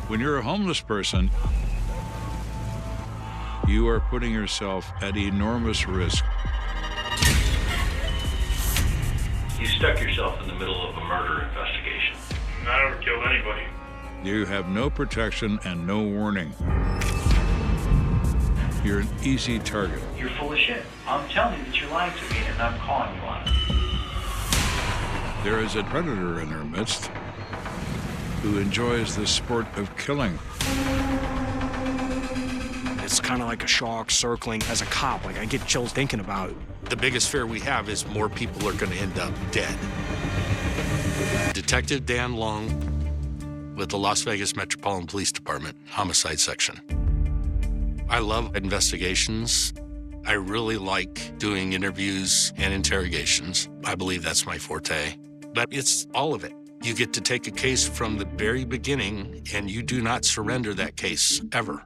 When you're a homeless person, you are putting yourself at enormous risk. You stuck yourself in the middle of a murder investigation. I never killed anybody. You have no protection and no warning. You're an easy target. You're full of shit. I'm telling you that you're lying to me, and I'm calling you on it. There is a predator in our midst who enjoys the sport of killing. It's kind of like a shark circling. As a cop, like, I get chills thinking about it. The biggest fear we have is more people are going to end up dead. Detective Dan Long with the Las Vegas Metropolitan Police Department, Homicide Section. I love investigations. I really like doing interviews and interrogations. I believe that's my forte. But it's all of it. You get to take a case from the very beginning, and you do not surrender that case, ever.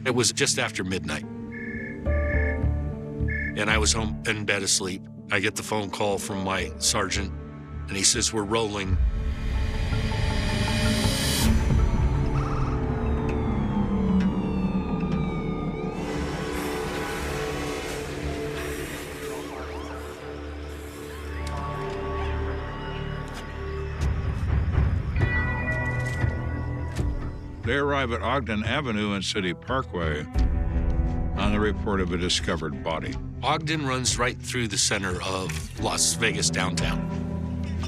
It was just after midnight. And I was home in bed asleep. I get the phone call from my sergeant, and he says, "We're rolling." They arrive at Ogden Avenue and City Parkway on the report of a discovered body. Ogden runs right through the center of Las Vegas downtown.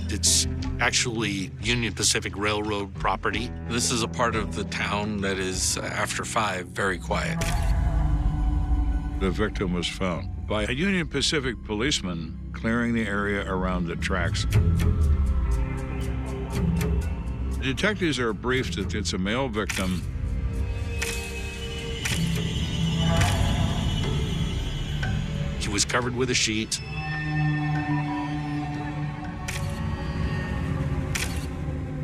It's actually Union Pacific Railroad property. This is a part of the town that is, after 5, very quiet. The victim was found by a Union Pacific policeman clearing the area around the tracks. Detectives are briefed that it's a male victim. He was covered with a sheet.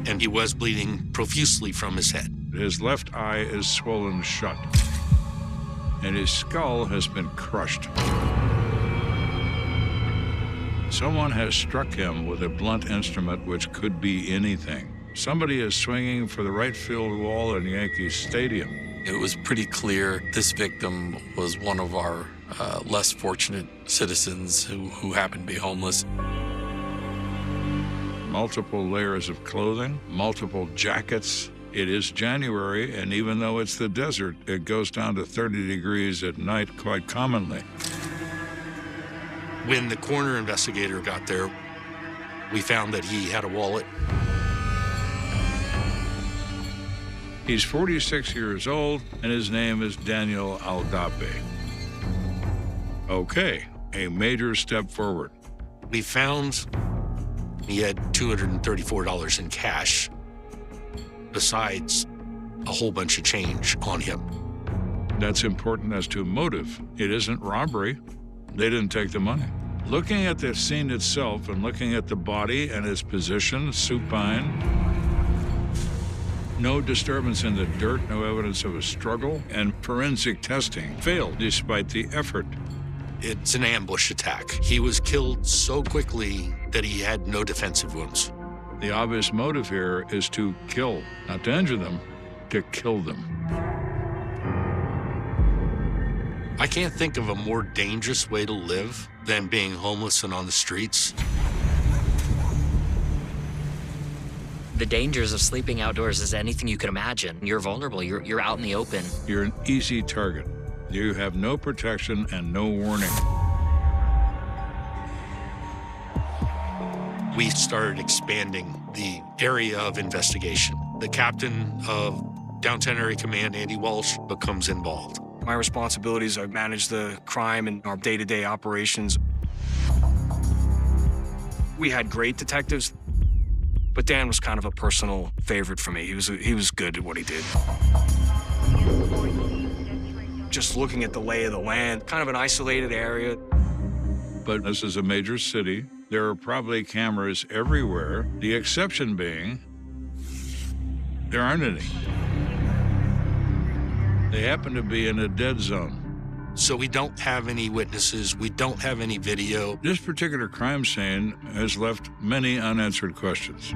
And he was bleeding profusely from his head. His left eye is swollen shut, and his skull has been crushed. Someone has struck him with a blunt instrument, which could be anything. Somebody is swinging for the right field wall in Yankee Stadium. It was pretty clear this victim was one of our less fortunate citizens who happened to be homeless. Multiple layers of clothing, multiple jackets. It is January, and even though it's the desert, it goes down to 30 degrees at night quite commonly. When the coroner investigator got there, we found that he had a wallet. He's 46 years old, and his name is Daniel Aldape. Okay, a major step forward. We found he had $234 in cash, besides a whole bunch of change on him. That's important as to motive. It isn't robbery. They didn't take the money. Looking at the scene itself and looking at the body and its position, supine, no disturbance in the dirt, no evidence of a struggle, and forensic testing failed despite the effort. It's an ambush attack. He was killed so quickly that he had no defensive wounds. The obvious motive here is to kill, not to injure them, to kill them. I can't think of a more dangerous way to live than being homeless and on the streets. The dangers of sleeping outdoors is anything you can imagine. You're vulnerable. You're out in the open. You're an easy target. You have no protection and no warning. We started expanding the area of investigation. The captain of Downtown Area Command, Andy Walsh, becomes involved. My responsibilities are manage the crime and our day-to-day operations. We had great detectives, but Dan was kind of a personal favorite for me. He was good at what he did. Just looking at the lay of the land, kind of an isolated area. But this is a major city. There are probably cameras everywhere. The exception being, there aren't any. They happen to be in a dead zone. So we don't have any witnesses. We don't have any video. This particular crime scene has left many unanswered questions.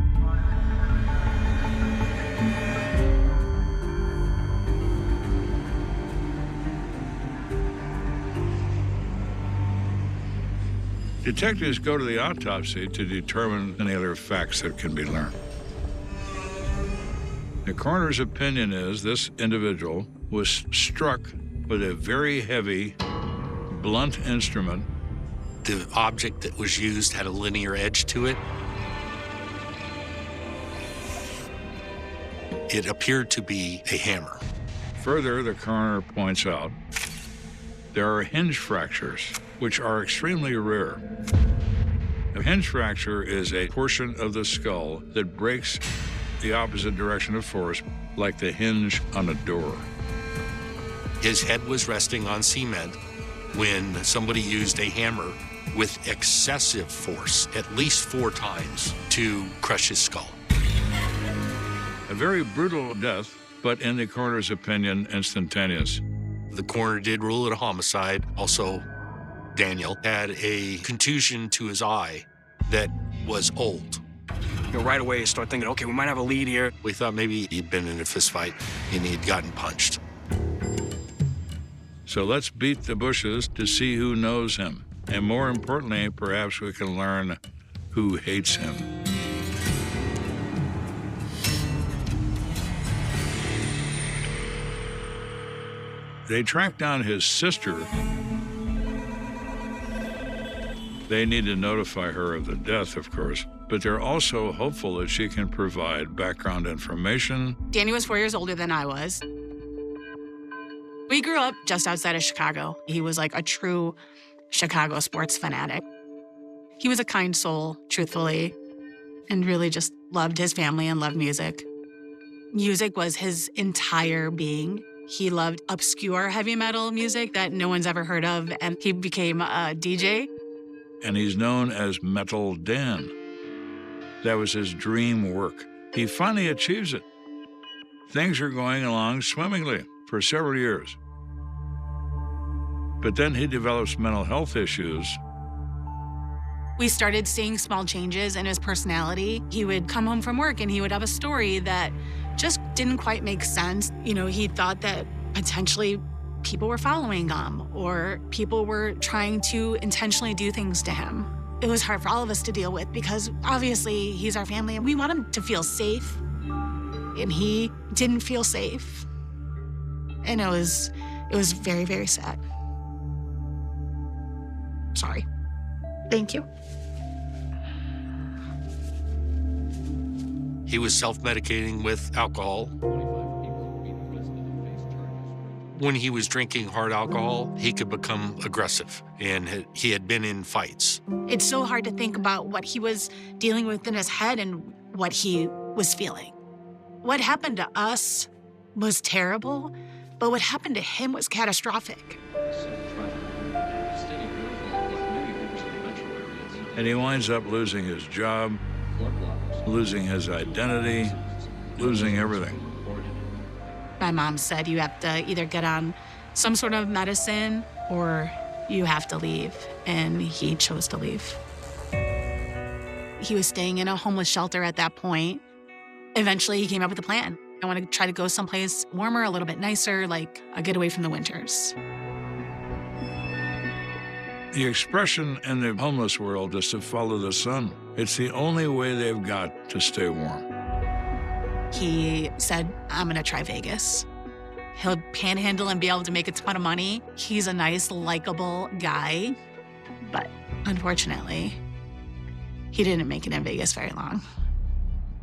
Detectives go to the autopsy to determine any other facts that can be learned. The coroner's opinion is this individual was struck with a very heavy, blunt instrument. The object that was used had a linear edge to it. It appeared to be a hammer. Further, the coroner points out there are hinge fractures, which are extremely rare. A hinge fracture is a portion of the skull that breaks the opposite direction of force, like the hinge on a door. His head was resting on cement when somebody used a hammer with excessive force, at least 4 times, to crush his skull. A very brutal death, but in the coroner's opinion, instantaneous. The coroner did rule it a homicide. Also, Daniel had a contusion to his eye that was old. Right away, you start thinking, okay, we might have a lead here. We thought maybe he'd been in a fist fight and he'd gotten punched. So let's beat the bushes to see who knows him. And more importantly, perhaps we can learn who hates him. They track down his sister. They need to notify her of the death, of course, but they're also hopeful that she can provide background information. Danny was 4 years older than I was. We grew up just outside of Chicago. He was like a true Chicago sports fanatic. He was a kind soul, truthfully, and really just loved his family and loved music. Music was his entire being. He loved obscure heavy metal music that no one's ever heard of, and he became a DJ. And he's known as Metal Dan. That was his dream work. He finally achieves it. Things are going along swimmingly for several years. But then he develops mental health issues. We started seeing small changes in his personality. He would come home from work and he would have a story that just didn't quite make sense. You know, he thought that potentially people were following him or people were trying to intentionally do things to him. It was hard for all of us to deal with because obviously he's our family and we want him to feel safe. And he didn't feel safe. And it was very, very sad. Sorry. Thank you. He was self-medicating with alcohol. When he was drinking hard alcohol, he could become aggressive, and he had been in fights. It's so hard to think about what he was dealing with in his head and what he was feeling. What happened to us was terrible, but what happened to him was catastrophic. And he winds up losing his job, losing his identity, losing everything. My mom said you have to either get on some sort of medicine or you have to leave, and he chose to leave. He was staying in a homeless shelter at that point. Eventually, he came up with a plan. I want to try to go someplace warmer, a little bit nicer, like a getaway from the winters. The expression in the homeless world is to follow the sun. It's the only way they've got to stay warm. He said, I'm gonna try Vegas. He'll panhandle and be able to make a ton of money. He's a nice, likable guy, but unfortunately, he didn't make it in Vegas very long.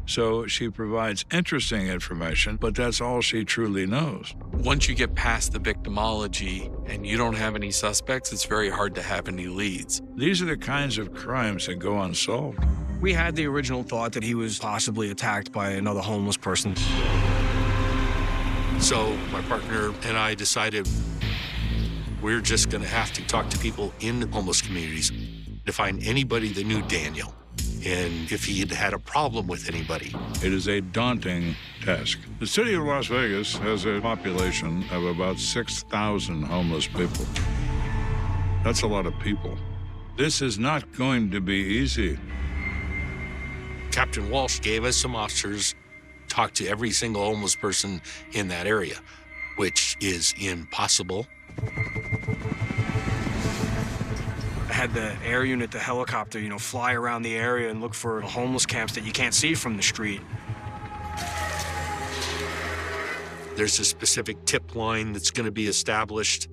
So she provides interesting information, but that's all she truly knows. Once you get past the victimology and you don't have any suspects, it's very hard to have any leads. These are the kinds of crimes that go unsolved. We had the original thought that he was possibly attacked by another homeless person. So my partner and I decided we're just going to have to talk to people in the homeless communities to find anybody that knew Daniel. And if he had had a problem with anybody. It is a daunting task. The city of Las Vegas has a population of about 6,000 homeless people. That's a lot of people. This is not going to be easy. Captain Walsh gave us some officers, talked to every single homeless person in that area, which is impossible. I had the air unit, the helicopter, fly around the area and look for homeless camps that you can't see from the street. There's a specific tip line that's going to be established.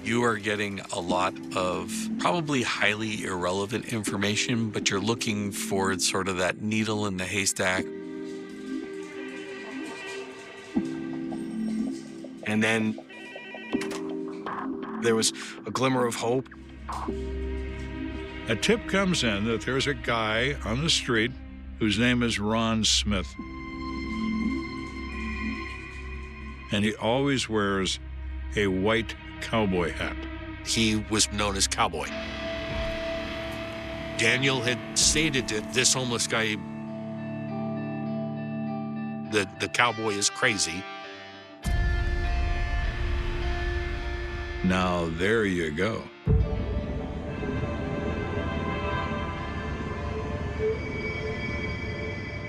You are getting a lot of probably highly irrelevant information, but you're looking for sort of that needle in the haystack. And then there was a glimmer of hope. A tip comes in that there's a guy on the street whose name is Ron Smith. And he always wears a white cowboy hat. He was known as Cowboy. Daniel had stated that this homeless guy, the cowboy is crazy. Now, there you go.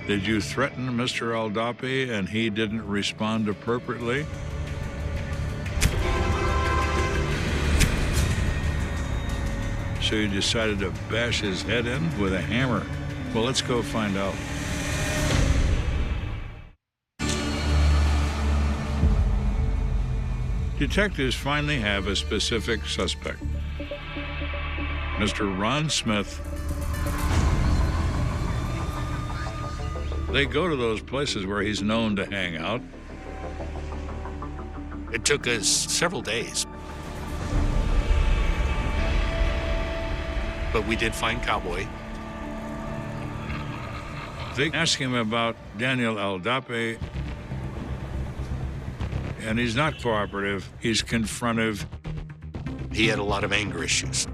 Did you threaten Mr. Aldapi and he didn't respond appropriately? So you decided to bash his head in with a hammer. Well, let's go find out. Detectives finally have a specific suspect. Mr. Ron Smith. They go to those places where he's known to hang out. It took us several days. But we did find Cowboy. They ask him about Daniel Aldapi, and he's not cooperative. He's confrontive. He had a lot of anger issues,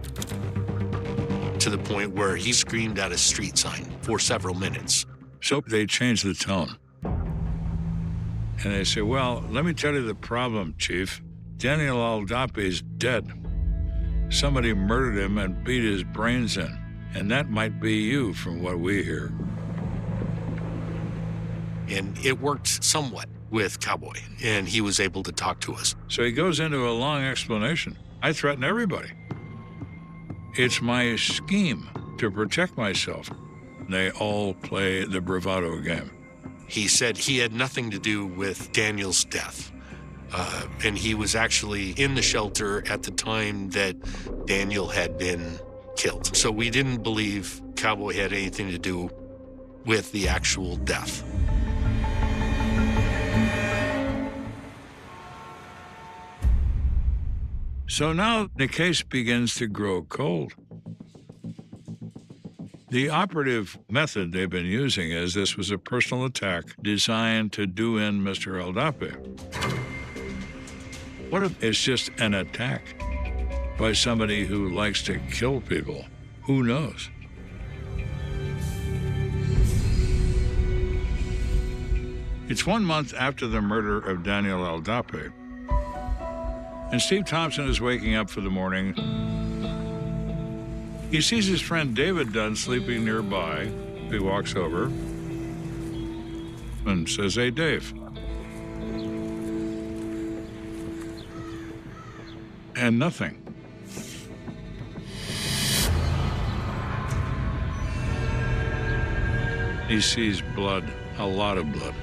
to the point where he screamed at a street sign for several minutes. So they change the tone. And they say, well, let me tell you the problem, Chief. Daniel Aldapi's dead. Somebody murdered him and beat his brains in. And that might be you, from what we hear. And it worked somewhat with Cowboy, and he was able to talk to us. So he goes into a long explanation. I threaten everybody. It's my scheme to protect myself. They all play the bravado game. He said he had nothing to do with Daniel's death. And he was actually in the shelter at the time that Daniel had been killed. So we didn't believe Cowboy had anything to do with the actual death. So now the case begins to grow cold. The operative method they've been using is this was a personal attack designed to do in Mr. Aldapi. What if it's just an attack by somebody who likes to kill people? Who knows? It's 1 month after the murder of Daniel Aldapi, and Steve Thompson is waking up for the morning. He sees his friend David Dunn sleeping nearby. He walks over and says, hey, Dave. And nothing. He sees blood, a lot of blood.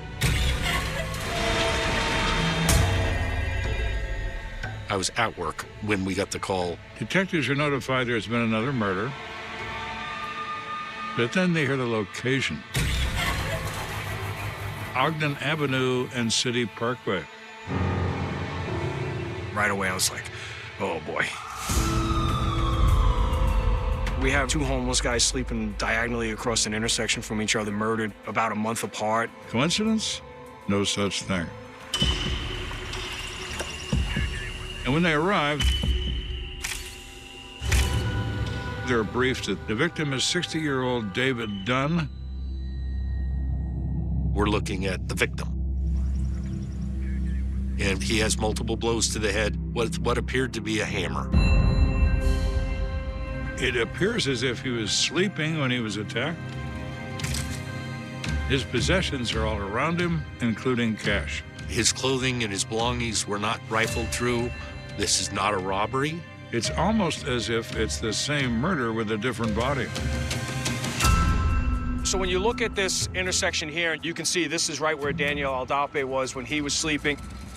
I was at work when we got the call. Detectives are notified there's been another murder, but then they hear the location. Ogden Avenue and City Parkway. Right away, I was like, oh boy. We have two homeless guys sleeping diagonally across an intersection from each other, murdered about a month apart. Coincidence? No such thing. And when they arrive, they're briefed that the victim is 60-year-old David Dunn. We're looking at the victim. and he has multiple blows to the head with what appeared to be a hammer. It appears as if he was sleeping when he was attacked. His possessions are all around him, including cash. His clothing and his belongings were not rifled through. This is not a robbery. It's almost as if it's the same murder with a different body. So when you look at this intersection here, you can see this is right where Daniel Aldape was when he was sleeping.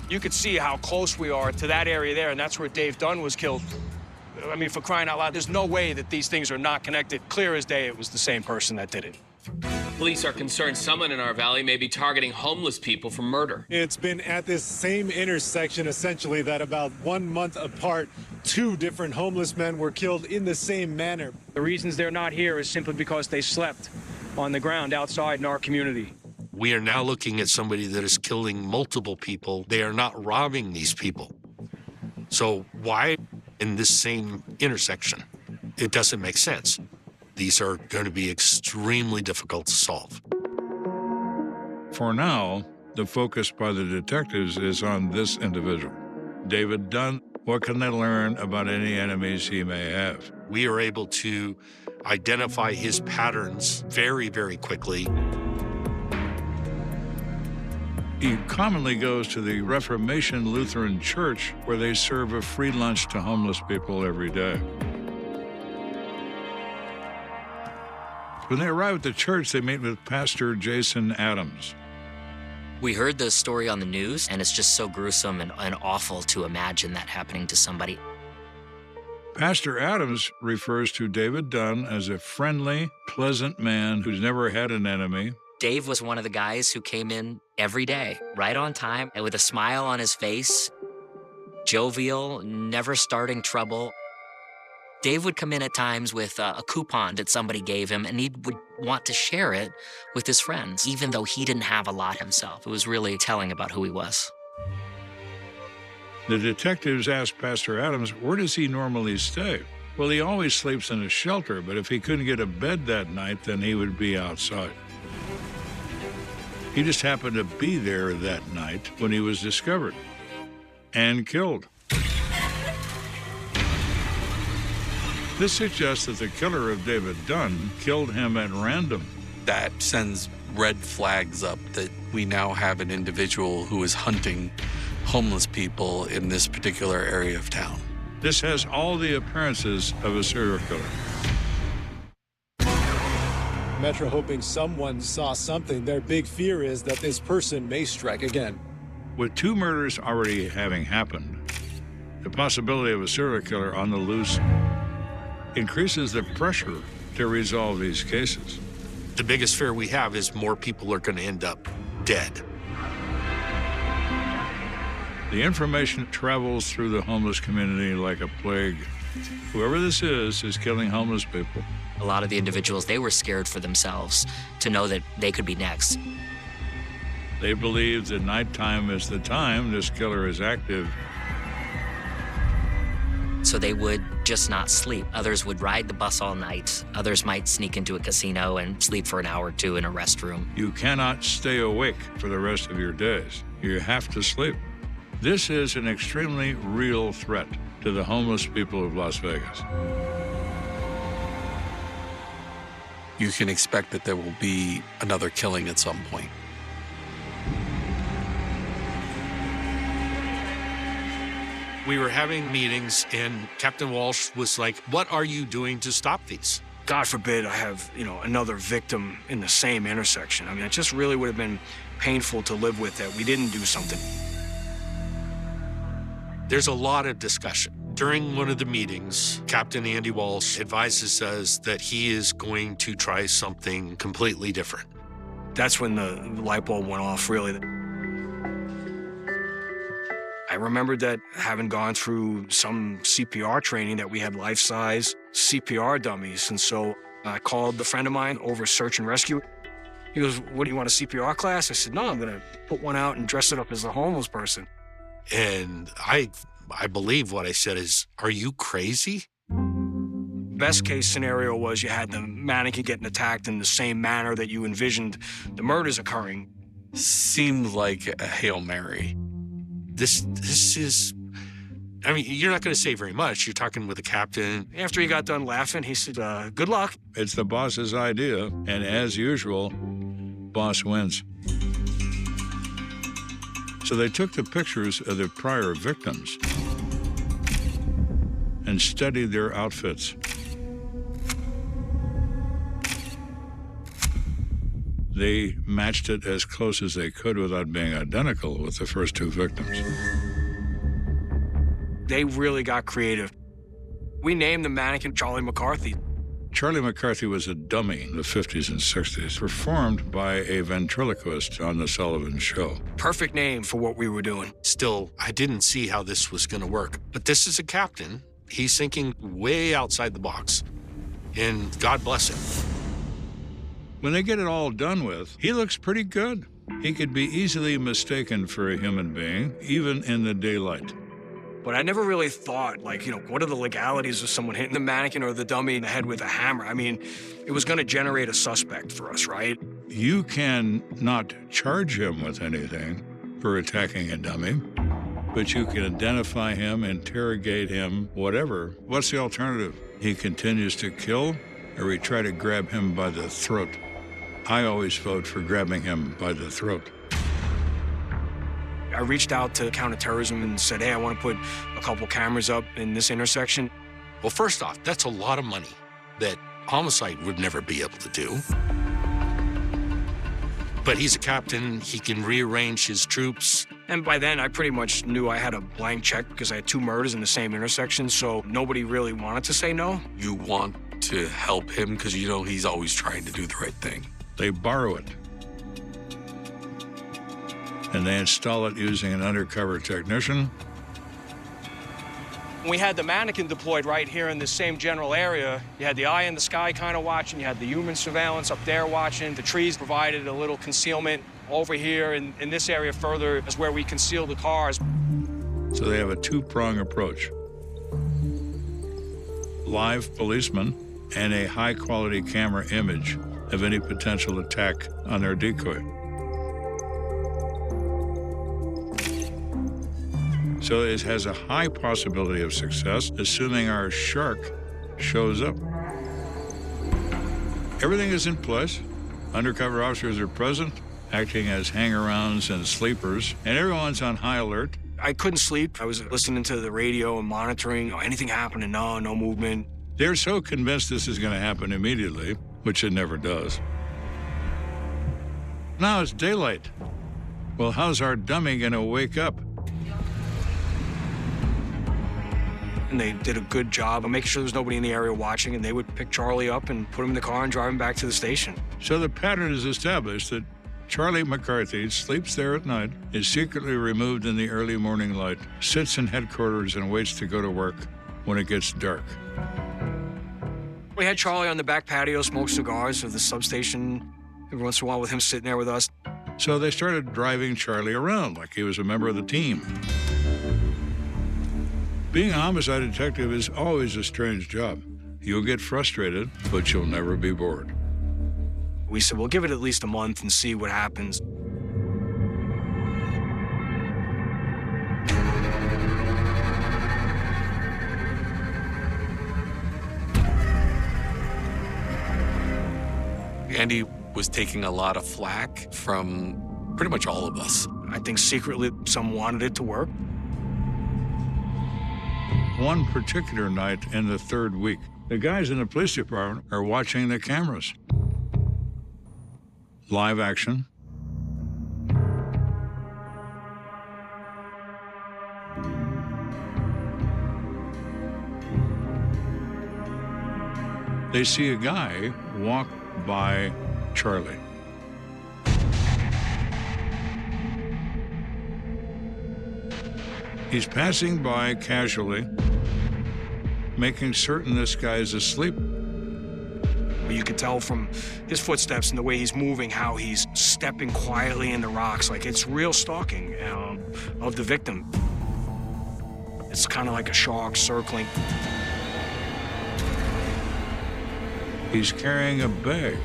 You could see how close we are to that area there, and that's where Dave Dunn was killed. I mean, for crying out loud, there's no way that these things are not connected. Clear as day, it was the same person that did it. Police are concerned someone in our valley may be targeting homeless people for murder. It's been at this same intersection, essentially, that about 1 month apart, 2 different homeless men were killed in the same manner. The reasons they're not here is simply because they slept on the ground outside in our community. We are now looking at somebody that is killing multiple people. They are not robbing these people. So why in this same intersection? It doesn't make sense. These are going to be extremely difficult to solve. For now, the focus by the detectives is on this individual. David Dunn, what can they learn about any enemies he may have? We are able to identify his patterns very, very quickly. He commonly goes to the Reformation Lutheran Church, where they serve a free lunch to homeless people every day. When they arrive at the church, they meet with Pastor Jason Adams. We heard the story on the news, and it's just so gruesome and awful to imagine that happening to somebody. Pastor Adams refers to David Dunn as a friendly, pleasant man who's never had an enemy. Dave was one of the guys who came in every day, right on time, and with a smile on his face, jovial, never starting trouble. Dave would come in at times with a coupon that somebody gave him, and he would want to share it with his friends, even though he didn't have a lot himself. It was really telling about who he was. The detectives asked Pastor Adams, where does he normally stay? Well, he always sleeps in a shelter, but if he couldn't get a bed that night, then he would be outside. He just happened to be there that night when he was discovered and killed. This suggests that the killer of David Dunn killed him at random. That sends red flags up that we now have an individual who is hunting homeless people in this particular area of town. This has all the appearances of a serial killer. Metro hoping someone saw something. Their big fear is that this person may strike again. With 2 murders already having happened, the possibility of a serial killer on the loose increases the pressure to resolve these cases. The biggest fear we have is more people are going to end up dead. The information travels through the homeless community like a plague. Whoever this is killing homeless people. A lot of the individuals, they were scared for themselves to know that they could be next. They believe that nighttime is the time this killer is active. So they would just not sleep. Others would ride the bus all night. Others might sneak into a casino and sleep for an hour or 2 in a restroom. You cannot stay awake for the rest of your days. You have to sleep. This is an extremely real threat to the homeless people of Las Vegas. You can expect that there will be another killing at some point. We were having meetings, and Captain Walsh was like, what are you doing to stop these? God forbid I have, another victim in the same intersection. I mean, it just really would have been painful to live with that we didn't do something. There's a lot of discussion. During one of the meetings, Captain Andy Walsh advises us that he is going to try something completely different. That's when the light bulb went off, really. I remembered that having gone through some CPR training that we had life-size CPR dummies. And so I called a friend of mine over search and rescue. He goes, what, do you want a CPR class? I said, no, I'm gonna put one out and dress it up as a homeless person. And I believe what I said is, are you crazy? Best case scenario was you had the mannequin getting attacked in the same manner that you envisioned the murders occurring. Seemed like a Hail Mary. This is, I mean, you're not going to say very much. You're talking with the captain. After he got done laughing, he said, good luck. It's the boss's idea, and as usual, boss wins. So they took the pictures of the prior victims and studied their outfits. They matched it as close as they could without being identical with the first two victims. They really got creative. We named the mannequin Charlie McCarthy. Charlie McCarthy was a dummy in the 50s and 60s, performed by a ventriloquist on The Sullivan Show. Perfect name for what we were doing. Still, I didn't see how this was going to work. But this is a captain. He's thinking way outside the box. And God bless him. When they get it all done with, he looks pretty good. He could be easily mistaken for a human being, even in the daylight. But I never really thought, like, what are the legalities of someone hitting the mannequin or the dummy in the head with a hammer? I mean, it was going to generate a suspect for us, right? You can not charge him with anything for attacking a dummy, but you can identify him, interrogate him, whatever. What's the alternative? He continues to kill, or we try to grab him by the throat. I always vote for grabbing him by the throat. I reached out to counterterrorism and said, hey, I want to put a couple cameras up in this intersection. Well, first off, that's a lot of money that Homicide would never be able to do. But he's a captain. He can rearrange his troops. And by then, I pretty much knew I had a blank check because I had two murders in the same intersection, so nobody really wanted to say no. You want to help him because you know he's always trying to do the right thing. They borrow it. And they install it using an undercover technician. We had the mannequin deployed right here in this same general area. You had the eye in the sky kind of watching. You had the human surveillance up there watching. The trees provided a little concealment. Over here in this area further is where we conceal the cars. So they have a two-prong approach. Live policemen and a high-quality camera image of any potential attack on their decoy. So it has a high possibility of success, assuming our shark shows up. Everything is in place. Undercover officers are present, acting as hang-arounds and sleepers, and everyone's on high alert. I couldn't sleep. I was listening to the radio and monitoring. Anything happening? No movement. They're so convinced this is going to happen immediately, which it never does. Now it's daylight. Well, how's our dummy going to wake up? And they did a good job of making sure there was nobody in the area watching, and they would pick Charlie up and put him in the car and drive him back to the station. So the pattern is established that Charlie McCarthy sleeps there at night, is secretly removed in the early morning light, sits in headquarters and waits to go to work when it gets dark. We had Charlie on the back patio, smoke cigars of the substation every once in a while with him sitting there with us. So they started driving Charlie around like he was a member of the team. Being a homicide detective is always a strange job. You'll get frustrated, but you'll never be bored. We said, we'll give it at least a month and see what happens. Andy was taking a lot of flack from pretty much all of us. I think secretly some wanted it to work. One particular night in the third week, the guys in the police department are watching the cameras. Live action. They see a guy walk by Charlie. He's passing by casually, making certain this guy is asleep. You could tell from his footsteps and the way he's moving how he's stepping quietly in the rocks. Like it's real stalking of the victim. It's kind of like a shark circling. He's carrying a bag.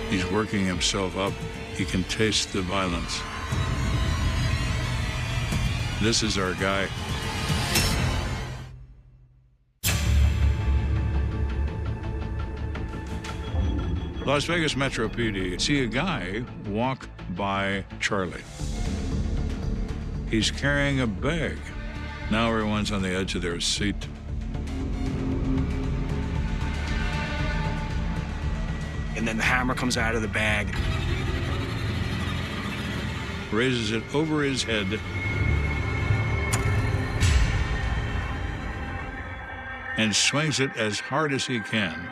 He's working himself up. He can taste the violence. This is our guy. Las Vegas Metro PD see a guy walk by Charlie. He's carrying a bag. Now everyone's on the edge of their seat. And then the hammer comes out of the bag. Raises it over his head. And swings it as hard as he can.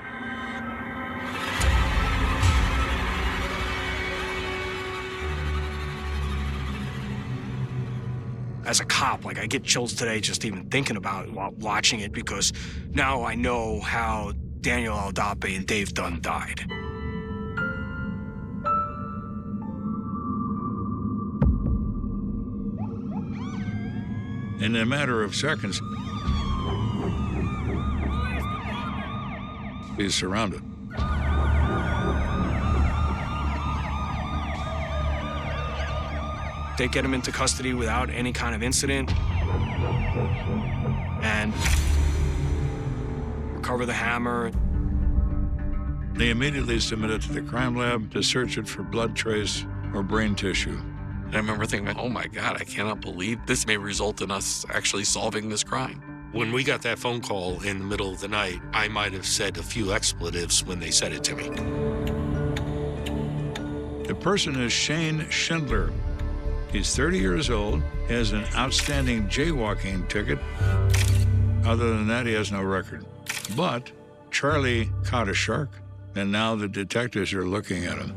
As a cop, like, I get chills today just even thinking about it while watching it, because now I know how Daniel Aldape and Dave Dunn died. In a matter of seconds, he's surrounded. They get him into custody without any kind of incident and recover the hammer. They immediately submit it to the crime lab to search it for blood trace or brain tissue. And I remember thinking, oh my God, I cannot believe this may result in us actually solving this crime. When we got that phone call in the middle of the night, I might have said a few expletives when they said it to me. The person is Shane Schindler. He's 30 years old, has an outstanding jaywalking ticket. Other than that, he has no record. But Charlie caught a shark, and now the detectives are looking at him.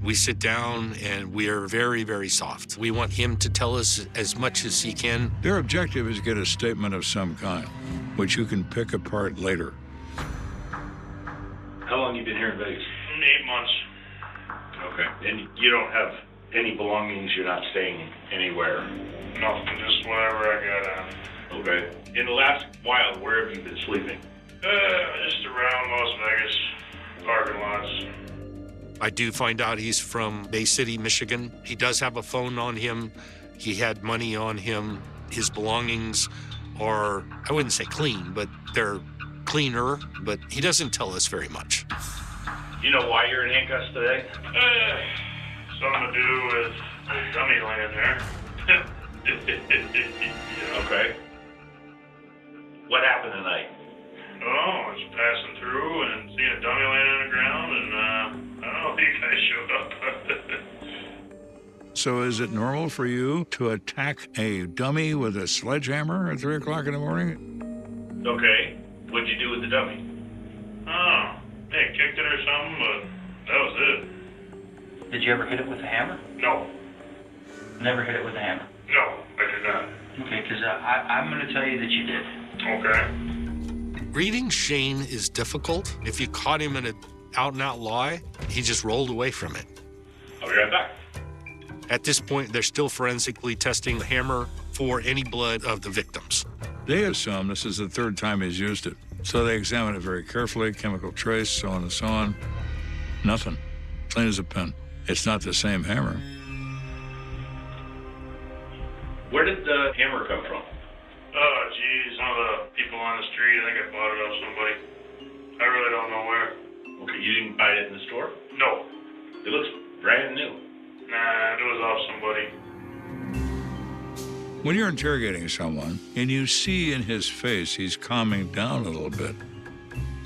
We sit down and we are very, very soft. We want him to tell us as much as he can. Their objective is to get a statement of some kind, which you can pick apart later. How long you been here in Vegas? 8 months. Okay. And you don't have any belongings? You're not staying anywhere? Nothing, just whatever I got on. Okay. In the last while, where have you been sleeping? Just around Las Vegas, parking lots. I do find out he's from Bay City, Michigan. He does have a phone on him. He had money on him. His belongings are, I wouldn't say clean, but they're cleaner, but he doesn't tell us very much. You know why you're in handcuffs today? Something to do with the dummy laying there. Okay. What happened tonight? Oh, I was passing through and seeing a dummy laying on the ground, and I don't know, you guys showed up. So is it normal for you to attack a dummy with a sledgehammer at 3 o'clock in the morning? Okay. What'd you do with the dummy? Oh, they kicked it or something, but that was it. Did you ever hit it with a hammer? No. Never hit it with a hammer? No, I did not. Okay, because I'm going to tell you that you did. Okay. Reading Shane is difficult. If you caught him in an out-and-out lie, he just rolled away from it. I'll be right back. At this point, they're still forensically testing the hammer for any blood of the victims. They assume this is the third time he's used it. So they examine it very carefully, chemical trace, so on and so on. Nothing. Clean as a pin. It's not the same hammer. Where did the hammer come from? Oh, geez, one of the people on the street, I think I bought it off somebody. I really don't know where. Okay, you didn't buy it in the store? No. It looks brand new. Nah, it was off somebody. When you're interrogating someone and you see in his face he's calming down a little bit,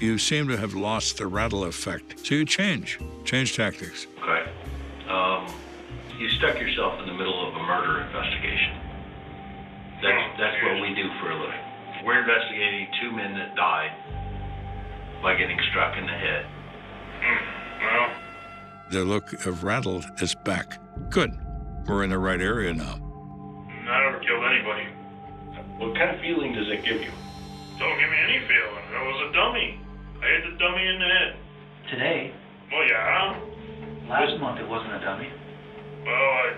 you seem to have lost the rattle effect. So you change tactics. Okay. You stuck yourself in the middle of a murder investigation. That's what we do for a living. We're investigating 2 men that died by getting struck in the head. Well, The look of rattled is back. Good. We're in the right area now. I never killed anybody. What kind of feeling does it give you? Don't give me any feeling. It was a dummy. I hit the dummy in the head. Today? Well, yeah. Last month it wasn't a dummy. Well, I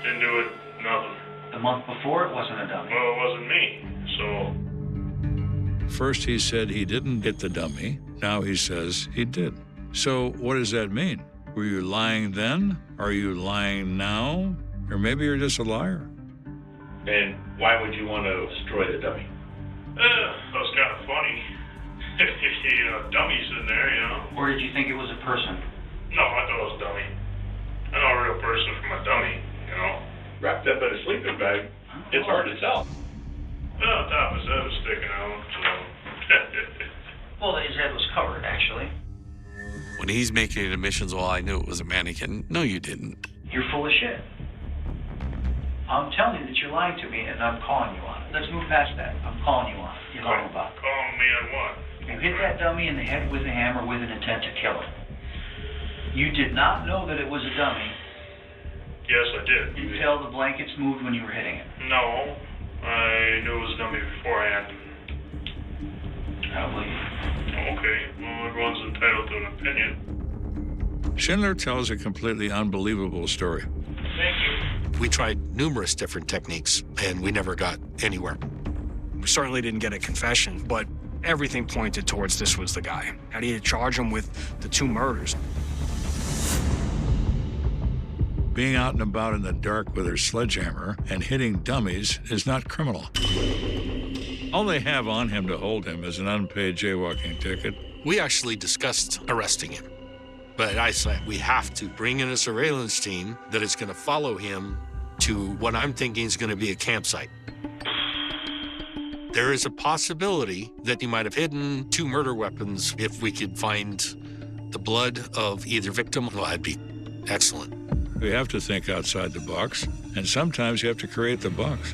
didn't do it, nothing. The month before it wasn't a dummy. Well, it wasn't me, so... First he said he didn't hit the dummy. Now he says he did. So what does that mean? Were you lying then? Are you lying now? Or maybe you're just a liar. And why would you want to destroy the dummy? That was kind of funny. Dummy's in there, Or did you think it was a person? No, I thought it was a dummy. I know a real person from a dummy, Wrapped up in a sleeping bag. It's hard to tell. Well, the top of his head was sticking out, so. Well, his head was covered, actually. When he's making admissions, well, I knew it was a mannequin. No, you didn't. You're full of shit. I'm telling you that you're lying to me, and I'm calling you on it. Let's move past that. I'm calling you on it. You're lying about it. Calling me on what? You hit that dummy in the head with a hammer with an intent to kill it. You did not know that it was a dummy Yes, I did. until the blankets moved when you were hitting it. No, I knew it was a dummy beforehand. I don't believe you. Okay, well, everyone's entitled to an opinion. Schindler tells a completely unbelievable story. Thank you. We tried numerous different techniques, and we never got anywhere. We certainly didn't get a confession, but everything pointed towards this was the guy. How do you charge him with the 2 murders? Being out and about in the dark with her sledgehammer and hitting dummies is not criminal. All they have on him to hold him is an unpaid jaywalking ticket. We actually discussed arresting him, but I said we have to bring in a surveillance team that is going to follow him to what I'm thinking is going to be a campsite. There is a possibility that he might have hidden 2 murder weapons if we could find the blood of either victim. Well, that'd be excellent. We have to think outside the box, and sometimes you have to create the box.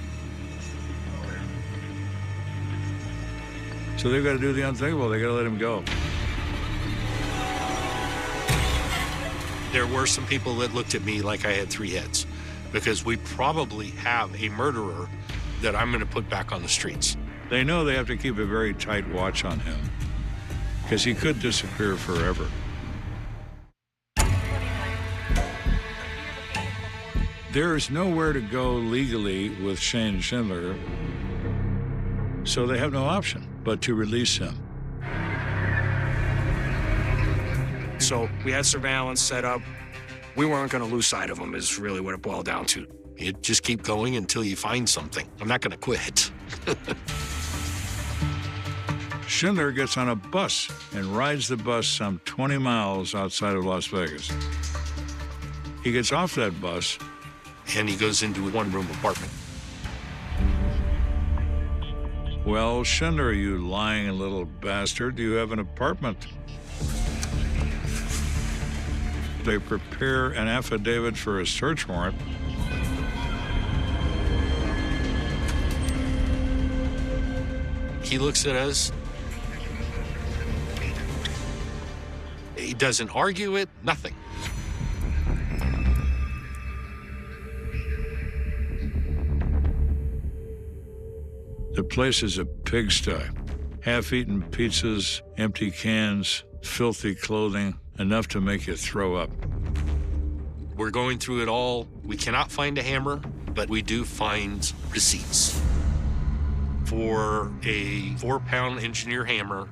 So they've got to do the unthinkable. They got to let him go. There were some people that looked at me like I had 3 heads, because we probably have a murderer that I'm going to put back on the streets. They know they have to keep a very tight watch on him, because he could disappear forever. There is nowhere to go legally with Shane Schindler, so they have no option but to release him. So we had surveillance set up. We weren't going to lose sight of him is really what it boiled down to. You just keep going until you find something. I'm not going to quit. Schindler gets on a bus and rides the bus some 20 miles outside of Las Vegas. He gets off that bus, and he goes into a 1-room apartment. Well, Schindler, you lying little bastard, you have an apartment. They prepare an affidavit for a search warrant. He looks at us. He doesn't argue it, nothing. The place is a pigsty. Half-eaten pizzas, empty cans, filthy clothing, enough to make you throw up. We're going through it all. We cannot find a hammer, but we do find receipts for a 4-pound engineer hammer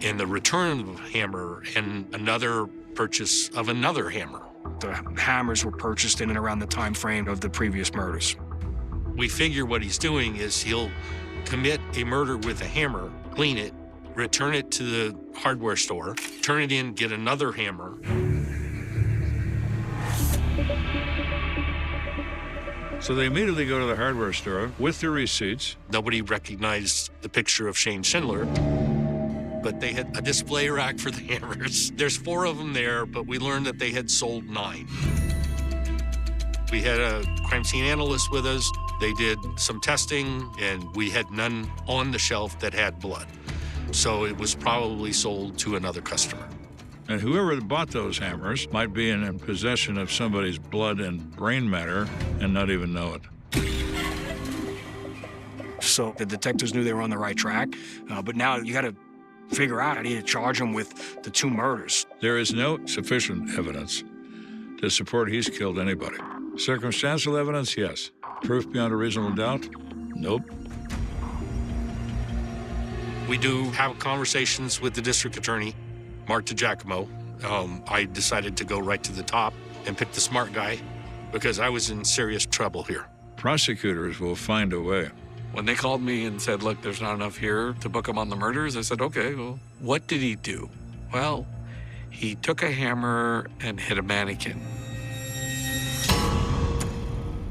and the return of a hammer and another purchase of another hammer. The hammers were purchased in and around the time frame of the previous murders. We figure what he's doing is he'll commit a murder with a hammer, clean it, return it to the hardware store, turn it in, get another hammer. So they immediately go to the hardware store with the receipts. Nobody recognized the picture of Shane Schindler, but they had a display rack for the hammers. There's 4 of them there, but we learned that they had sold 9. We had a crime scene analyst with us. They did some testing, and we had none on the shelf that had blood. So it was probably sold to another customer. And whoever bought those hammers might be in possession of somebody's blood and brain matter and not even know it. So the detectives knew they were on the right track, but now you got to figure out how do you charge them with the 2 murders. There is no sufficient evidence to support he's killed anybody. Circumstantial evidence, yes. Proof beyond a reasonable doubt? Nope. We do have conversations with the district attorney, Mark DiGiacomo. I decided to go right to the top and pick the smart guy. because I was in serious trouble here. Prosecutors will find a way. When they called me and said, look, there's not enough here to book him on the murders, I said, okay, well, what did he do? Well, he took a hammer and hit a mannequin.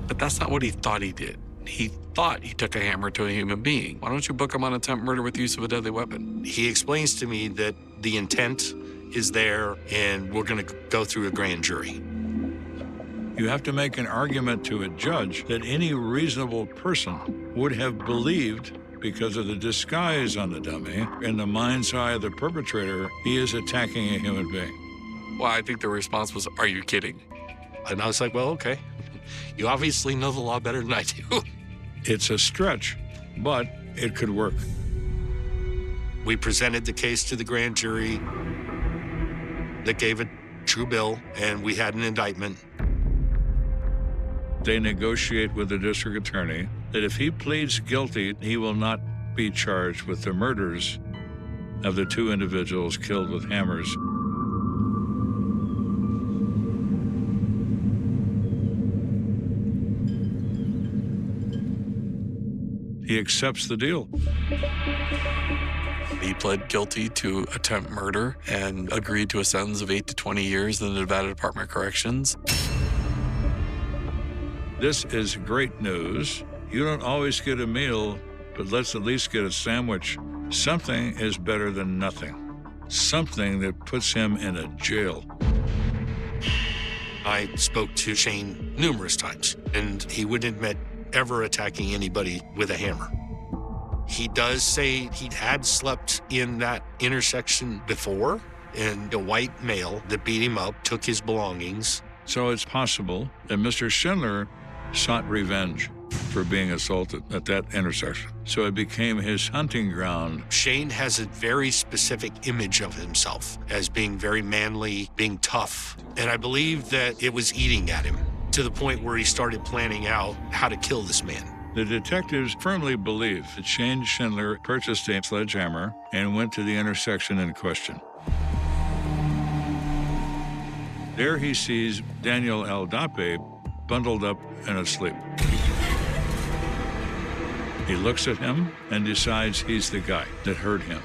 But that's not what he thought he did. He thought he took a hammer to a human being. Why don't you book him on attempt murder with use of a deadly weapon? He explains to me that the intent is there and we're going to go through a grand jury. You have to make an argument to a judge that any reasonable person would have believed, because of the disguise on the dummy, in the mind's eye of the perpetrator, he is attacking a human being. Well, I think the response was, are you kidding? And I was like, well, okay. You obviously know the law better than I do. It's a stretch, but it could work. We presented the case to the grand jury that gave a true bill, and we had an indictment. They negotiate with the district attorney that if he pleads guilty, he will not be charged with the murders of the two individuals killed with hammers. He accepts the deal. He pled guilty to attempt murder and agreed to a sentence of 8 to 20 years in the Nevada Department of Corrections. This is great news. You don't always get a meal, but let's at least get a sandwich. Something is better than nothing. Something that puts him in a jail. I spoke to Shane numerous times, and he wouldn't admit ever attacking anybody with a hammer. He does say he had slept in that intersection before, and a white male that beat him up took his belongings. So it's possible that Mr. Schindler sought revenge for being assaulted at that intersection. So it became his hunting ground. Shane has a very specific image of himself as being very manly, being tough. And I believe that it was eating at him to the point where he started planning out how to kill this man. The detectives firmly believe that Shane Schindler purchased a sledgehammer and went to the intersection in question. There he sees Daniel Aldape bundled up and asleep. He looks at him and decides he's the guy that hurt him.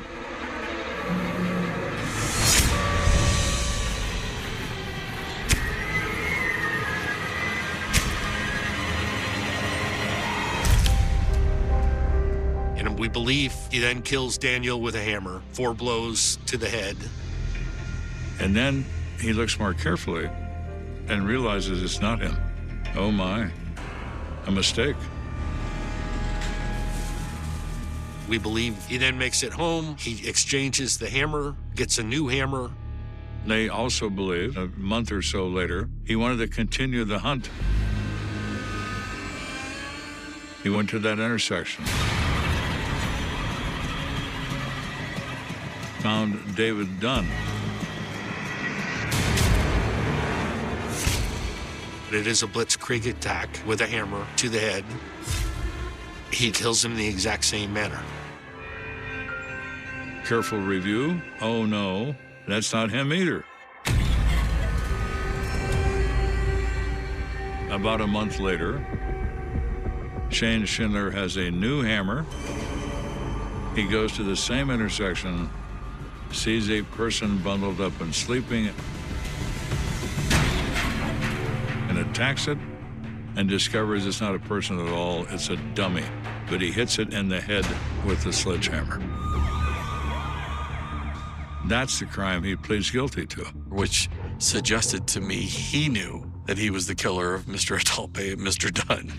And we believe he then kills Daniel with a hammer, 4 blows to the head. And then he looks more carefully and realizes it's not him. Oh my, a mistake. We believe he then makes it home. He exchanges the hammer, gets a new hammer. They also believe, a month or so later, he wanted to continue the hunt. He went to that intersection. Found David Dunn. It is a blitzkrieg attack with a hammer to the head. He kills him in the exact same manner. Careful review. Oh no, that's not him either. About a month later, Shane Schindler has a new hammer. He goes to the same intersection, sees a person bundled up and sleeping, and attacks it, and discovers it's not a person at all, it's a dummy. But he hits it in the head with the sledgehammer. That's the crime he pleads guilty to. Which suggested to me he knew that he was the killer of Mr. Adalpe and Mr. Dunn.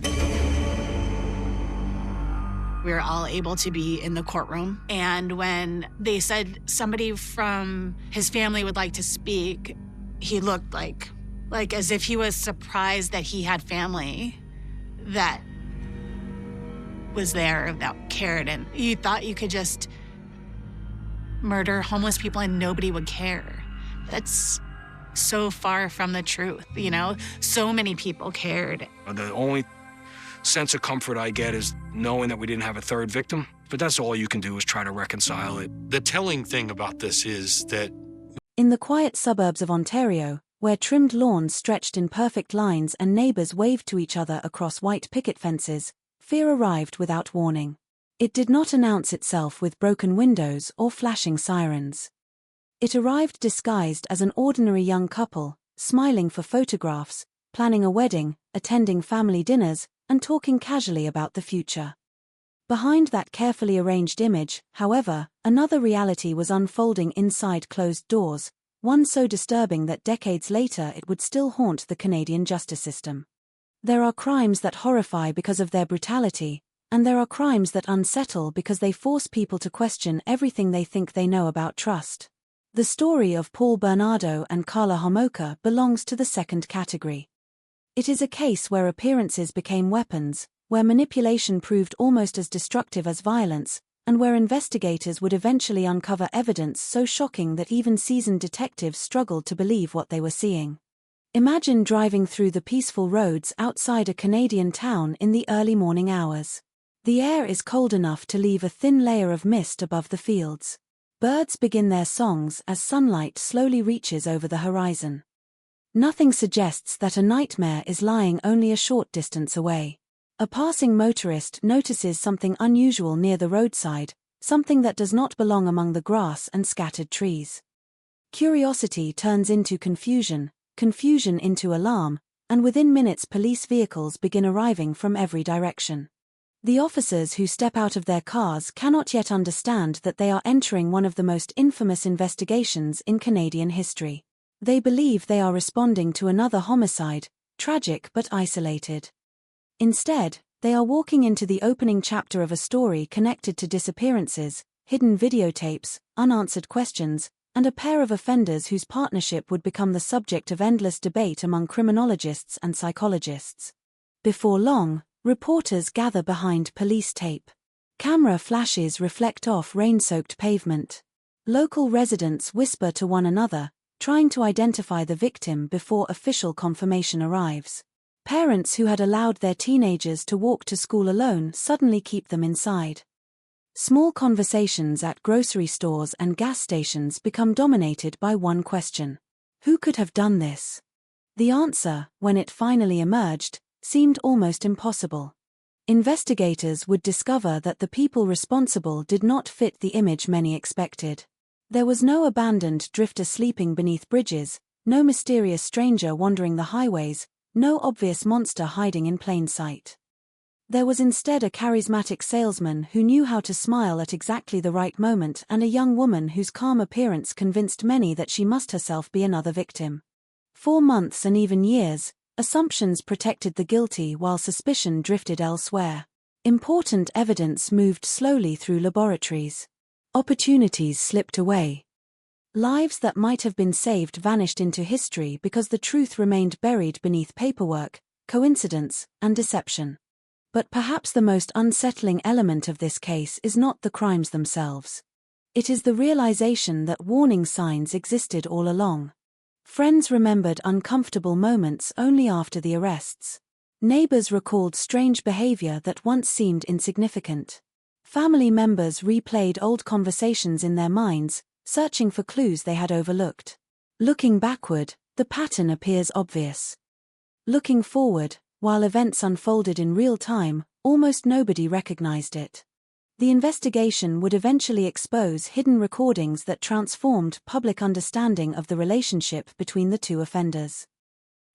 We were all able to be in the courtroom. And when they said somebody from his family would like to speak, he looked like as if he was surprised that he had family that was there, that cared. And you thought you could just murder homeless people and nobody would care. That's so far from the truth, you know? So many people cared. The only sense of comfort I get is knowing that we didn't have a third victim, but that's all you can do is try to reconcile it. The telling thing about this is that in the quiet suburbs of Ontario, where trimmed lawns stretched in perfect lines and neighbors waved to each other across white picket fences, fear arrived without warning. It did not announce itself with broken windows or flashing sirens. It arrived disguised as an ordinary young couple, smiling for photographs, planning a wedding, attending family dinners, and talking casually about the future. Behind that carefully arranged image, however, another reality was unfolding inside closed doors, one so disturbing that decades later it would still haunt the Canadian justice system. There are crimes that horrify because of their brutality, and there are crimes that unsettle because they force people to question everything they think they know about trust. The story of Paul Bernardo and Carla Homolka belongs to the second category. It is a case where appearances became weapons, where manipulation proved almost as destructive as violence, and where investigators would eventually uncover evidence so shocking that even seasoned detectives struggled to believe what they were seeing. Imagine driving through the peaceful roads outside a Canadian town in the early morning hours. The air is cold enough to leave a thin layer of mist above the fields. Birds begin their songs as sunlight slowly reaches over the horizon. Nothing suggests that a nightmare is lying only a short distance away. A passing motorist notices something unusual near the roadside, something that does not belong among the grass and scattered trees. Curiosity turns into confusion, confusion into alarm, and within minutes police vehicles begin arriving from every direction. The officers who step out of their cars cannot yet understand that they are entering one of the most infamous investigations in Canadian history. They believe they are responding to another homicide, tragic but isolated. Instead, they are walking into the opening chapter of a story connected to disappearances, hidden videotapes, unanswered questions, and a pair of offenders whose partnership would become the subject of endless debate among criminologists and psychologists. Before long, reporters gather behind police tape. Camera flashes reflect off rain-soaked pavement. Local residents whisper to one another, trying to identify the victim before official confirmation arrives. Parents who had allowed their teenagers to walk to school alone suddenly keep them inside. Small conversations at grocery stores and gas stations become dominated by one question: who could have done this? The answer, when it finally emerged, seemed almost impossible. Investigators would discover that the people responsible did not fit the image many expected. There was no abandoned drifter sleeping beneath bridges, no mysterious stranger wandering the highways, no obvious monster hiding in plain sight. There was instead a charismatic salesman who knew how to smile at exactly the right moment and a young woman whose calm appearance convinced many that she must herself be another victim. For months and even years, assumptions protected the guilty while suspicion drifted elsewhere. Important evidence moved slowly through laboratories. Opportunities slipped away. Lives that might have been saved vanished into history because the truth remained buried beneath paperwork, coincidence, and deception. But perhaps the most unsettling element of this case is not the crimes themselves. It is the realization that warning signs existed all along. Friends remembered uncomfortable moments only after the arrests. Neighbors recalled strange behavior that once seemed insignificant. Family members replayed old conversations in their minds, searching for clues they had overlooked. Looking backward, the pattern appears obvious. Looking forward, while events unfolded in real time, almost nobody recognized it. The investigation would eventually expose hidden recordings that transformed public understanding of the relationship between the two offenders.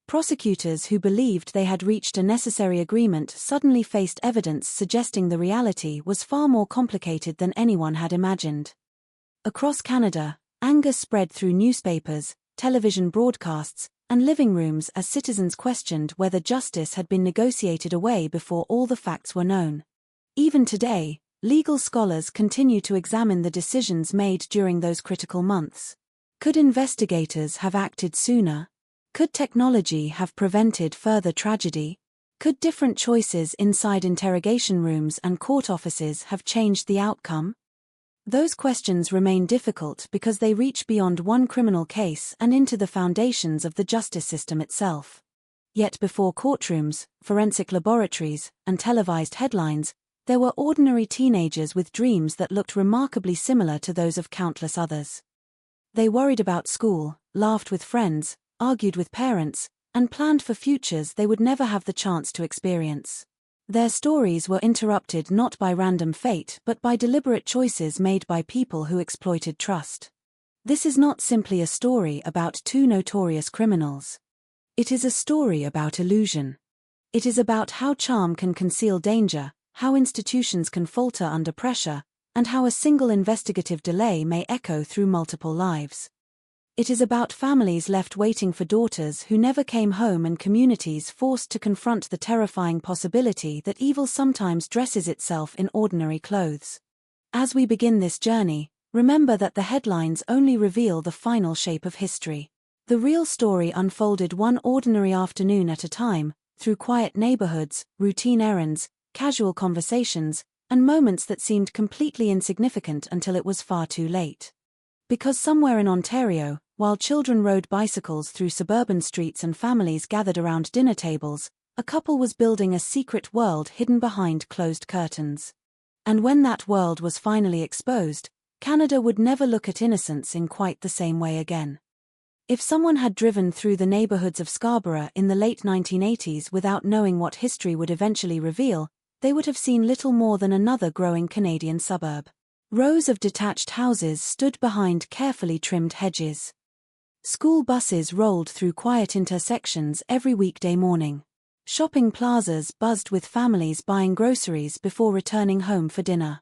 Prosecutors who believed they had reached a necessary agreement suddenly faced evidence suggesting the reality was far more complicated than anyone had imagined. Across Canada, anger spread through newspapers, television broadcasts, and living rooms as citizens questioned whether justice had been negotiated away before all the facts were known. Even today, legal scholars continue to examine the decisions made during those critical months. Could investigators have acted sooner? Could technology have prevented further tragedy? Could different choices inside interrogation rooms and court offices have changed the outcome? Those questions remain difficult because they reach beyond one criminal case and into the foundations of the justice system itself. Yet before courtrooms, forensic laboratories, and televised headlines, there were ordinary teenagers with dreams that looked remarkably similar to those of countless others. They worried about school, laughed with friends, argued with parents, and planned for futures they would never have the chance to experience. Their stories were interrupted not by random fate but by deliberate choices made by people who exploited trust. This is not simply a story about two notorious criminals. It is a story about illusion. It is about how charm can conceal danger, how institutions can falter under pressure, and how a single investigative delay may echo through multiple lives. It is about families left waiting for daughters who never came home and communities forced to confront the terrifying possibility that evil sometimes dresses itself in ordinary clothes. As we begin this journey, remember that the headlines only reveal the final shape of history. The real story unfolded one ordinary afternoon at a time, through quiet neighborhoods, routine errands, casual conversations, and moments that seemed completely insignificant until it was far too late. Because somewhere in Ontario, while children rode bicycles through suburban streets and families gathered around dinner tables, a couple was building a secret world hidden behind closed curtains. And when that world was finally exposed, Canada would never look at innocence in quite the same way again. If someone had driven through the neighborhoods of Scarborough in the late 1980s without knowing what history would eventually reveal, they would have seen little more than another growing Canadian suburb. Rows of detached houses stood behind carefully trimmed hedges. School buses rolled through quiet intersections every weekday morning. Shopping plazas buzzed with families buying groceries before returning home for dinner.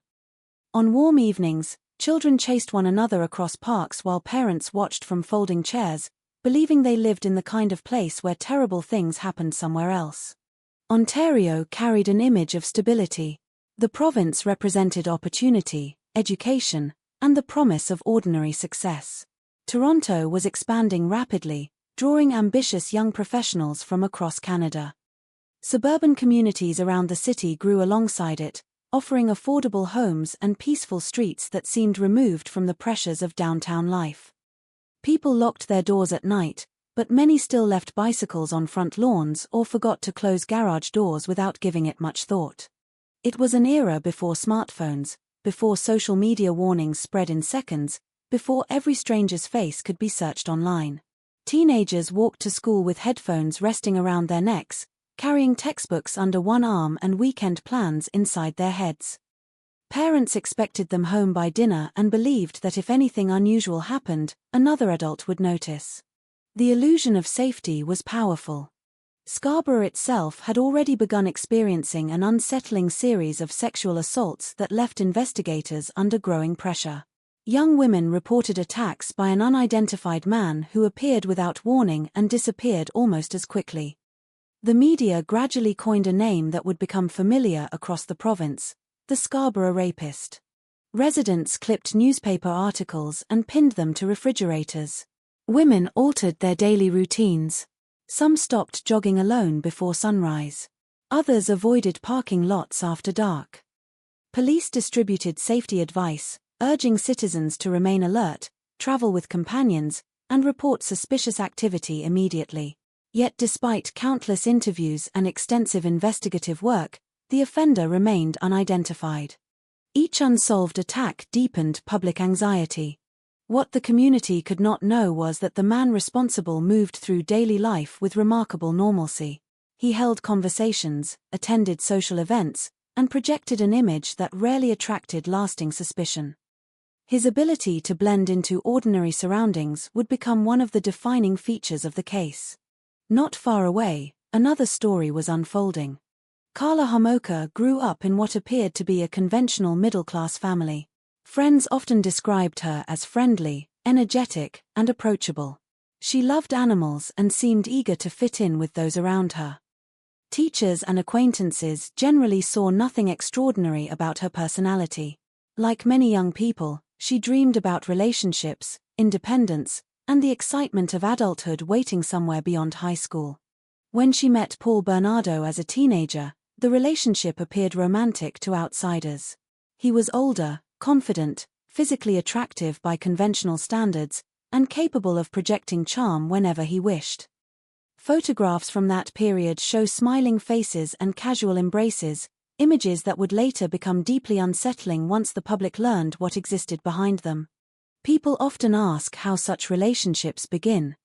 On warm evenings, children chased one another across parks while parents watched from folding chairs, believing they lived in the kind of place where terrible things happened somewhere else. Ontario carried an image of stability. The province represented opportunity, education, and the promise of ordinary success. Toronto was expanding rapidly, drawing ambitious young professionals from across Canada. Suburban communities around the city grew alongside it, offering affordable homes and peaceful streets that seemed removed from the pressures of downtown life. People locked their doors at night, but many still left bicycles on front lawns or forgot to close garage doors without giving it much thought. It was an era before smartphones, before social media warnings spread in seconds, before every stranger's face could be searched online. Teenagers walked to school with headphones resting around their necks, carrying textbooks under one arm and weekend plans inside their heads. Parents expected them home by dinner and believed that if anything unusual happened, another adult would notice. The illusion of safety was powerful. Scarborough itself had already begun experiencing an unsettling series of sexual assaults that left investigators under growing pressure. Young women reported attacks by an unidentified man who appeared without warning and disappeared almost as quickly. The media gradually coined a name that would become familiar across the province: the Scarborough Rapist. Residents clipped newspaper articles and pinned them to refrigerators. Women altered their daily routines. Some stopped jogging alone before sunrise. Others avoided parking lots after dark. Police distributed safety advice, urging citizens to remain alert, travel with companions, and report suspicious activity immediately. Yet despite countless interviews and extensive investigative work, the offender remained unidentified. Each unsolved attack deepened public anxiety. What the community could not know was that the man responsible moved through daily life with remarkable normalcy. He held conversations, attended social events, and projected an image that rarely attracted lasting suspicion. His ability to blend into ordinary surroundings would become one of the defining features of the case. Not far away, another story was unfolding. Carla Homocka grew up in what appeared to be a conventional middle-class family. Friends often described her as friendly, energetic, and approachable. She loved animals and seemed eager to fit in with those around her. Teachers and acquaintances generally saw nothing extraordinary about her personality. Like many young people, she dreamed about relationships, independence, and the excitement of adulthood waiting somewhere beyond high school. When she met Paul Bernardo as a teenager, the relationship appeared romantic to outsiders. He was older, confident, physically attractive by conventional standards, and capable of projecting charm whenever he wished. Photographs from that period show smiling faces and casual embraces, images that would later become deeply unsettling once the public learned what existed behind them. People often ask how such relationships begin.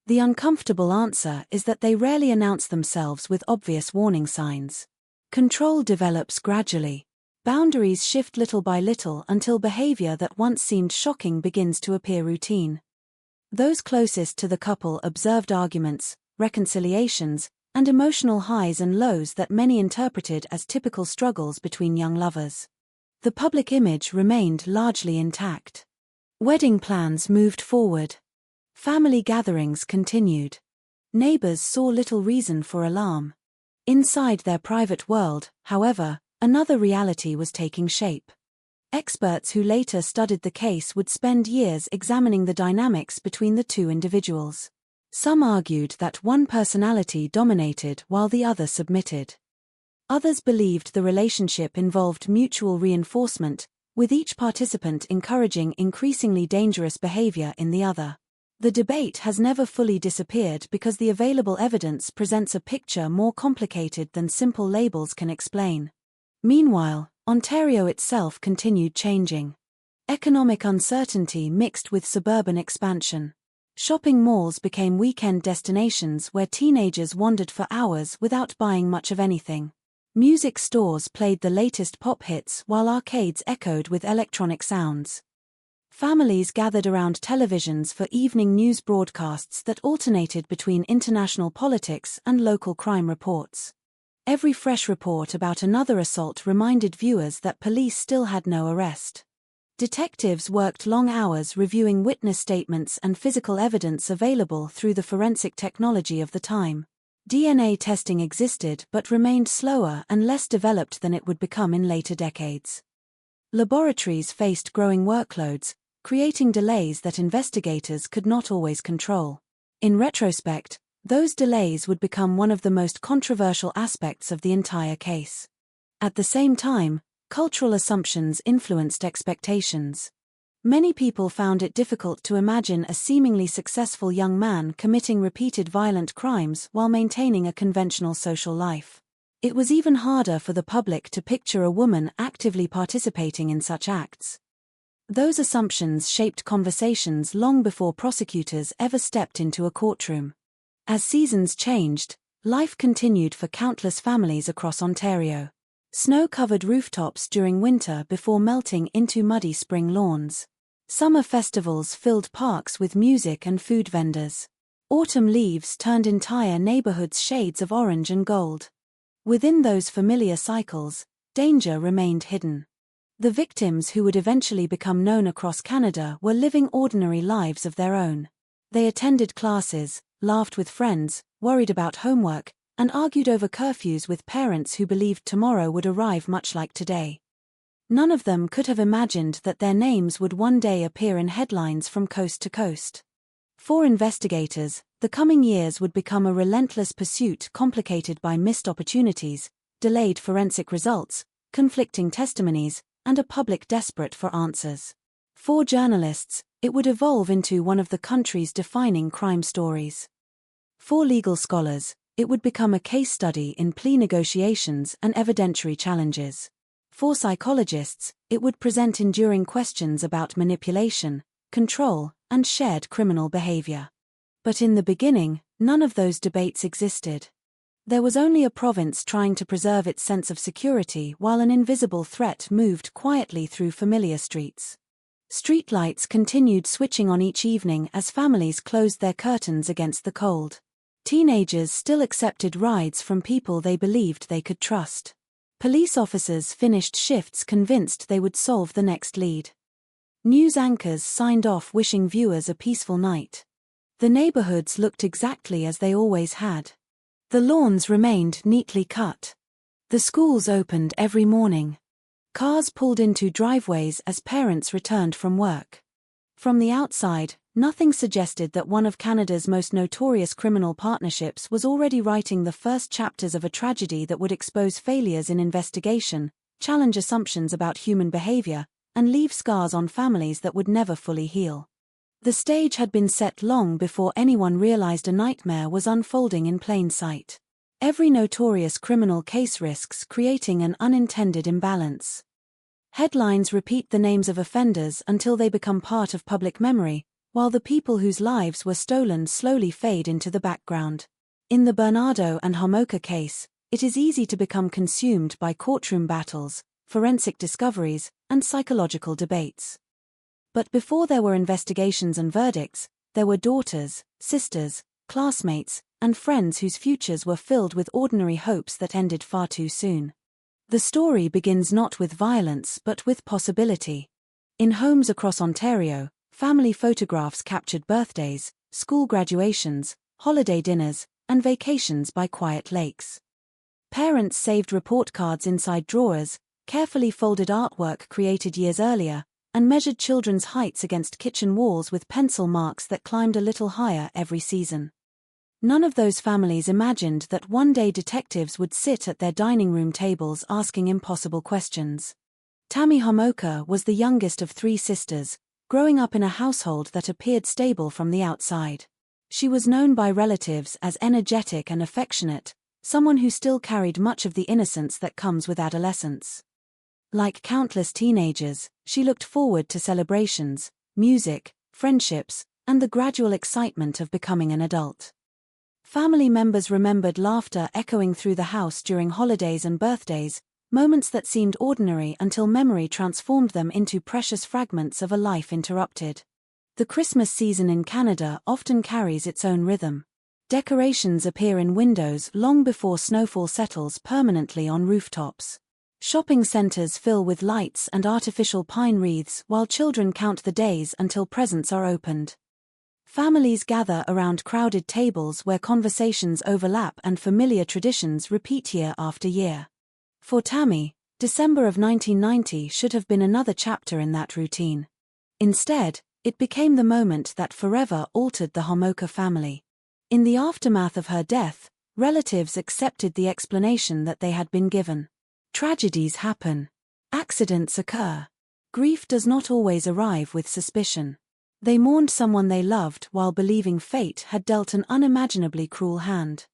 The uncomfortable answer is that they rarely announce themselves with obvious warning signs. Control develops gradually. Boundaries shift little by little until behavior that once seemed shocking begins to appear routine. Those closest to the couple observed arguments, reconciliations, and emotional highs and lows that many interpreted as typical struggles between young lovers. The public image remained largely intact. Wedding plans moved forward. Family gatherings continued. Neighbors saw little reason for alarm. Inside their private world, however, another reality was taking shape. Experts who later studied the case would spend years examining the dynamics between the two individuals. Some argued that one personality dominated while the other submitted. Others believed the relationship involved mutual reinforcement, with each participant encouraging increasingly dangerous behavior in the other. The debate has never fully disappeared because the available evidence presents a picture more complicated than simple labels can explain. Meanwhile, Ontario itself continued changing. Economic uncertainty mixed with suburban expansion. Shopping malls became weekend destinations where teenagers wandered for hours without buying much of anything. Music stores played the latest pop hits while arcades echoed with electronic sounds. Families gathered around televisions for evening news broadcasts that alternated between international politics and local crime reports. Every fresh report about another assault reminded viewers that police still had no arrest. Detectives worked long hours reviewing witness statements and physical evidence available through the forensic technology of the time. DNA testing existed but remained slower and less developed than it would become in later decades. Laboratories faced growing workloads, creating delays that investigators could not always control. In retrospect, those delays would become one of the most controversial aspects of the entire case. At the same time, cultural assumptions influenced expectations. Many people found it difficult to imagine a seemingly successful young man committing repeated violent crimes while maintaining a conventional social life. It was even harder for the public to picture a woman actively participating in such acts. Those assumptions shaped conversations long before prosecutors ever stepped into a courtroom. As seasons changed, life continued for countless families across Ontario. Snow covered rooftops during winter before melting into muddy spring lawns. Summer festivals filled parks with music and food vendors. Autumn leaves turned entire neighborhoods shades of orange and gold. Within those familiar cycles, danger remained hidden. The victims who would eventually become known across Canada were living ordinary lives of their own. They attended classes, laughed with friends, worried about homework, and argued over curfews with parents who believed tomorrow would arrive much like today. None of them could have imagined that their names would one day appear in headlines from coast to coast. For investigators, the coming years would become a relentless pursuit complicated by missed opportunities, delayed forensic results, conflicting testimonies, and a public desperate for answers. For journalists, it would evolve into one of the country's defining crime stories. For legal scholars, it would become a case study in plea negotiations and evidentiary challenges. For psychologists, it would present enduring questions about manipulation, control, and shared criminal behavior. But in the beginning, none of those debates existed. There was only a province trying to preserve its sense of security while an invisible threat moved quietly through familiar streets. Streetlights continued switching on each evening as families closed their curtains against the cold. Teenagers still accepted rides from people they believed they could trust. Police officers finished shifts convinced they would solve the next lead. News anchors signed off wishing viewers a peaceful night. The neighborhoods looked exactly as they always had. The lawns remained neatly cut. The schools opened every morning. Cars pulled into driveways as parents returned from work. From the outside, nothing suggested that one of Canada's most notorious criminal partnerships was already writing the first chapters of a tragedy that would expose failures in investigation, challenge assumptions about human behavior, and leave scars on families that would never fully heal. The stage had been set long before anyone realized a nightmare was unfolding in plain sight. Every notorious criminal case risks creating an unintended imbalance. Headlines repeat the names of offenders until they become part of public memory, while the people whose lives were stolen slowly fade into the background. In the Bernardo and Homolka case, it is easy to become consumed by courtroom battles, forensic discoveries, and psychological debates. But before there were investigations and verdicts, there were daughters, sisters, classmates, and friends whose futures were filled with ordinary hopes that ended far too soon. The story begins not with violence but with possibility. In homes across Ontario, family photographs captured birthdays, school graduations, holiday dinners, and vacations by quiet lakes. Parents saved report cards inside drawers, carefully folded artwork created years earlier, and measured children's heights against kitchen walls with pencil marks that climbed a little higher every season. None of those families imagined that one day detectives would sit at their dining room tables asking impossible questions. Tammy Homolka was the youngest of 3 sisters, growing up in a household that appeared stable from the outside. She was known by relatives as energetic and affectionate, someone who still carried much of the innocence that comes with adolescence. Like countless teenagers, she looked forward to celebrations, music, friendships, and the gradual excitement of becoming an adult. Family members remembered laughter echoing through the house during holidays and birthdays, moments that seemed ordinary until memory transformed them into precious fragments of a life interrupted. The Christmas season in Canada often carries its own rhythm. Decorations appear in windows long before snowfall settles permanently on rooftops. Shopping centers fill with lights and artificial pine wreaths while children count the days until presents are opened. Families gather around crowded tables where conversations overlap and familiar traditions repeat year after year. For Tammy, December of 1990 should have been another chapter in that routine. Instead, it became the moment that forever altered the Homolka family. In the aftermath of her death, relatives accepted the explanation that they had been given. Tragedies happen. Accidents occur. Grief does not always arrive with suspicion. They mourned someone they loved while believing fate had dealt an unimaginably cruel hand.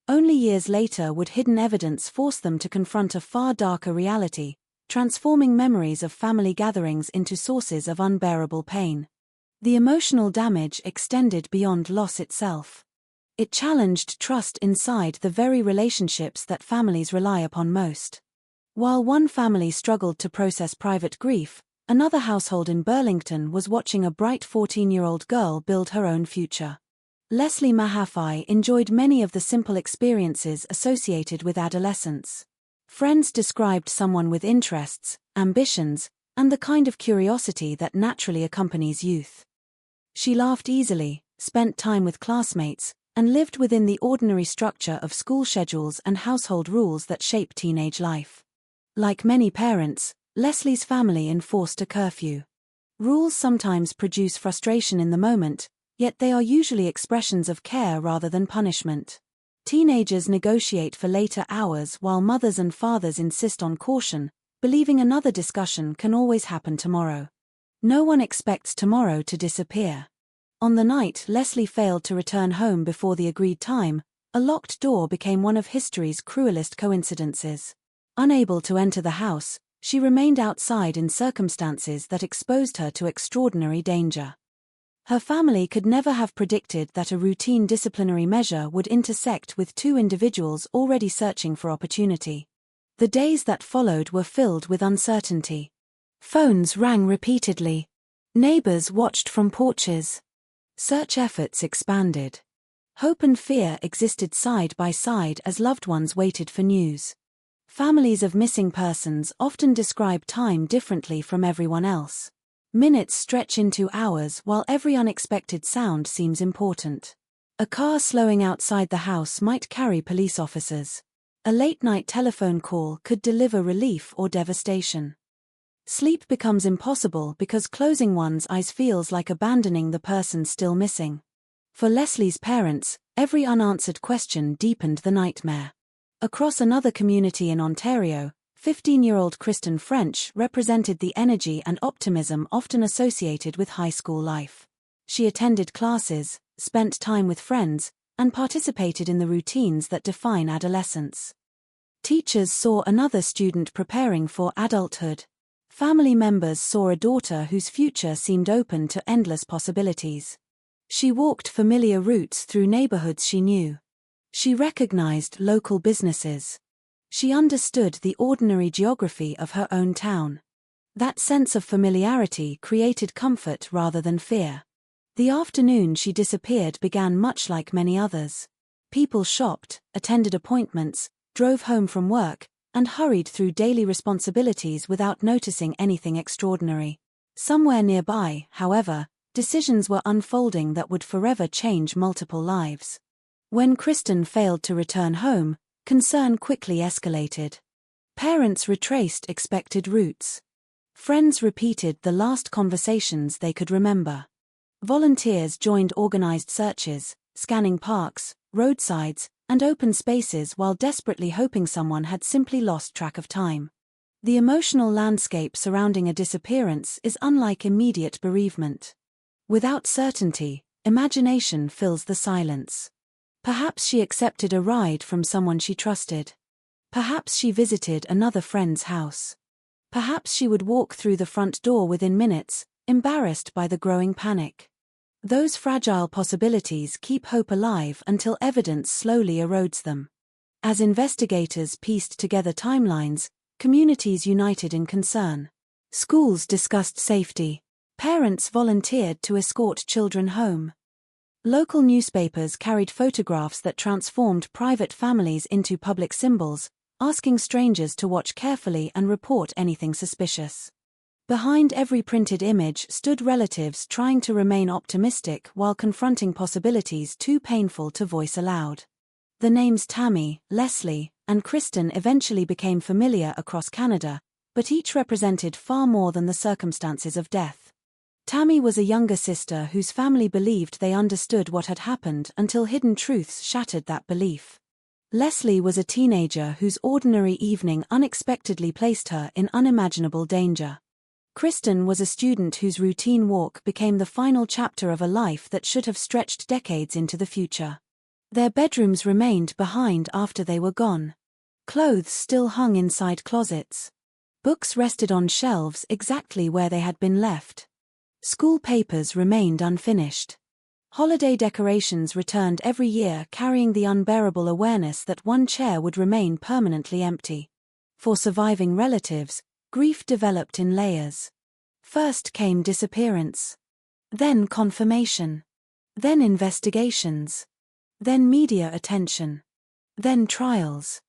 Only years later would hidden evidence force them to confront a far darker reality, transforming memories of family gatherings into sources of unbearable pain. The emotional damage extended beyond loss itself. It challenged trust inside the very relationships that families rely upon most. While one family struggled to process private grief, another household in Burlington was watching a bright 14-year-old girl build her own future. Leslie Mahaffey enjoyed many of the simple experiences associated with adolescence. Friends described someone with interests, ambitions, and the kind of curiosity that naturally accompanies youth. She laughed easily, spent time with classmates, and lived within the ordinary structure of school schedules and household rules that shape teenage life. Like many parents, Leslie's family enforced a curfew. Rules sometimes produce frustration in the moment, yet they are usually expressions of care rather than punishment. Teenagers negotiate for later hours while mothers and fathers insist on caution, believing another discussion can always happen tomorrow. No one expects tomorrow to disappear. On the night Leslie failed to return home before the agreed time, a locked door became one of history's cruelest coincidences. Unable to enter the house, she remained outside in circumstances that exposed her to extraordinary danger. Her family could never have predicted that a routine disciplinary measure would intersect with 2 individuals already searching for opportunity. The days that followed were filled with uncertainty. Phones rang repeatedly. Neighbors watched from porches. Search efforts expanded. Hope and fear existed side by side as loved ones waited for news. Families of missing persons often describe time differently from everyone else. Minutes stretch into hours while every unexpected sound seems important. A car slowing outside the house might carry police officers. A late-night telephone call could deliver relief or devastation. Sleep becomes impossible because closing one's eyes feels like abandoning the person still missing. For Leslie's parents, every unanswered question deepened the nightmare. Across another community in Ontario, 15-year-old Kristen French represented the energy and optimism often associated with high school life. She attended classes, spent time with friends, and participated in the routines that define adolescence. Teachers saw another student preparing for adulthood. Family members saw a daughter whose future seemed open to endless possibilities. She walked familiar routes through neighborhoods she knew. She recognized local businesses. She understood the ordinary geography of her own town. That sense of familiarity created comfort rather than fear. The afternoon she disappeared began much like many others. People shopped, attended appointments, drove home from work, and hurried through daily responsibilities without noticing anything extraordinary. Somewhere nearby, however, decisions were unfolding that would forever change multiple lives. When Kristen failed to return home, concern quickly escalated. Parents retraced expected routes. Friends repeated the last conversations they could remember. Volunteers joined organized searches, scanning parks, roadsides, and open spaces while desperately hoping someone had simply lost track of time. The emotional landscape surrounding a disappearance is unlike immediate bereavement. Without certainty, imagination fills the silence. Perhaps she accepted a ride from someone she trusted. Perhaps she visited another friend's house. Perhaps she would walk through the front door within minutes, embarrassed by the growing panic. Those fragile possibilities keep hope alive until evidence slowly erodes them. As investigators pieced together timelines, communities united in concern. Schools discussed safety. Parents volunteered to escort children home. Local newspapers carried photographs that transformed private families into public symbols, asking strangers to watch carefully and report anything suspicious. Behind every printed image stood relatives trying to remain optimistic while confronting possibilities too painful to voice aloud. The names Tammy, Leslie, and Kristen eventually became familiar across Canada, but each represented far more than the circumstances of death. Tammy was a younger sister whose family believed they understood what had happened until hidden truths shattered that belief. Leslie was a teenager whose ordinary evening unexpectedly placed her in unimaginable danger. Kristen was a student whose routine walk became the final chapter of a life that should have stretched decades into the future. Their bedrooms remained behind after they were gone. Clothes still hung inside closets. Books rested on shelves exactly where they had been left. School papers remained unfinished. Holiday decorations returned every year carrying the unbearable awareness that one chair would remain permanently empty. For surviving relatives, grief developed in layers. First came disappearance. Then confirmation. Then investigations. Then media attention. Then trials.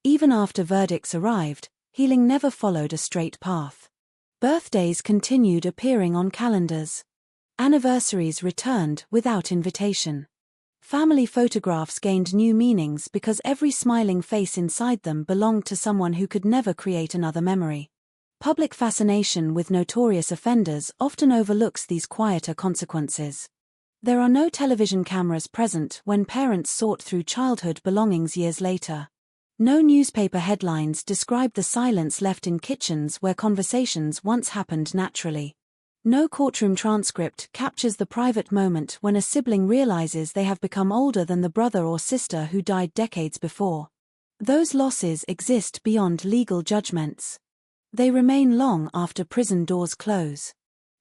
Even after verdicts arrived, healing never followed a straight path. Birthdays continued appearing on calendars. Anniversaries returned without invitation. Family photographs gained new meanings because every smiling face inside them belonged to someone who could never create another memory. Public fascination with notorious offenders often overlooks these quieter consequences. There are no television cameras present when parents sort through childhood belongings years later. No newspaper headlines describe the silence left in kitchens where conversations once happened naturally. No courtroom transcript captures the private moment when a sibling realizes they have become older than the brother or sister who died decades before. Those losses exist beyond legal judgments. They remain long after prison doors close.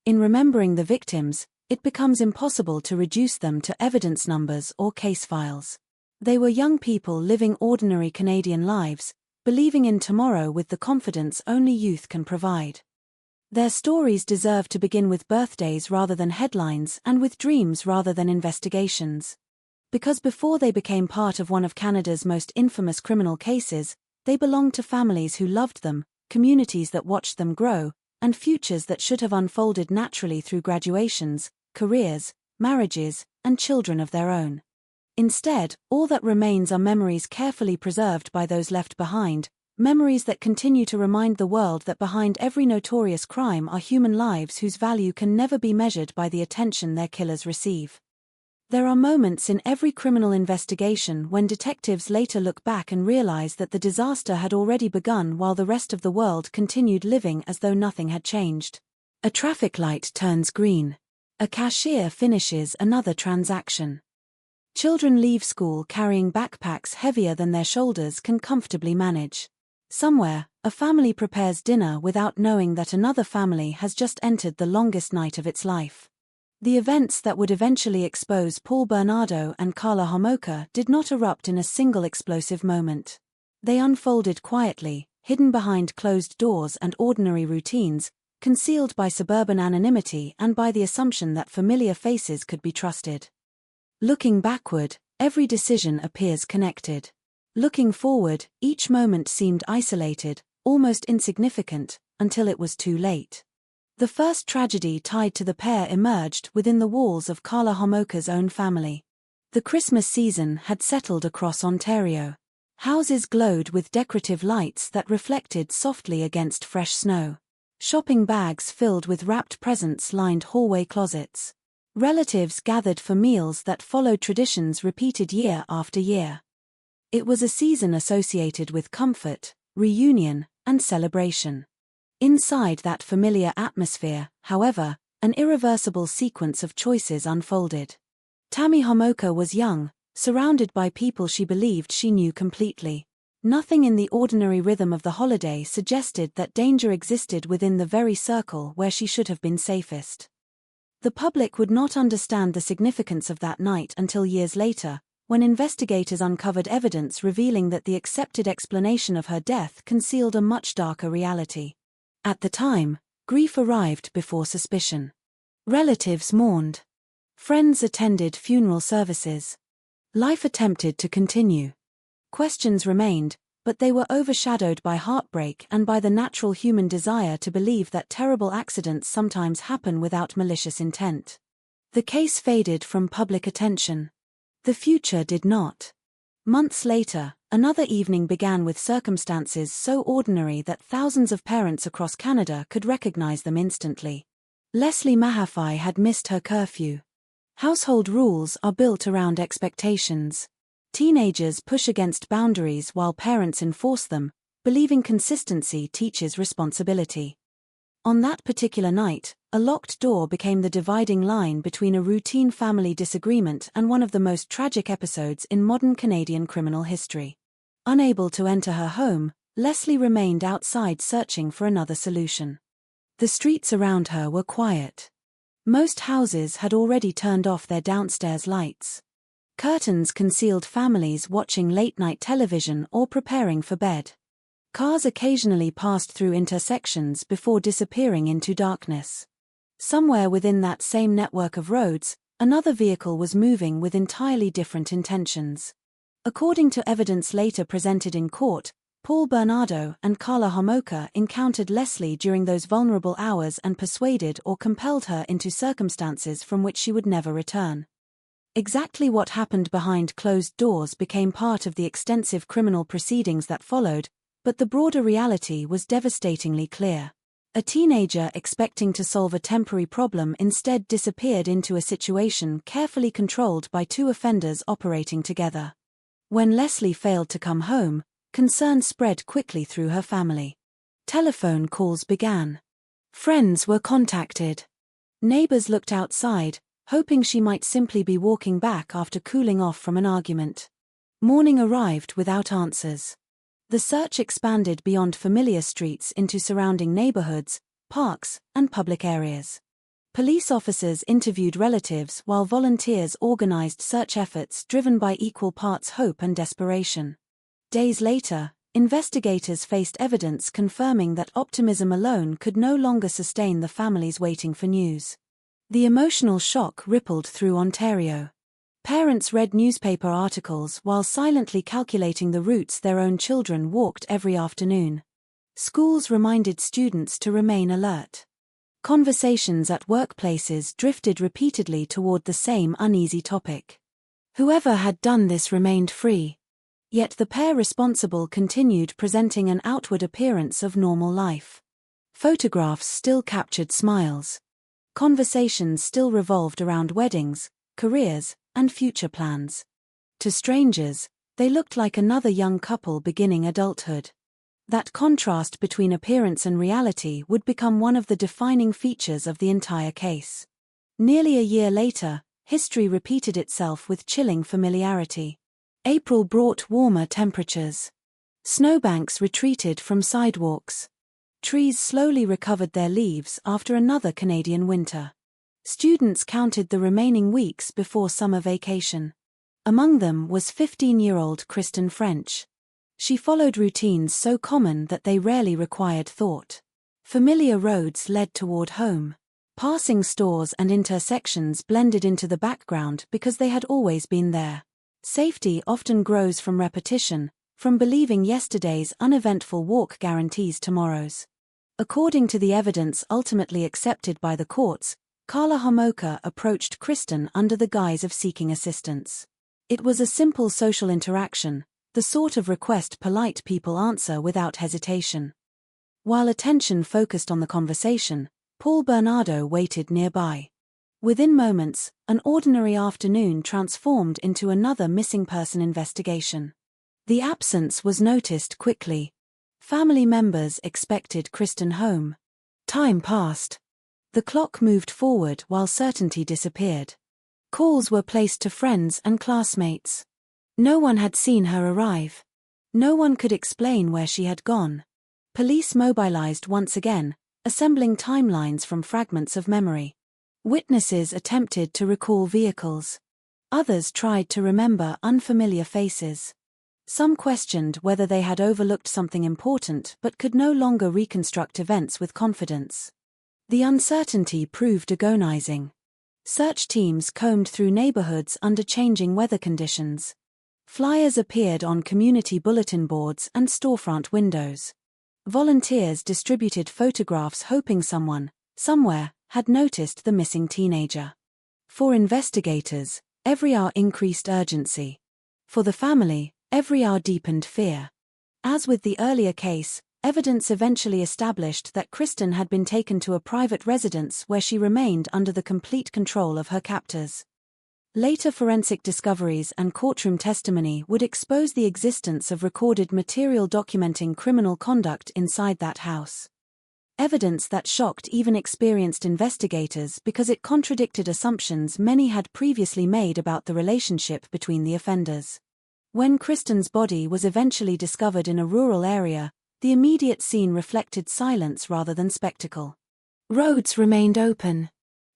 In remembering the victims, it becomes impossible to reduce them to evidence numbers or case files. They were young people living ordinary Canadian lives, believing in tomorrow with the confidence only youth can provide. Their stories deserve to begin with birthdays rather than headlines and with dreams rather than investigations. Because before they became part of one of Canada's most infamous criminal cases, they belonged to families who loved them, communities that watched them grow, and futures that should have unfolded naturally through graduations, careers, marriages, and children of their own. Instead, all that remains are memories carefully preserved by those left behind, memories that continue to remind the world that behind every notorious crime are human lives whose value can never be measured by the attention their killers receive. There are moments in every criminal investigation when detectives later look back and realize that the disaster had already begun while the rest of the world continued living as though nothing had changed. A traffic light turns green. A cashier finishes another transaction. Children leave school carrying backpacks heavier than their shoulders can comfortably manage. Somewhere, A family prepares dinner without knowing that another family has just entered the longest night of its life. The events that would eventually expose Paul Bernardo and Karla Homolka did not erupt in a single explosive moment. They unfolded quietly, hidden behind closed doors and ordinary routines, concealed by suburban anonymity and by the assumption that familiar faces could be trusted. Looking backward, every decision appears connected. Looking forward, each moment seemed isolated, almost insignificant, until it was too late. The first tragedy tied to the pair emerged within the walls of Karla Homolka's own family. The Christmas season had settled across Ontario. Houses glowed with decorative lights that reflected softly against fresh snow. Shopping bags filled with wrapped presents lined hallway closets. Relatives gathered for meals that followed traditions repeated year after year. It was a season associated with comfort, reunion, and celebration. Inside that familiar atmosphere, however, an irreversible sequence of choices unfolded. Tammy Homolka was young, surrounded by people she believed she knew completely. Nothing in the ordinary rhythm of the holiday suggested that danger existed within the very circle where she should have been safest. The public would not understand the significance of that night until years later, when investigators uncovered evidence revealing that the accepted explanation of her death concealed a much darker reality. At the time, grief arrived before suspicion. Relatives mourned. Friends attended funeral services. Life attempted to continue. Questions remained, but they were overshadowed by heartbreak and by the natural human desire to believe that terrible accidents sometimes happen without malicious intent. The case faded from public attention. The future did not. Months later, another evening began with circumstances so ordinary that thousands of parents across Canada could recognize them instantly. Leslie Mahaffey had missed her curfew. Household rules are built around expectations. Teenagers push against boundaries while parents enforce them, believing consistency teaches responsibility. On that particular night, a locked door became the dividing line between a routine family disagreement and one of the most tragic episodes in modern Canadian criminal history. Unable to enter her home, Leslie remained outside searching for another solution. The streets around her were quiet. Most houses had already turned off their downstairs lights. Curtains concealed families watching late-night television or preparing for bed. Cars occasionally passed through intersections before disappearing into darkness. Somewhere within that same network of roads, another vehicle was moving with entirely different intentions. According to evidence later presented in court, Paul Bernardo and Karla Homolka encountered Leslie during those vulnerable hours and persuaded or compelled her into circumstances from which she would never return. Exactly what happened behind closed doors became part of the extensive criminal proceedings that followed, but the broader reality was devastatingly clear. A teenager expecting to solve a temporary problem instead disappeared into a situation carefully controlled by two offenders operating together. When Leslie failed to come home, concern spread quickly through her family. Telephone calls began. Friends were contacted. Neighbors looked outside, hoping she might simply be walking back after cooling off from an argument. Morning arrived without answers. The search expanded beyond familiar streets into surrounding neighborhoods, parks, and public areas. Police officers interviewed relatives while volunteers organized search efforts driven by equal parts hope and desperation. Days later, investigators faced evidence confirming that optimism alone could no longer sustain the families waiting for news. The emotional shock rippled through Ontario. Parents read newspaper articles while silently calculating the routes their own children walked every afternoon. Schools reminded students to remain alert. Conversations at workplaces drifted repeatedly toward the same uneasy topic. Whoever had done this remained free. Yet the pair responsible continued presenting an outward appearance of normal life. Photographs still captured smiles. Conversations still revolved around weddings, careers, and future plans. To strangers, they looked like another young couple beginning adulthood. That contrast between appearance and reality would become one of the defining features of the entire case. Nearly a year later, history repeated itself with chilling familiarity. April brought warmer temperatures. Snowbanks retreated from sidewalks. Trees slowly recovered their leaves after another Canadian winter. Students counted the remaining weeks before summer vacation. Among them was 15-year-old Kristen French. She followed routines so common that they rarely required thought. Familiar roads led toward home. Passing stores and intersections blended into the background because they had always been there. Safety often grows from repetition, from believing yesterday's uneventful walk guarantees tomorrow's. According to the evidence ultimately accepted by the courts, Carla Homolka approached Kristen under the guise of seeking assistance. It was a simple social interaction, the sort of request polite people answer without hesitation. While attention focused on the conversation, Paul Bernardo waited nearby. Within moments, an ordinary afternoon transformed into another missing person investigation. The absence was noticed quickly. Family members expected Kristen home. Time passed. The clock moved forward while certainty disappeared. Calls were placed to friends and classmates. No one had seen her arrive. No one could explain where she had gone. Police mobilized once again, assembling timelines from fragments of memory. Witnesses attempted to recall vehicles. Others tried to remember unfamiliar faces. Some questioned whether they had overlooked something important but could no longer reconstruct events with confidence. The uncertainty proved agonizing. Search teams combed through neighborhoods under changing weather conditions. Flyers appeared on community bulletin boards and storefront windows. Volunteers distributed photographs hoping someone, somewhere, had noticed the missing teenager. For investigators, every hour increased urgency. For the family, every hour deepened fear. As with the earlier case, evidence eventually established that Kristen had been taken to a private residence where she remained under the complete control of her captors. Later forensic discoveries and courtroom testimony would expose the existence of recorded material documenting criminal conduct inside that house. Evidence that shocked even experienced investigators because it contradicted assumptions many had previously made about the relationship between the offenders. When Kristen's body was eventually discovered in a rural area, the immediate scene reflected silence rather than spectacle. Roads remained open.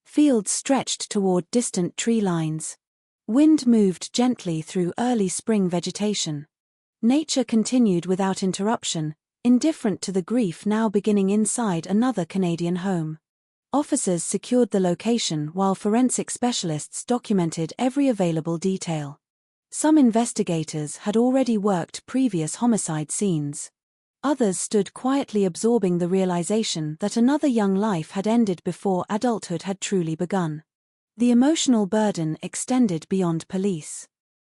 Fields stretched toward distant tree lines. Wind moved gently through early spring vegetation. Nature continued without interruption, indifferent to the grief now beginning inside another Canadian home. Officers secured the location while forensic specialists documented every available detail. Some investigators had already worked previous homicide scenes. Others stood quietly absorbing the realization that another young life had ended before adulthood had truly begun. The emotional burden extended beyond police.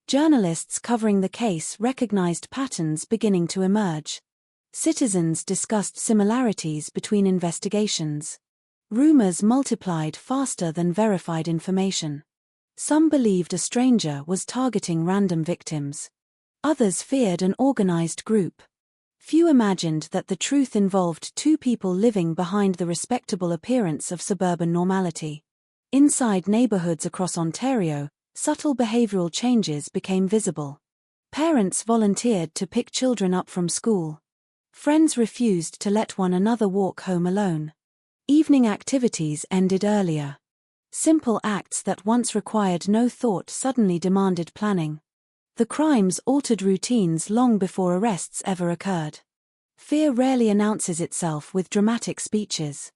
Journalists covering the case recognized patterns beginning to emerge. Citizens discussed similarities between investigations. Rumors multiplied faster than verified information. Some believed a stranger was targeting random victims. Others feared an organized group. Few imagined that the truth involved two people living behind the respectable appearance of suburban normality. Inside neighborhoods across Ontario, subtle behavioral changes became visible. Parents volunteered to pick children up from school. Friends refused to let one another walk home alone. Evening activities ended earlier. Simple acts that once required no thought suddenly demanded planning. The crimes altered routines long before arrests ever occurred. Fear rarely announces itself with dramatic speeches.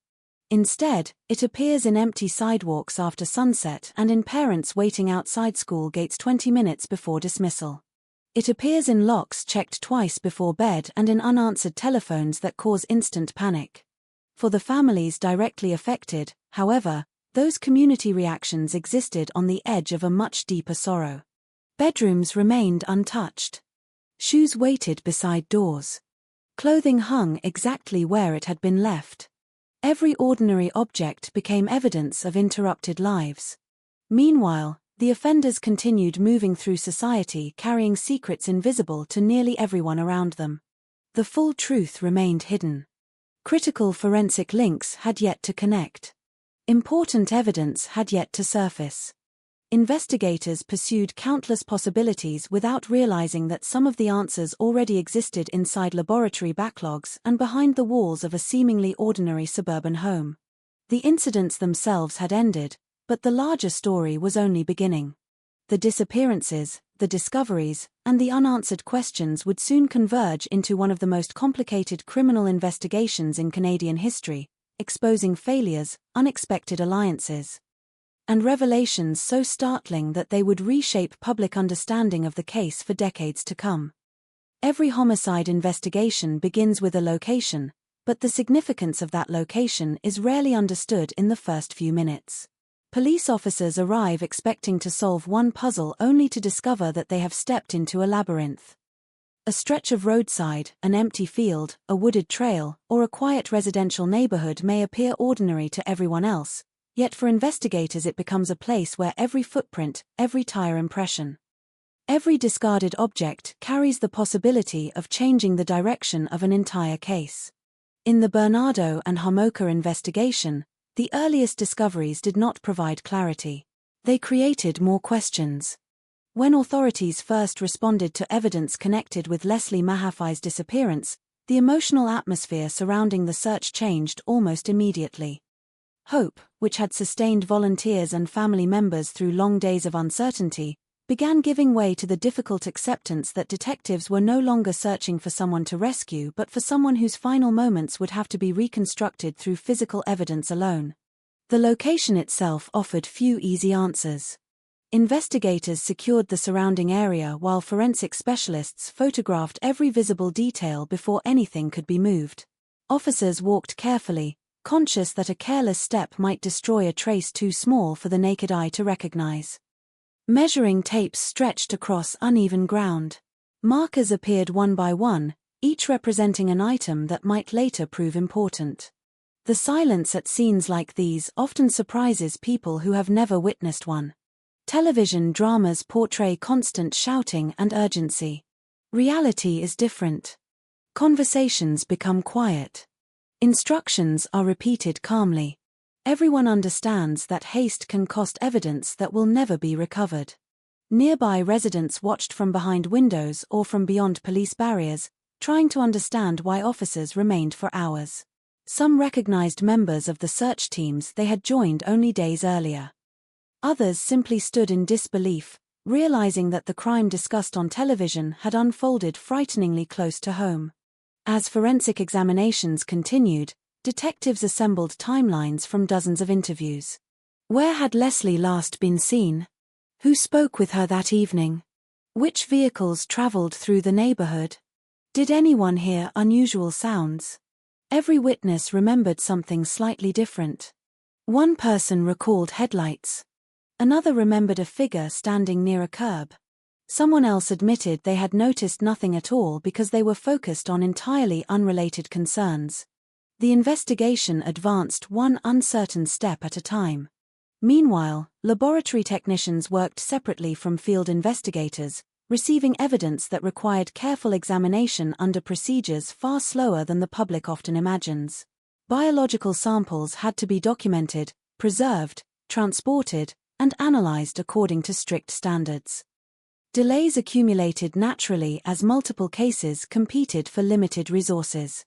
Instead, it appears in empty sidewalks after sunset and in parents waiting outside school gates 20 minutes before dismissal. It appears in locks checked twice before bed and in unanswered telephones that cause instant panic. For the families directly affected, however, those community reactions existed on the edge of a much deeper sorrow. Bedrooms remained untouched. Shoes waited beside doors. Clothing hung exactly where it had been left. Every ordinary object became evidence of interrupted lives. Meanwhile, the offenders continued moving through society carrying secrets invisible to nearly everyone around them. The full truth remained hidden. Critical forensic links had yet to connect. Important evidence had yet to surface. Investigators pursued countless possibilities without realizing that some of the answers already existed inside laboratory backlogs and behind the walls of a seemingly ordinary suburban home. The incidents themselves had ended, but the larger story was only beginning. The disappearances, the discoveries, and the unanswered questions would soon converge into one of the most complicated criminal investigations in Canadian history, exposing failures, unexpected alliances, and revelations so startling that they would reshape public understanding of the case for decades to come. Every homicide investigation begins with a location, but the significance of that location is rarely understood in the first few minutes. Police officers arrive expecting to solve one puzzle only to discover that they have stepped into a labyrinth. A stretch of roadside, an empty field, a wooded trail, or a quiet residential neighborhood may appear ordinary to everyone else, yet for investigators it becomes a place where every footprint, every tire impression, every discarded object carries the possibility of changing the direction of an entire case. In the Bernardo and Homicide investigation, the earliest discoveries did not provide clarity. They created more questions. When authorities first responded to evidence connected with Leslie Mahaffey's disappearance, the emotional atmosphere surrounding the search changed almost immediately. Hope, which had sustained volunteers and family members through long days of uncertainty, began giving way to the difficult acceptance that detectives were no longer searching for someone to rescue but for someone whose final moments would have to be reconstructed through physical evidence alone. The location itself offered few easy answers. Investigators secured the surrounding area while forensic specialists photographed every visible detail before anything could be moved. Officers walked carefully, conscious that a careless step might destroy a trace too small for the naked eye to recognize. Measuring tapes stretched across uneven ground. Markers appeared one by one, each representing an item that might later prove important. The silence at scenes like these often surprises people who have never witnessed one. Television dramas portray constant shouting and urgency. Reality is different. Conversations become quiet. Instructions are repeated calmly. Everyone understands that haste can cost evidence that will never be recovered. Nearby residents watched from behind windows or from beyond police barriers, trying to understand why officers remained for hours. Some recognized members of the search teams they had joined only days earlier. Others simply stood in disbelief, realizing that the crime discussed on television had unfolded frighteningly close to home. As forensic examinations continued, detectives assembled timelines from dozens of interviews. Where had Leslie last been seen? Who spoke with her that evening? Which vehicles traveled through the neighborhood? Did anyone hear unusual sounds? Every witness remembered something slightly different. One person recalled headlights. Another remembered a figure standing near a curb. Someone else admitted they had noticed nothing at all because they were focused on entirely unrelated concerns. The investigation advanced one uncertain step at a time. Meanwhile, laboratory technicians worked separately from field investigators, receiving evidence that required careful examination under procedures far slower than the public often imagines. Biological samples had to be documented, preserved, transported, and analyzed according to strict standards. Delays accumulated naturally as multiple cases competed for limited resources.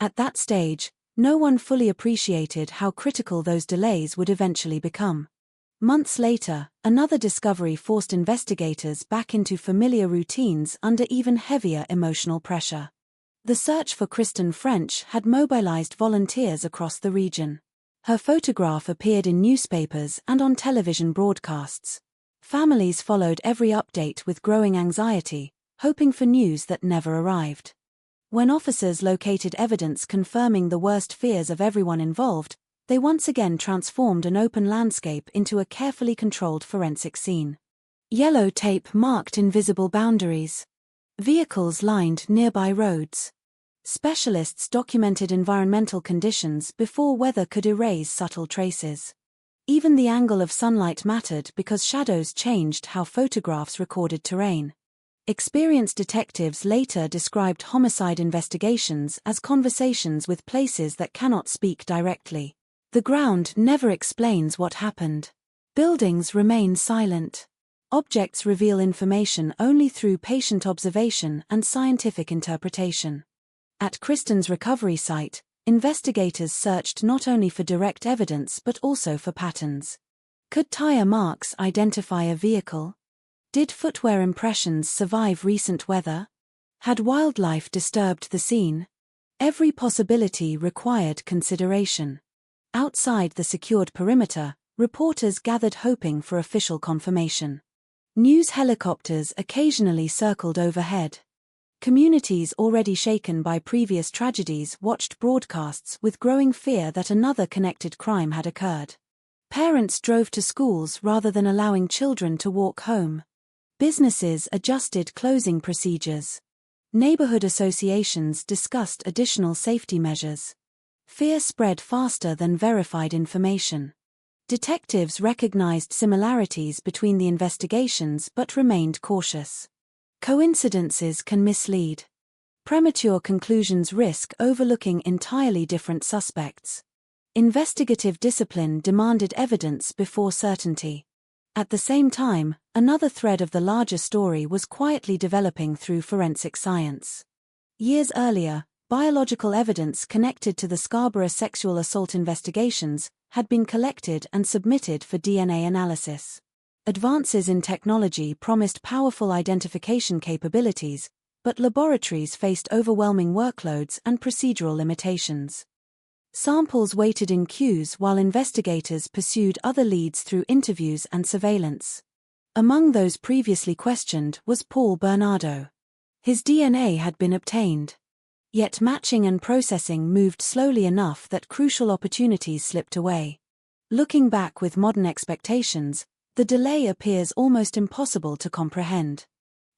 At that stage, no one fully appreciated how critical those delays would eventually become. Months later, another discovery forced investigators back into familiar routines under even heavier emotional pressure. The search for Kristen French had mobilized volunteers across the region. Her photograph appeared in newspapers and on television broadcasts. Families followed every update with growing anxiety, hoping for news that never arrived. When officers located evidence confirming the worst fears of everyone involved, they once again transformed an open landscape into a carefully controlled forensic scene. Yellow tape marked invisible boundaries. Vehicles lined nearby roads. Specialists documented environmental conditions before weather could erase subtle traces. Even the angle of sunlight mattered because shadows changed how photographs recorded terrain. Experienced detectives later described homicide investigations as conversations with places that cannot speak directly. The ground never explains what happened. Buildings remain silent. Objects reveal information only through patient observation and scientific interpretation. At Kristen's recovery site, investigators searched not only for direct evidence but also for patterns. Could tire marks identify a vehicle? Did footwear impressions survive recent weather? Had wildlife disturbed the scene? Every possibility required consideration. Outside the secured perimeter, reporters gathered hoping for official confirmation. News helicopters occasionally circled overhead. Communities already shaken by previous tragedies watched broadcasts with growing fear that another connected crime had occurred. Parents drove to schools rather than allowing children to walk home. Businesses adjusted closing procedures. Neighborhood associations discussed additional safety measures. Fear spread faster than verified information. Detectives recognized similarities between the investigations but remained cautious. Coincidences can mislead. Premature conclusions risk overlooking entirely different suspects. Investigative discipline demanded evidence before certainty. At the same time, another thread of the larger story was quietly developing through forensic science. Years earlier, biological evidence connected to the Scarborough sexual assault investigations had been collected and submitted for DNA analysis. Advances in technology promised powerful identification capabilities, but laboratories faced overwhelming workloads and procedural limitations. Samples waited in queues while investigators pursued other leads through interviews and surveillance. Among those previously questioned was Paul Bernardo. His DNA had been obtained. Yet matching and processing moved slowly enough that crucial opportunities slipped away. Looking back with modern expectations, the delay appears almost impossible to comprehend.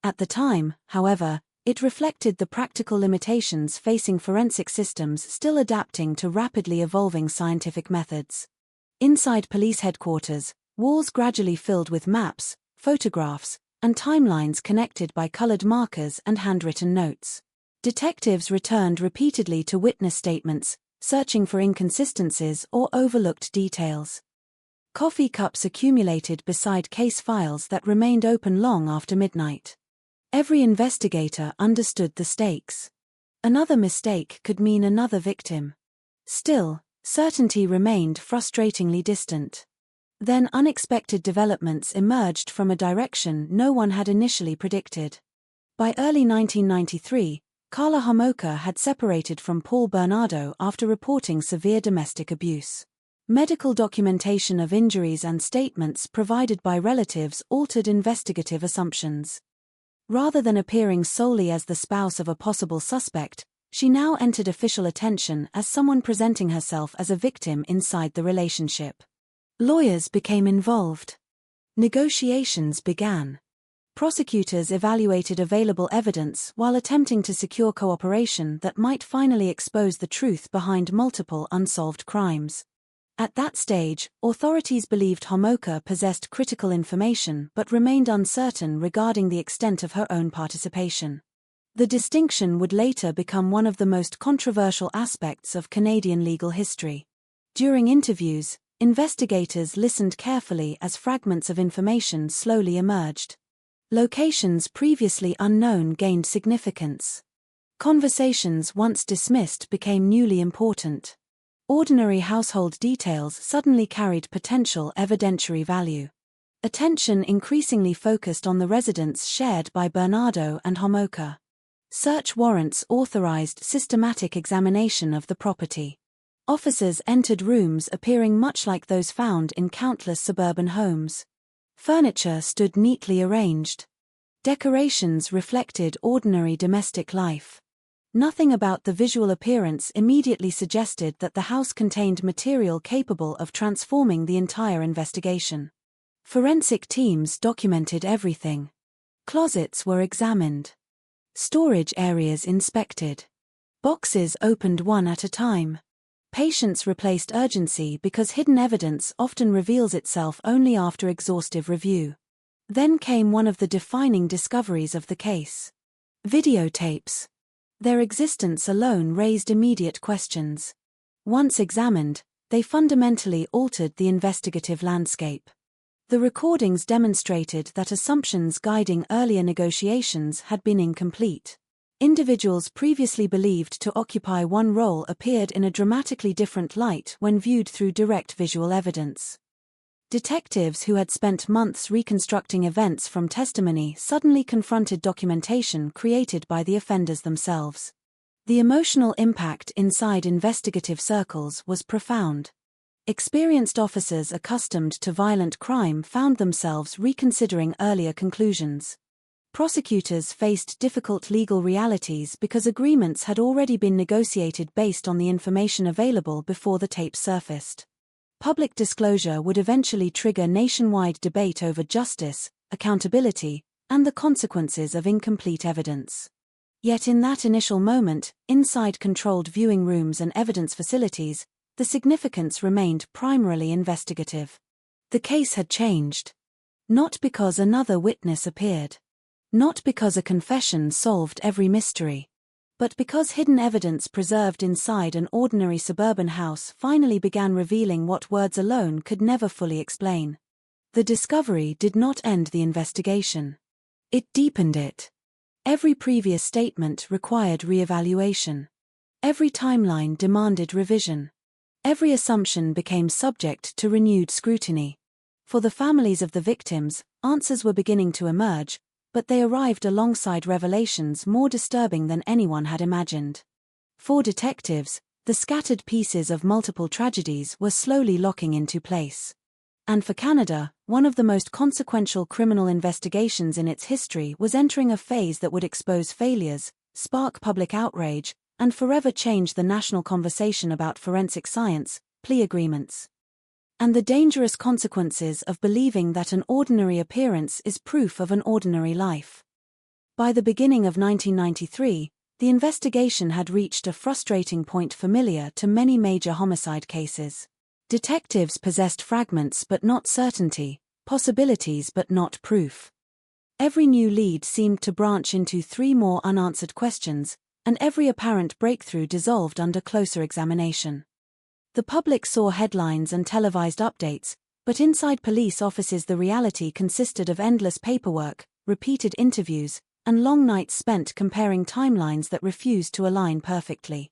At the time, however, it reflected the practical limitations facing forensic systems still adapting to rapidly evolving scientific methods. Inside police headquarters, walls gradually filled with maps, photographs, and timelines connected by colored markers and handwritten notes. Detectives returned repeatedly to witness statements, searching for inconsistencies or overlooked details. Coffee cups accumulated beside case files that remained open long after midnight. Every investigator understood the stakes. Another mistake could mean another victim. Still, certainty remained frustratingly distant. Then unexpected developments emerged from a direction no one had initially predicted. By early 1993, Carla Homolka had separated from Paul Bernardo after reporting severe domestic abuse. Medical documentation of injuries and statements provided by relatives altered investigative assumptions. Rather than appearing solely as the spouse of a possible suspect, she now entered official attention as someone presenting herself as a victim inside the relationship. Lawyers became involved. Negotiations began. Prosecutors evaluated available evidence while attempting to secure cooperation that might finally expose the truth behind multiple unsolved crimes. At that stage, authorities believed Homolka possessed critical information but remained uncertain regarding the extent of her own participation. The distinction would later become one of the most controversial aspects of Canadian legal history. During interviews, investigators listened carefully as fragments of information slowly emerged. Locations previously unknown gained significance. Conversations once dismissed became newly important. Ordinary household details suddenly carried potential evidentiary value. Attention increasingly focused on the residence shared by Bernardo and Homolka. Search warrants authorized systematic examination of the property. Officers entered rooms appearing much like those found in countless suburban homes. Furniture stood neatly arranged. Decorations reflected ordinary domestic life. Nothing about the visual appearance immediately suggested that the house contained material capable of transforming the entire investigation. Forensic teams documented everything. Closets were examined. Storage areas inspected. Boxes opened one at a time. Patience replaced urgency because hidden evidence often reveals itself only after exhaustive review. Then came one of the defining discoveries of the case. Videotapes. Their existence alone raised immediate questions. Once examined, they fundamentally altered the investigative landscape. The recordings demonstrated that assumptions guiding earlier negotiations had been incomplete. Individuals previously believed to occupy one role appeared in a dramatically different light when viewed through direct visual evidence. Detectives who had spent months reconstructing events from testimony suddenly confronted documentation created by the offenders themselves. The emotional impact inside investigative circles was profound. Experienced officers accustomed to violent crime found themselves reconsidering earlier conclusions. Prosecutors faced difficult legal realities because agreements had already been negotiated based on the information available before the tapes surfaced. Public disclosure would eventually trigger nationwide debate over justice, accountability, and the consequences of incomplete evidence. Yet in that initial moment, inside controlled viewing rooms and evidence facilities, the significance remained primarily investigative. The case had changed. Not because another witness appeared. Not because a confession solved every mystery. But because hidden evidence preserved inside an ordinary suburban house finally began revealing what words alone could never fully explain. The discovery did not end the investigation. It deepened it. Every previous statement required re-evaluation. Every timeline demanded revision. Every assumption became subject to renewed scrutiny. For the families of the victims, answers were beginning to emerge, but they arrived alongside revelations more disturbing than anyone had imagined. For detectives, the scattered pieces of multiple tragedies were slowly locking into place. And for Canada, one of the most consequential criminal investigations in its history was entering a phase that would expose failures, spark public outrage, and forever change the national conversation about forensic science, plea agreements, and the dangerous consequences of believing that an ordinary appearance is proof of an ordinary life. By the beginning of 1993, the investigation had reached a frustrating point familiar to many major homicide cases. Detectives possessed fragments but not certainty, possibilities but not proof. Every new lead seemed to branch into 3 more unanswered questions, and every apparent breakthrough dissolved under closer examination. The public saw headlines and televised updates, but inside police offices the reality consisted of endless paperwork, repeated interviews, and long nights spent comparing timelines that refused to align perfectly.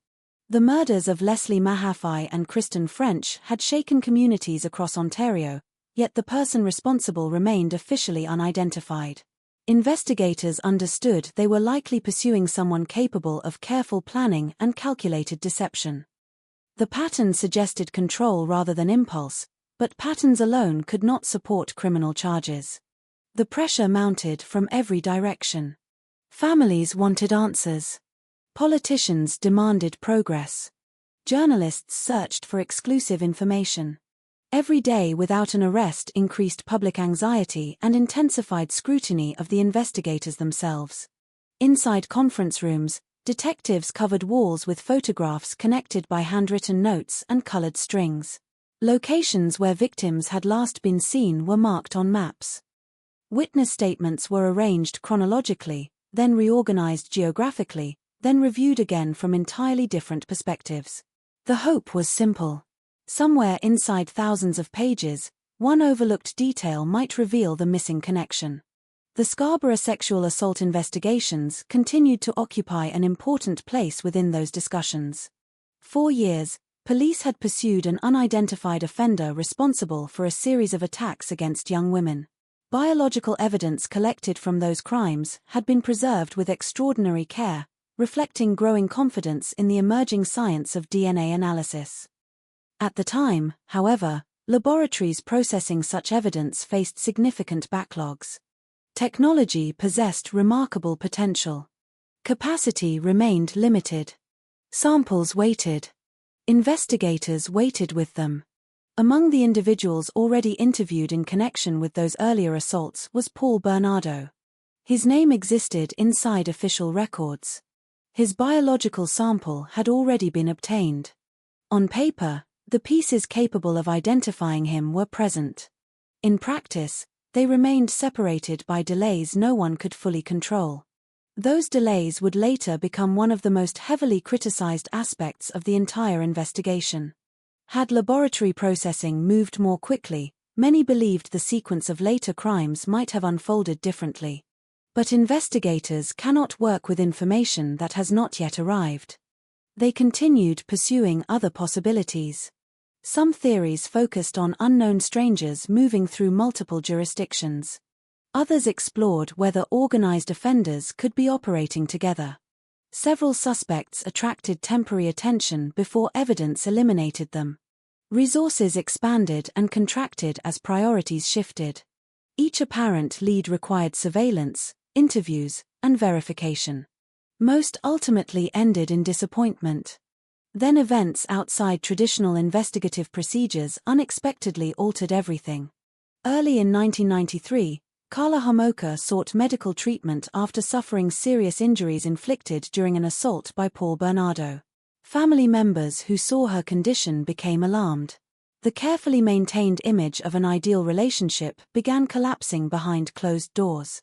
The murders of Leslie Mahaffey and Kristen French had shaken communities across Ontario, yet the person responsible remained officially unidentified. Investigators understood they were likely pursuing someone capable of careful planning and calculated deception. The pattern suggested control rather than impulse, but patterns alone could not support criminal charges. The pressure mounted from every direction. Families wanted answers. Politicians demanded progress. Journalists searched for exclusive information. Every day without an arrest increased public anxiety and intensified scrutiny of the investigators themselves. Inside conference rooms, detectives covered walls with photographs connected by handwritten notes and colored strings. Locations where victims had last been seen were marked on maps. Witness statements were arranged chronologically, then reorganized geographically, then reviewed again from entirely different perspectives. The hope was simple. Somewhere inside thousands of pages, one overlooked detail might reveal the missing connection. The Scarborough sexual assault investigations continued to occupy an important place within those discussions. 4 years, police had pursued an unidentified offender responsible for a series of attacks against young women. Biological evidence collected from those crimes had been preserved with extraordinary care, reflecting growing confidence in the emerging science of DNA analysis. At the time, however, laboratories processing such evidence faced significant backlogs. Technology possessed remarkable potential. Capacity remained limited. Samples waited. Investigators waited with them. Among the individuals already interviewed in connection with those earlier assaults was Paul Bernardo. His name existed inside official records. His biological sample had already been obtained. On paper, the pieces capable of identifying him were present. In practice, they remained separated by delays no one could fully control. Those delays would later become one of the most heavily criticized aspects of the entire investigation. Had laboratory processing moved more quickly, Many believed the sequence of later crimes might have unfolded differently. But investigators cannot work with information that has not yet arrived. They continued pursuing other possibilities. Some theories focused on unknown strangers moving through multiple jurisdictions. Others explored whether organized offenders could be operating together. Several suspects attracted temporary attention before evidence eliminated them. Resources expanded and contracted as priorities shifted. Each apparent lead required surveillance, interviews, and verification. Most ultimately ended in disappointment. Then events outside traditional investigative procedures unexpectedly altered everything. Early in 1993, Carla Homolka sought medical treatment after suffering serious injuries inflicted during an assault by Paul Bernardo. Family members who saw her condition became alarmed. The carefully maintained image of an ideal relationship began collapsing behind closed doors.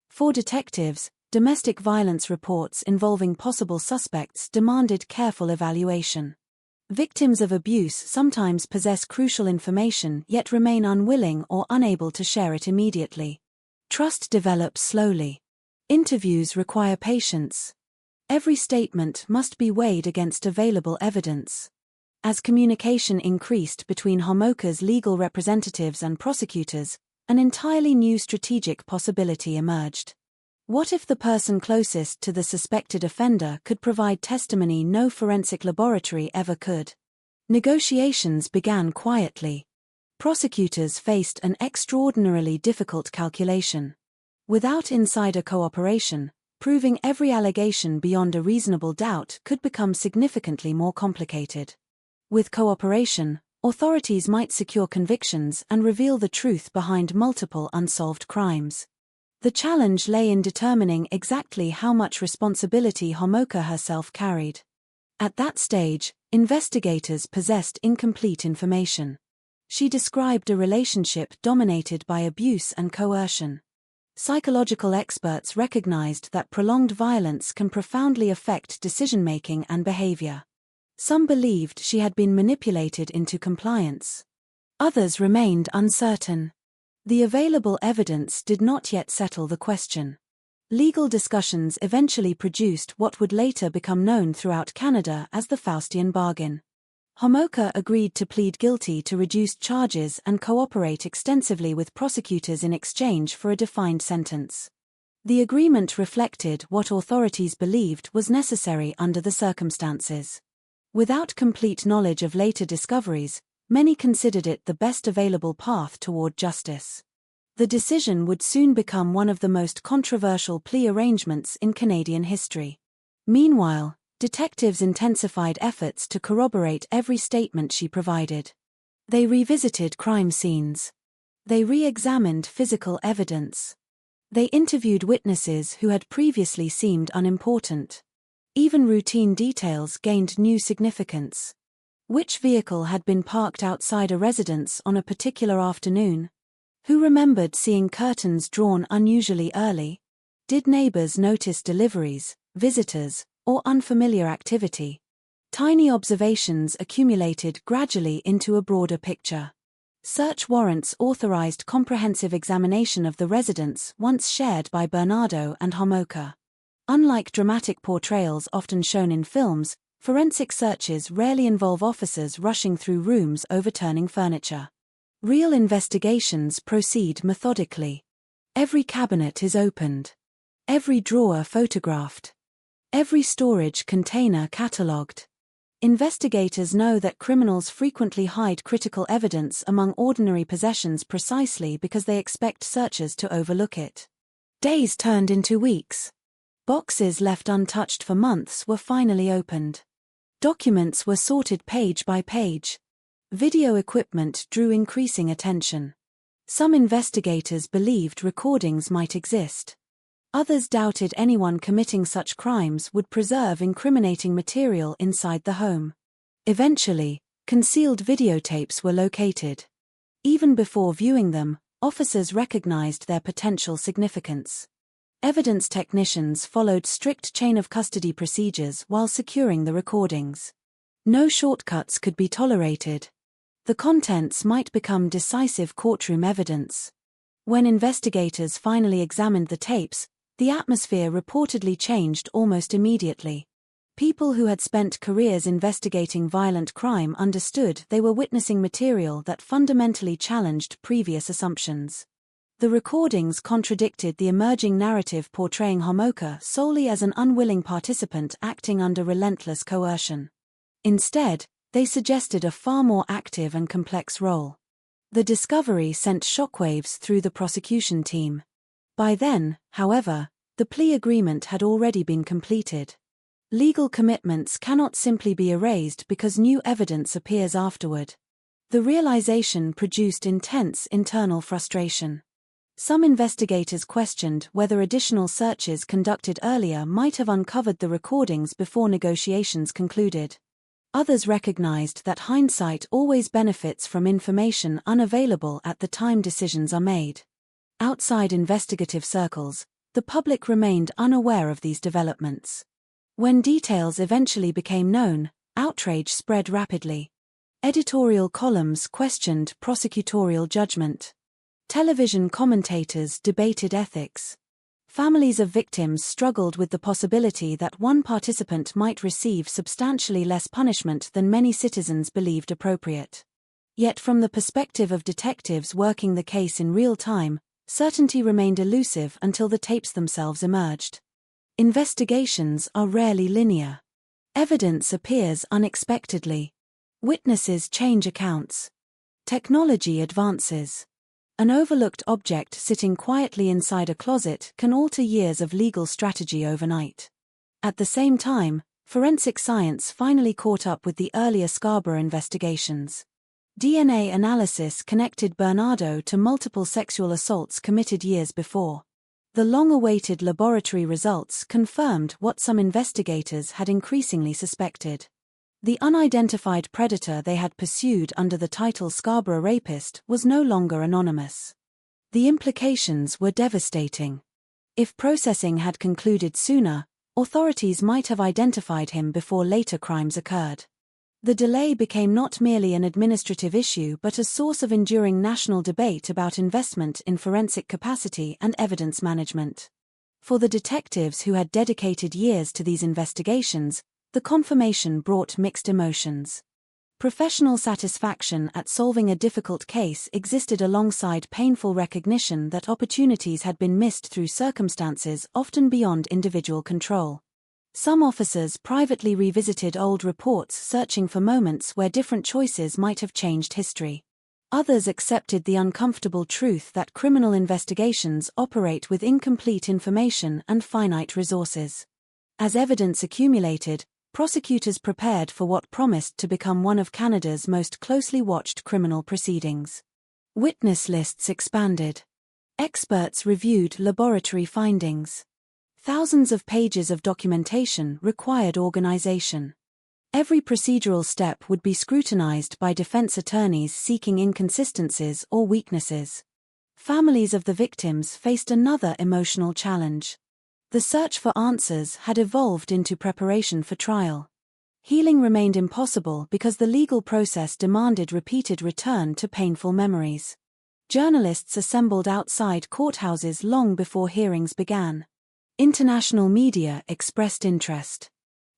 For detectives, domestic violence reports involving possible suspects demanded careful evaluation. Victims of abuse sometimes possess crucial information yet remain unwilling or unable to share it immediately. Trust develops slowly. Interviews require patience. Every statement must be weighed against available evidence. As communication increased between Homolka's legal representatives and prosecutors, an entirely new strategic possibility emerged. What if the person closest to the suspected offender could provide testimony no forensic laboratory ever could? Negotiations began quietly. Prosecutors faced an extraordinarily difficult calculation. Without insider cooperation, proving every allegation beyond a reasonable doubt could become significantly more complicated. With cooperation, authorities might secure convictions and reveal the truth behind multiple unsolved crimes. The challenge lay in determining exactly how much responsibility Homolka herself carried. At that stage, investigators possessed incomplete information. She described a relationship dominated by abuse and coercion. Psychological experts recognized that prolonged violence can profoundly affect decision-making and behavior. Some believed she had been manipulated into compliance. Others remained uncertain. The available evidence did not yet settle the question. Legal discussions eventually produced what would later become known throughout Canada as the Faustian bargain. Homolka agreed to plead guilty to reduced charges and cooperate extensively with prosecutors in exchange for a defined sentence. The agreement reflected what authorities believed was necessary under the circumstances. Without complete knowledge of later discoveries, many considered it the best available path toward justice. The decision would soon become one of the most controversial plea arrangements in Canadian history. Meanwhile, detectives intensified efforts to corroborate every statement she provided. They revisited crime scenes. They re-examined physical evidence. They interviewed witnesses who had previously seemed unimportant. Even routine details gained new significance. Which vehicle had been parked outside a residence on a particular afternoon? Who remembered seeing curtains drawn unusually early? Did neighbors notice deliveries, visitors, or unfamiliar activity? Tiny observations accumulated gradually into a broader picture. Search warrants authorized comprehensive examination of the residence once shared by Bernardo and Homolka. Unlike dramatic portrayals often shown in films, forensic searches rarely involve officers rushing through rooms overturning furniture. Real investigations proceed methodically. Every cabinet is opened. Every drawer photographed. Every storage container catalogued. Investigators know that criminals frequently hide critical evidence among ordinary possessions precisely because they expect searchers to overlook it. Days turned into weeks. Boxes left untouched for months were finally opened. Documents were sorted page by page. Video equipment drew increasing attention. Some investigators believed recordings might exist. Others doubted anyone committing such crimes would preserve incriminating material inside the home. Eventually, concealed videotapes were located. Even before viewing them, officers recognized their potential significance. Evidence technicians followed strict chain-of-custody procedures while securing the recordings. No shortcuts could be tolerated. The The contents might become decisive courtroom evidence. When investigators finally examined the tapes, the atmosphere reportedly changed almost immediately. People who had spent careers investigating violent crime understood they were witnessing material that fundamentally challenged previous assumptions. The recordings contradicted the emerging narrative portraying Homocida solely as an unwilling participant acting under relentless coercion. Instead, they suggested a far more active and complex role. The discovery sent shockwaves through the prosecution team. By then, however, the plea agreement had already been completed. Legal commitments cannot simply be erased because new evidence appears afterward. The realization produced intense internal frustration. Some investigators questioned whether additional searches conducted earlier might have uncovered the recordings before negotiations concluded. Others recognized that hindsight always benefits from information unavailable at the time decisions are made. Outside investigative circles, the public remained unaware of these developments. When details eventually became known, outrage spread rapidly. Editorial columns questioned prosecutorial judgment. Television commentators debated ethics. Families of victims struggled with the possibility that one participant might receive substantially less punishment than many citizens believed appropriate. Yet from the perspective of detectives working the case in real time, certainty remained elusive until the tapes themselves emerged. Investigations are rarely linear. Evidence appears unexpectedly. Witnesses change accounts. Technology advances. An overlooked object sitting quietly inside a closet can alter years of legal strategy overnight. At the same time, forensic science finally caught up with the earlier Scarborough investigations. DNA analysis connected Bernardo to multiple sexual assaults committed years before. The long-awaited laboratory results confirmed what some investigators had increasingly suspected. The unidentified predator they had pursued under the title Scarborough Rapist was no longer anonymous. The implications were devastating. If processing had concluded sooner, authorities might have identified him before later crimes occurred. The delay became not merely an administrative issue but a source of enduring national debate about investment in forensic capacity and evidence management. For the detectives who had dedicated years to these investigations, the confirmation brought mixed emotions. Professional satisfaction at solving a difficult case existed alongside painful recognition that opportunities had been missed through circumstances often beyond individual control. Some officers privately revisited old reports searching for moments where different choices might have changed history. Others accepted the uncomfortable truth that criminal investigations operate with incomplete information and finite resources. As evidence accumulated, prosecutors prepared for what promised to become one of Canada's most closely watched criminal proceedings. Witness lists expanded. Experts reviewed laboratory findings. Thousands of pages of documentation required organization. Every procedural step would be scrutinized by defense attorneys seeking inconsistencies or weaknesses. Families of the victims faced another emotional challenge. The search for answers had evolved into preparation for trial. Healing remained impossible because the legal process demanded repeated return to painful memories. Journalists assembled outside courthouses long before hearings began. International media expressed interest.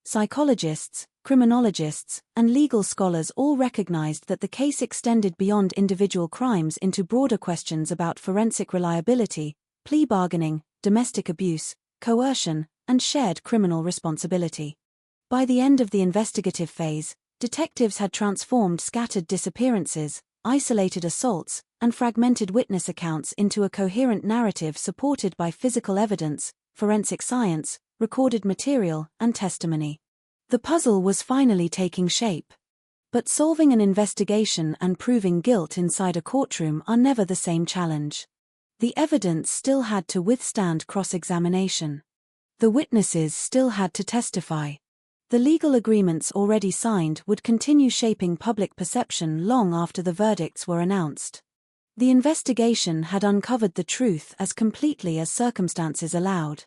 Psychologists, criminologists, and legal scholars all recognized that the case extended beyond individual crimes into broader questions about forensic reliability, plea bargaining, domestic abuse, coercion, and shared criminal responsibility. By the end of the investigative phase, detectives had transformed scattered disappearances, isolated assaults, and fragmented witness accounts into a coherent narrative supported by physical evidence, forensic science, recorded material, and testimony. The puzzle was finally taking shape. But solving an investigation and proving guilt inside a courtroom are never the same challenge. The evidence still had to withstand cross-examination. The witnesses still had to testify. The legal agreements already signed would continue shaping public perception long after the verdicts were announced. The investigation had uncovered the truth as completely as circumstances allowed.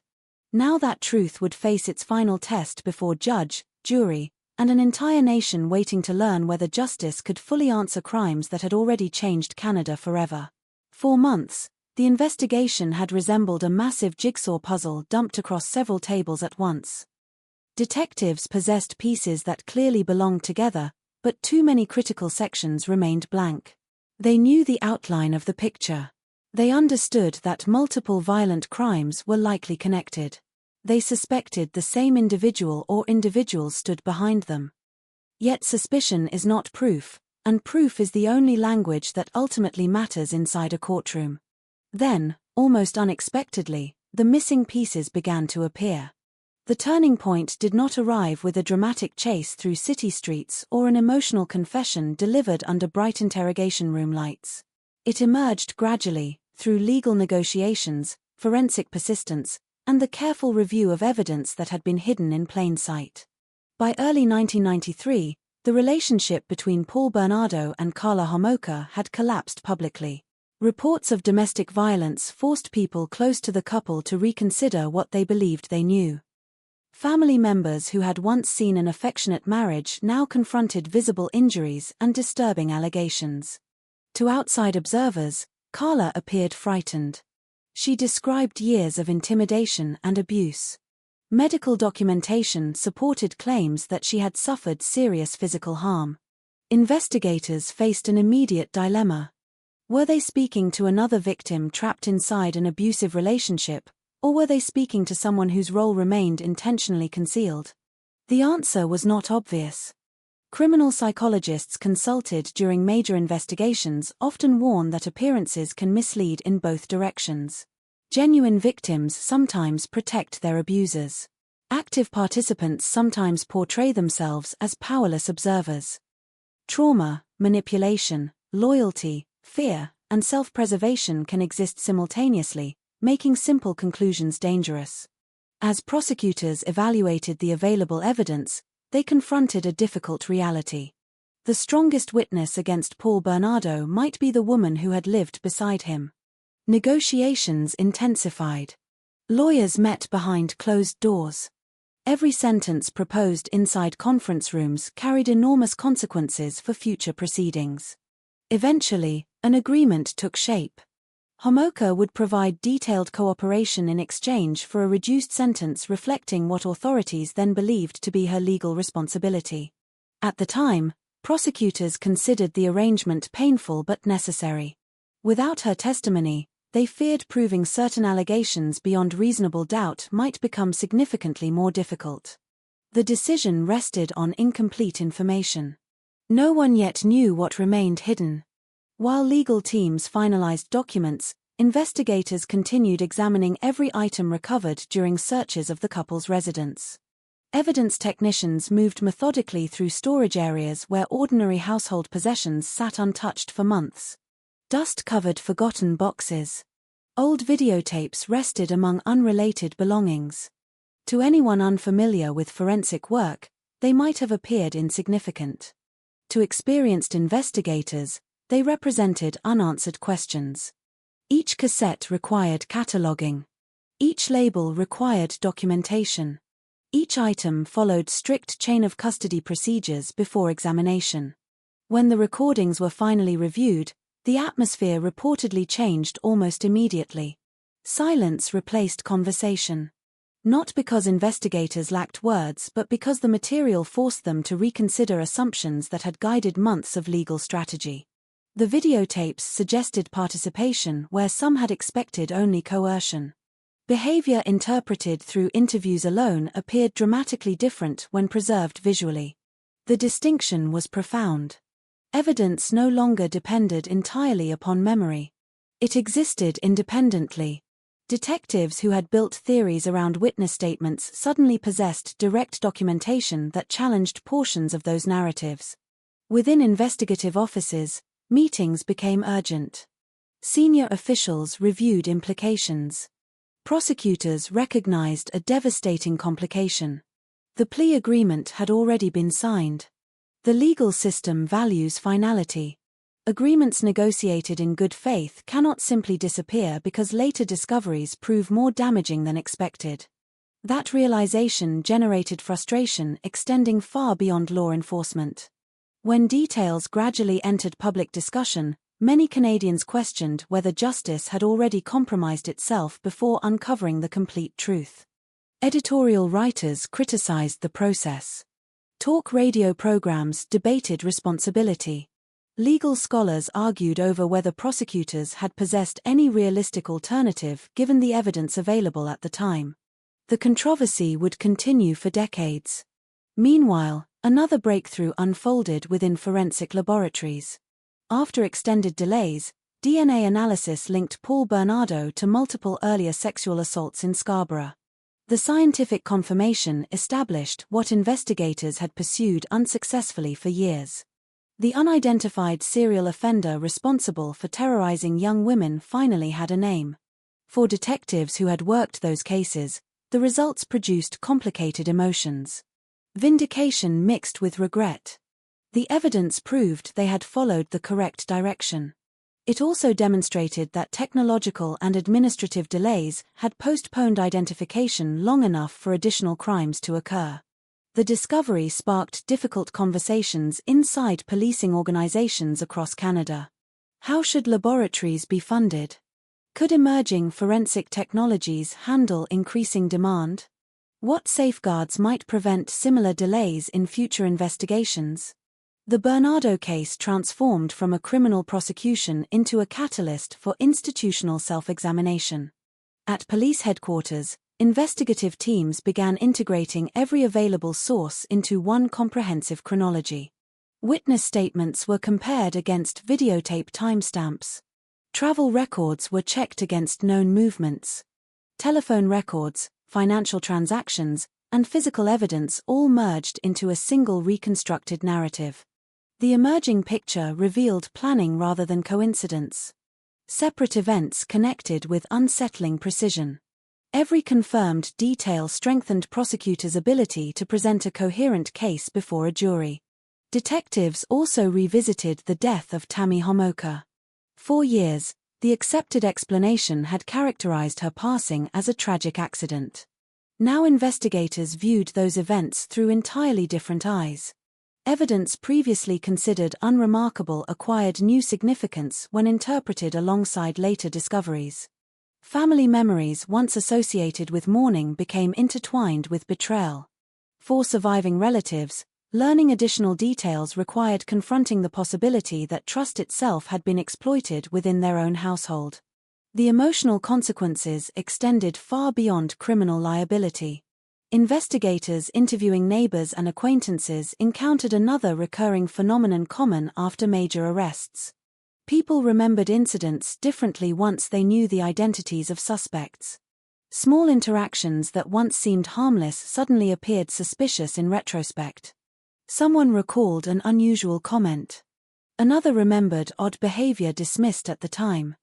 Now that truth would face its final test before judge, jury, and an entire nation waiting to learn whether justice could fully answer crimes that had already changed Canada forever. For months, the investigation had resembled a massive jigsaw puzzle dumped across several tables at once. Detectives possessed pieces that clearly belonged together, but too many critical sections remained blank. They knew the outline of the picture. They understood that multiple violent crimes were likely connected. They suspected the same individual or individuals stood behind them. Yet suspicion is not proof, and proof is the only language that ultimately matters inside a courtroom. Then, almost unexpectedly, the missing pieces began to appear. The turning point did not arrive with a dramatic chase through city streets or an emotional confession delivered under bright interrogation room lights. It emerged gradually, through legal negotiations, forensic persistence, and the careful review of evidence that had been hidden in plain sight. By early 1993, the relationship between Paul Bernardo and Carla Homolka had collapsed publicly. Reports of domestic violence forced people close to the couple to reconsider what they believed they knew. Family members who had once seen an affectionate marriage now confronted visible injuries and disturbing allegations. To outside observers, Carla appeared frightened. She described years of intimidation and abuse. Medical documentation supported claims that she had suffered serious physical harm. Investigators faced an immediate dilemma. Were they speaking to another victim trapped inside an abusive relationship, or were they speaking to someone whose role remained intentionally concealed? The answer was not obvious. Criminal psychologists consulted during major investigations often warn that appearances can mislead in both directions. Genuine victims sometimes protect their abusers. Active participants sometimes portray themselves as powerless observers. Trauma, manipulation, loyalty, fear, and self-preservation can exist simultaneously, making simple conclusions dangerous. As prosecutors evaluated the available evidence, they confronted a difficult reality. The strongest witness against Paul Bernardo might be the woman who had lived beside him. Negotiations intensified. Lawyers met behind closed doors. Every sentence proposed inside conference rooms carried enormous consequences for future proceedings. Eventually, an agreement took shape. Homolka would provide detailed cooperation in exchange for a reduced sentence reflecting what authorities then believed to be her legal responsibility. At the time, prosecutors considered the arrangement painful but necessary. Without her testimony, they feared proving certain allegations beyond reasonable doubt might become significantly more difficult. The decision rested on incomplete information. No one yet knew what remained hidden. While legal teams finalized documents, investigators continued examining every item recovered during searches of the couple's residence. Evidence technicians moved methodically through storage areas where ordinary household possessions sat untouched for months. Dust-covered forgotten boxes. Old videotapes rested among unrelated belongings. To anyone unfamiliar with forensic work, they might have appeared insignificant. To experienced investigators, they represented unanswered questions. Each cassette required cataloging. Each label required documentation. Each item followed strict chain of custody procedures before examination. When the recordings were finally reviewed, the atmosphere reportedly changed almost immediately. Silence replaced conversation. Not because investigators lacked words, but because the material forced them to reconsider assumptions that had guided months of legal strategy. The videotapes suggested participation where some had expected only coercion. Behavior interpreted through interviews alone appeared dramatically different when preserved visually. The distinction was profound. Evidence no longer depended entirely upon memory. It existed independently. Detectives who had built theories around witness statements suddenly possessed direct documentation that challenged portions of those narratives. Within investigative offices, meetings became urgent. Senior officials reviewed implications. Prosecutors recognized a devastating complication. The plea agreement had already been signed. The legal system values finality. Agreements negotiated in good faith cannot simply disappear because later discoveries prove more damaging than expected. That realization generated frustration extending far beyond law enforcement. When details gradually entered public discussion, many Canadians questioned whether justice had already compromised itself before uncovering the complete truth. Editorial writers criticized the process. Talk radio programs debated responsibility. Legal scholars argued over whether prosecutors had possessed any realistic alternative given the evidence available at the time. The controversy would continue for decades. Meanwhile, another breakthrough unfolded within forensic laboratories. After extended delays, DNA analysis linked Paul Bernardo to multiple earlier sexual assaults in Scarborough. The scientific confirmation established what investigators had pursued unsuccessfully for years. The unidentified serial offender responsible for terrorizing young women finally had a name. For detectives who had worked those cases, the results produced complicated emotions. Vindication mixed with regret. The evidence proved they had followed the correct direction. It also demonstrated that technological and administrative delays had postponed identification long enough for additional crimes to occur. The discovery sparked difficult conversations inside policing organizations across Canada. How should laboratories be funded? Could emerging forensic technologies handle increasing demand? What safeguards might prevent similar delays in future investigations? The Bernardo case transformed from a criminal prosecution into a catalyst for institutional self-examination. At police headquarters, investigative teams began integrating every available source into one comprehensive chronology. Witness statements were compared against videotape timestamps. Travel records were checked against known movements. Telephone records, financial transactions, and physical evidence all merged into a single reconstructed narrative. The emerging picture revealed planning rather than coincidence. Separate events connected with unsettling precision. Every confirmed detail strengthened prosecutors' ability to present a coherent case before a jury. Detectives also revisited the death of Tammy Homoka. For years, the accepted explanation had characterized her passing as a tragic accident. Now investigators viewed those events through entirely different eyes. Evidence previously considered unremarkable acquired new significance when interpreted alongside later discoveries. Family memories once associated with mourning became intertwined with betrayal. For surviving relatives, learning additional details required confronting the possibility that trust itself had been exploited within their own household. The emotional consequences extended far beyond criminal liability. Investigators interviewing neighbors and acquaintances encountered another recurring phenomenon common after major arrests. People remembered incidents differently once they knew the identities of suspects. Small interactions that once seemed harmless suddenly appeared suspicious in retrospect. Someone recalled an unusual comment. Another remembered odd behavior dismissed at the time.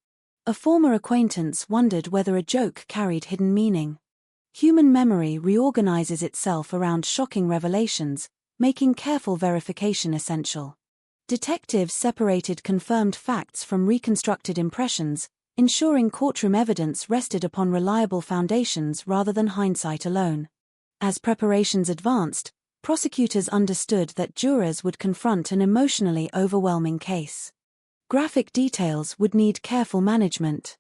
A former acquaintance wondered whether a joke carried hidden meaning. Human memory reorganizes itself around shocking revelations, making careful verification essential. Detectives separated confirmed facts from reconstructed impressions, ensuring courtroom evidence rested upon reliable foundations rather than hindsight alone. As preparations advanced, prosecutors understood that jurors would confront an emotionally overwhelming case. Graphic details would need careful management.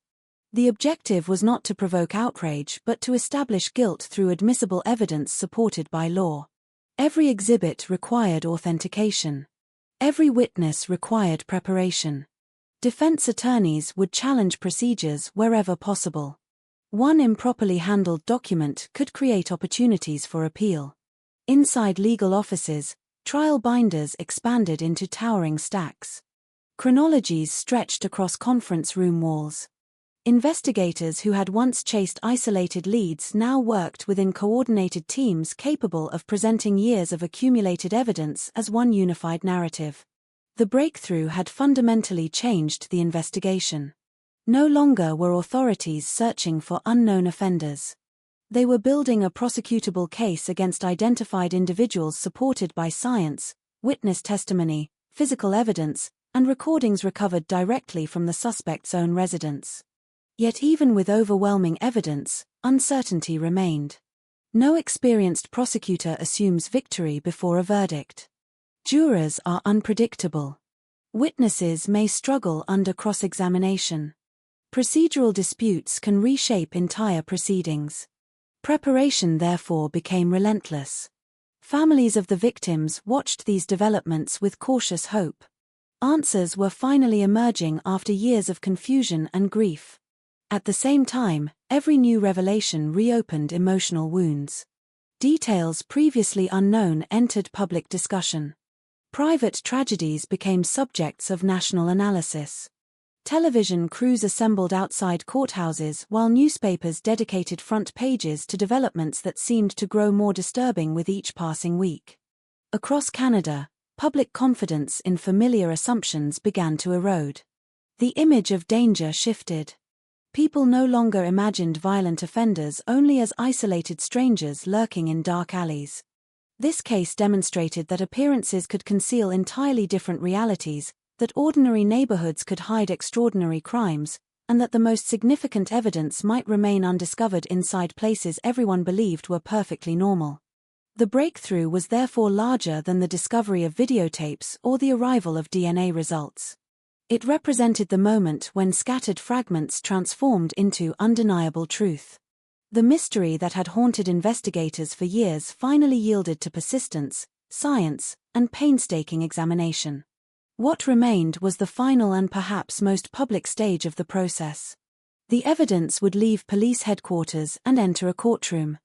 The objective was not to provoke outrage but to establish guilt through admissible evidence supported by law. Every exhibit required authentication. Every witness required preparation. Defense attorneys would challenge procedures wherever possible. One improperly handled document could create opportunities for appeal. Inside legal offices, trial binders expanded into towering stacks. Chronologies stretched across conference room walls. Investigators who had once chased isolated leads now worked within coordinated teams capable of presenting years of accumulated evidence as one unified narrative. The breakthrough had fundamentally changed the investigation. No longer were authorities searching for unknown offenders. They were building a prosecutable case against identified individuals supported by science, witness testimony, physical evidence, and recordings recovered directly from the suspect's own residence. Yet even with overwhelming evidence, uncertainty remained. No experienced prosecutor assumes victory before a verdict. Jurors are unpredictable. Witnesses may struggle under cross-examination. Procedural disputes can reshape entire proceedings. Preparation therefore became relentless. Families of the victims watched these developments with cautious hope. Answers were finally emerging after years of confusion and grief. At the same time, every new revelation reopened emotional wounds. Details previously unknown entered public discussion. Private tragedies became subjects of national analysis. Television crews assembled outside courthouses while newspapers dedicated front pages to developments that seemed to grow more disturbing with each passing week. Across Canada, public confidence in familiar assumptions began to erode. The image of danger shifted. People no longer imagined violent offenders only as isolated strangers lurking in dark alleys. This case demonstrated that appearances could conceal entirely different realities, that ordinary neighborhoods could hide extraordinary crimes, and that the most significant evidence might remain undiscovered inside places everyone believed were perfectly normal. The breakthrough was therefore larger than the discovery of videotapes or the arrival of DNA results. It represented the moment when scattered fragments transformed into undeniable truth. The mystery that had haunted investigators for years finally yielded to persistence, science, and painstaking examination. What remained was the final and perhaps most public stage of the process. The evidence would leave police headquarters and enter a courtroom.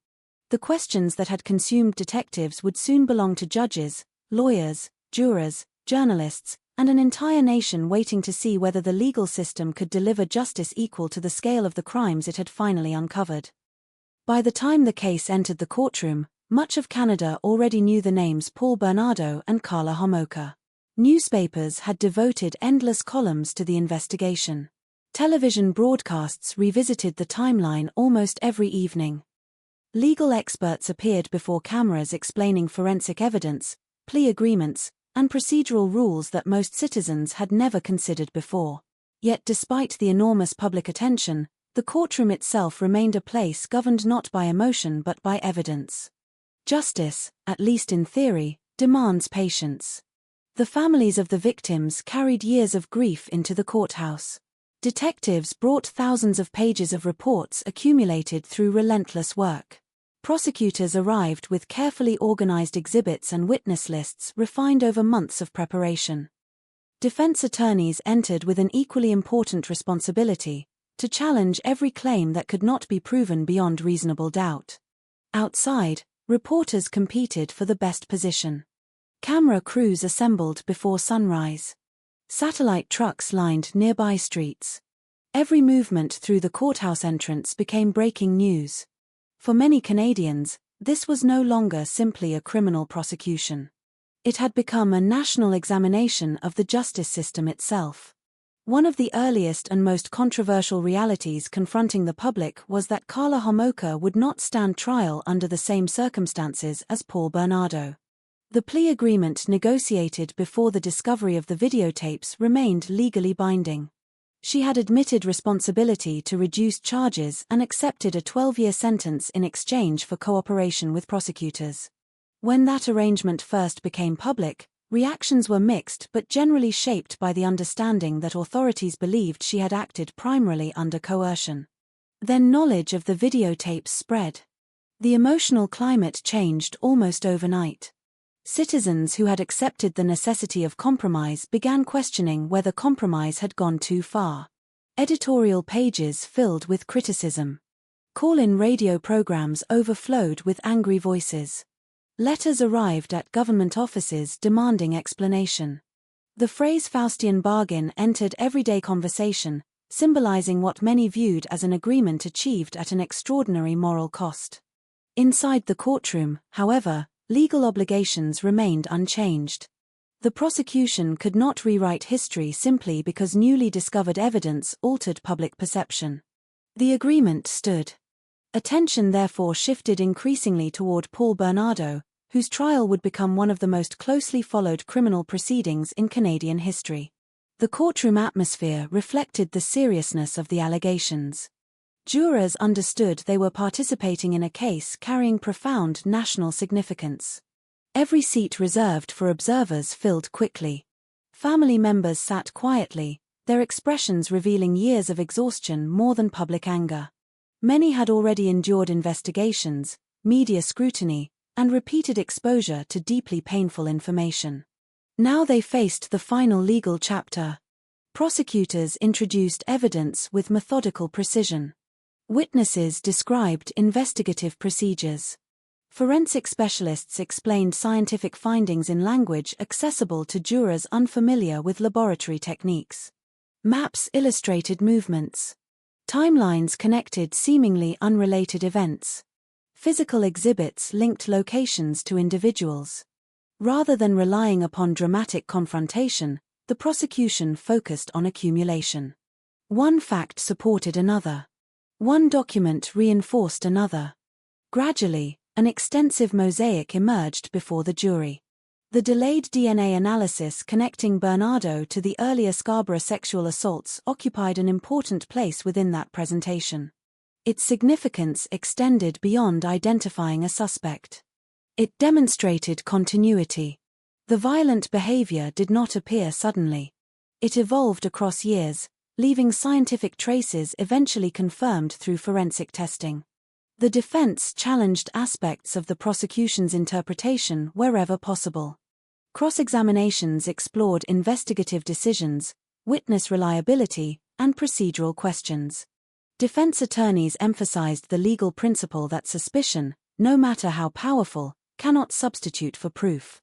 The questions that had consumed detectives would soon belong to judges, lawyers, jurors, journalists, and an entire nation waiting to see whether the legal system could deliver justice equal to the scale of the crimes it had finally uncovered. By the time the case entered the courtroom, much of Canada already knew the names Paul Bernardo and Karla Homolka. Newspapers had devoted endless columns to the investigation. Television broadcasts revisited the timeline almost every evening. Legal experts appeared before cameras explaining forensic evidence, plea agreements, and procedural rules that most citizens had never considered before. Yet despite the enormous public attention, the courtroom itself remained a place governed not by emotion but by evidence. Justice, at least in theory, demands patience. The families of the victims carried years of grief into the courthouse. Detectives brought thousands of pages of reports accumulated through relentless work. Prosecutors arrived with carefully organized exhibits and witness lists refined over months of preparation. Defense attorneys entered with an equally important responsibility: to challenge every claim that could not be proven beyond reasonable doubt. Outside, reporters competed for the best position. Camera crews assembled before sunrise. Satellite trucks lined nearby streets. Every movement through the courthouse entrance became breaking news. For many Canadians, this was no longer simply a criminal prosecution. It had become a national examination of the justice system itself. One of the earliest and most controversial realities confronting the public was that Karla Homolka would not stand trial under the same circumstances as Paul Bernardo. The plea agreement negotiated before the discovery of the videotapes remained legally binding. She had admitted responsibility to reduced charges and accepted a 12-year sentence in exchange for cooperation with prosecutors. When that arrangement first became public, reactions were mixed but generally shaped by the understanding that authorities believed she had acted primarily under coercion. Then knowledge of the videotapes spread. The emotional climate changed almost overnight. Citizens who had accepted the necessity of compromise began questioning whether compromise had gone too far. Editorial pages filled with criticism. Call-in radio programs overflowed with angry voices. Letters arrived at government offices demanding explanation. The phrase Faustian bargain entered everyday conversation, symbolizing what many viewed as an agreement achieved at an extraordinary moral cost. Inside the courtroom, however, legal obligations remained unchanged. The prosecution could not rewrite history simply because newly discovered evidence altered public perception. The agreement stood. Attention therefore shifted increasingly toward Paul Bernardo, whose trial would become one of the most closely followed criminal proceedings in Canadian history. The courtroom atmosphere reflected the seriousness of the allegations. Jurors understood they were participating in a case carrying profound national significance. Every seat reserved for observers filled quickly. Family members sat quietly, their expressions revealing years of exhaustion more than public anger. Many had already endured investigations, media scrutiny, and repeated exposure to deeply painful information. Now they faced the final legal chapter. Prosecutors introduced evidence with methodical precision. Witnesses described investigative procedures. Forensic specialists explained scientific findings in language accessible to jurors unfamiliar with laboratory techniques. Maps illustrated movements. Timelines connected seemingly unrelated events. Physical exhibits linked locations to individuals. Rather than relying upon dramatic confrontation, the prosecution focused on accumulation. One fact supported another. One document reinforced another. Gradually, an extensive mosaic emerged before the jury. The delayed DNA analysis connecting Bernardo to the earlier Scarborough sexual assaults occupied an important place within that presentation. Its significance extended beyond identifying a suspect. It demonstrated continuity. The violent behavior did not appear suddenly. It evolved across years, leaving scientific traces eventually confirmed through forensic testing. The defense challenged aspects of the prosecution's interpretation wherever possible. Cross-examinations explored investigative decisions, witness reliability, and procedural questions. Defense attorneys emphasized the legal principle that suspicion, no matter how powerful, cannot substitute for proof.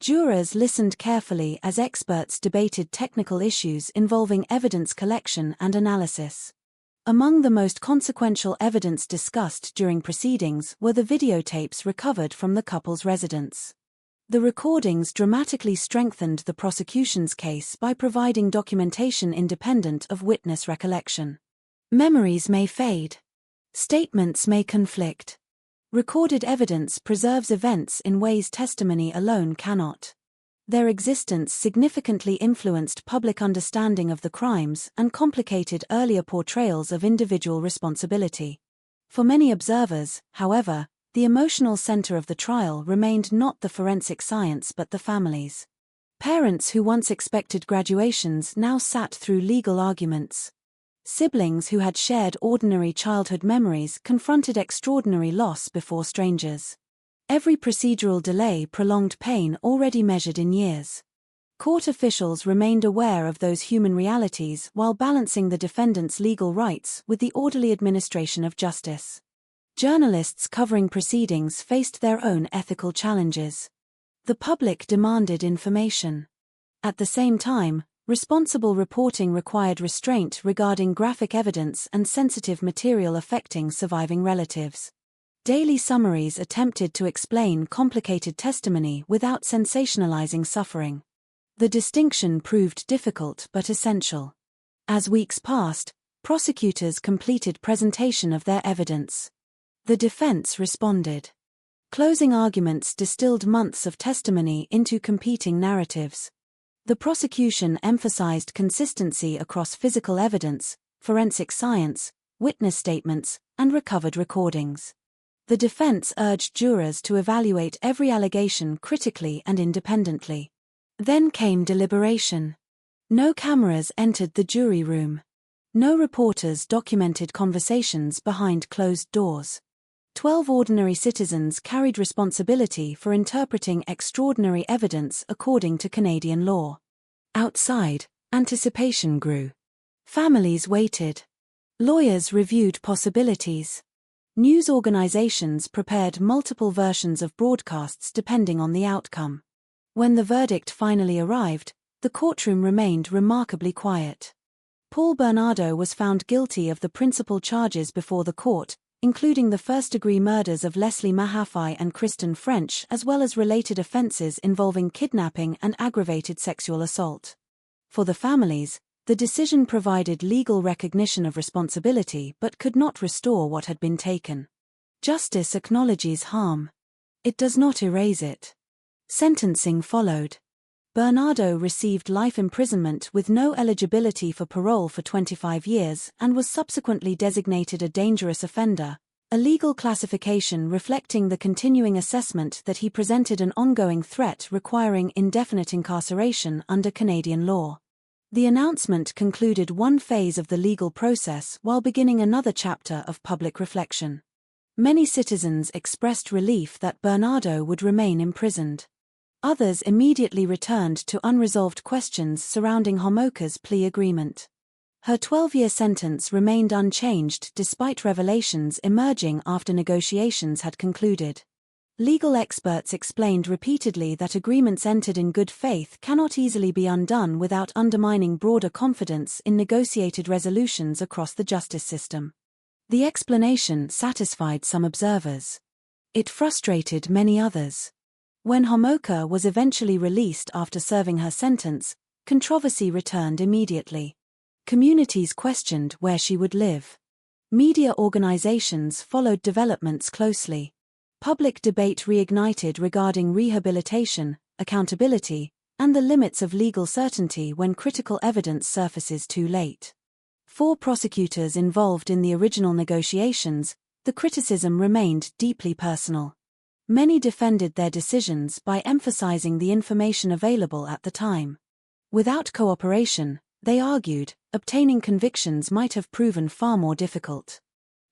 Jurors listened carefully as experts debated technical issues involving evidence collection and analysis. Among the most consequential evidence discussed during proceedings were the videotapes recovered from the couple's residence. The recordings dramatically strengthened the prosecution's case by providing documentation independent of witness recollection. Memories may fade. Statements may conflict. Recorded evidence preserves events in ways testimony alone cannot. Their existence significantly influenced public understanding of the crimes and complicated earlier portrayals of individual responsibility. For many observers, however, the emotional center of the trial remained not the forensic science but the families. Parents who once expected graduations now sat through legal arguments. Siblings who had shared ordinary childhood memories confronted extraordinary loss before strangers. Every procedural delay prolonged pain already measured in years. Court officials remained aware of those human realities while balancing the defendant's legal rights with the orderly administration of justice. Journalists covering proceedings faced their own ethical challenges. The public demanded information. At the same time, responsible reporting required restraint regarding graphic evidence and sensitive material affecting surviving relatives. Daily summaries attempted to explain complicated testimony without sensationalizing suffering. The distinction proved difficult but essential. As weeks passed, prosecutors completed presentation of their evidence. The defense responded. Closing arguments distilled months of testimony into competing narratives. The prosecution emphasized consistency across physical evidence, forensic science, witness statements, and recovered recordings. The defense urged jurors to evaluate every allegation critically and independently. Then came deliberation. No cameras entered the jury room. No reporters documented conversations behind closed doors. 12 ordinary citizens carried responsibility for interpreting extraordinary evidence according to Canadian law. Outside, anticipation grew. Families waited. Lawyers reviewed possibilities. News organizations prepared multiple versions of broadcasts depending on the outcome. When the verdict finally arrived, the courtroom remained remarkably quiet. Paul Bernardo was found guilty of the principal charges before the court, including the first-degree murders of Leslie Mahaffey and Kristen French, as well as related offenses involving kidnapping and aggravated sexual assault. For the families, the decision provided legal recognition of responsibility but could not restore what had been taken. Justice acknowledges harm. It does not erase it. Sentencing followed. Bernardo received life imprisonment with no eligibility for parole for 25 years and was subsequently designated a dangerous offender, a legal classification reflecting the continuing assessment that he presented an ongoing threat requiring indefinite incarceration under Canadian law. The announcement concluded one phase of the legal process while beginning another chapter of public reflection. Many citizens expressed relief that Bernardo would remain imprisoned. Others immediately returned to unresolved questions surrounding Homolka's plea agreement. Her 12-year sentence remained unchanged despite revelations emerging after negotiations had concluded. Legal experts explained repeatedly that agreements entered in good faith cannot easily be undone without undermining broader confidence in negotiated resolutions across the justice system. The explanation satisfied some observers. It frustrated many others. When Homolka was eventually released after serving her sentence, controversy returned immediately. Communities questioned where she would live. Media organizations followed developments closely. Public debate reignited regarding rehabilitation, accountability, and the limits of legal certainty when critical evidence surfaces too late. For prosecutors involved in the original negotiations, the criticism remained deeply personal. Many defended their decisions by emphasizing the information available at the time. Without cooperation, they argued, obtaining convictions might have proven far more difficult.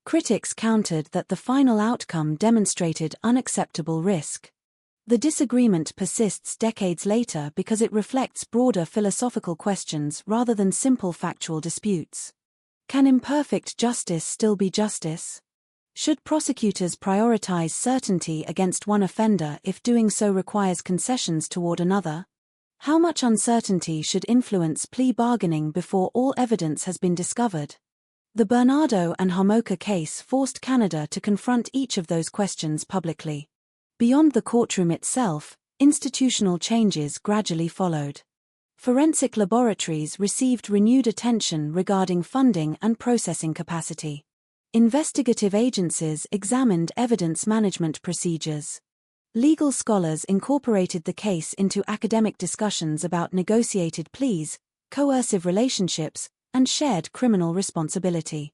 Critics countered that the final outcome demonstrated unacceptable risk. The disagreement persists decades later because it reflects broader philosophical questions rather than simple factual disputes. Can imperfect justice still be justice? Should prosecutors prioritize certainty against one offender if doing so requires concessions toward another? How much uncertainty should influence plea bargaining before all evidence has been discovered? The Bernardo and Homolka case forced Canada to confront each of those questions publicly. Beyond the courtroom itself, institutional changes gradually followed. Forensic laboratories received renewed attention regarding funding and processing capacity. Investigative agencies examined evidence management procedures. Legal scholars incorporated the case into academic discussions about negotiated pleas, coercive relationships, and shared criminal responsibility.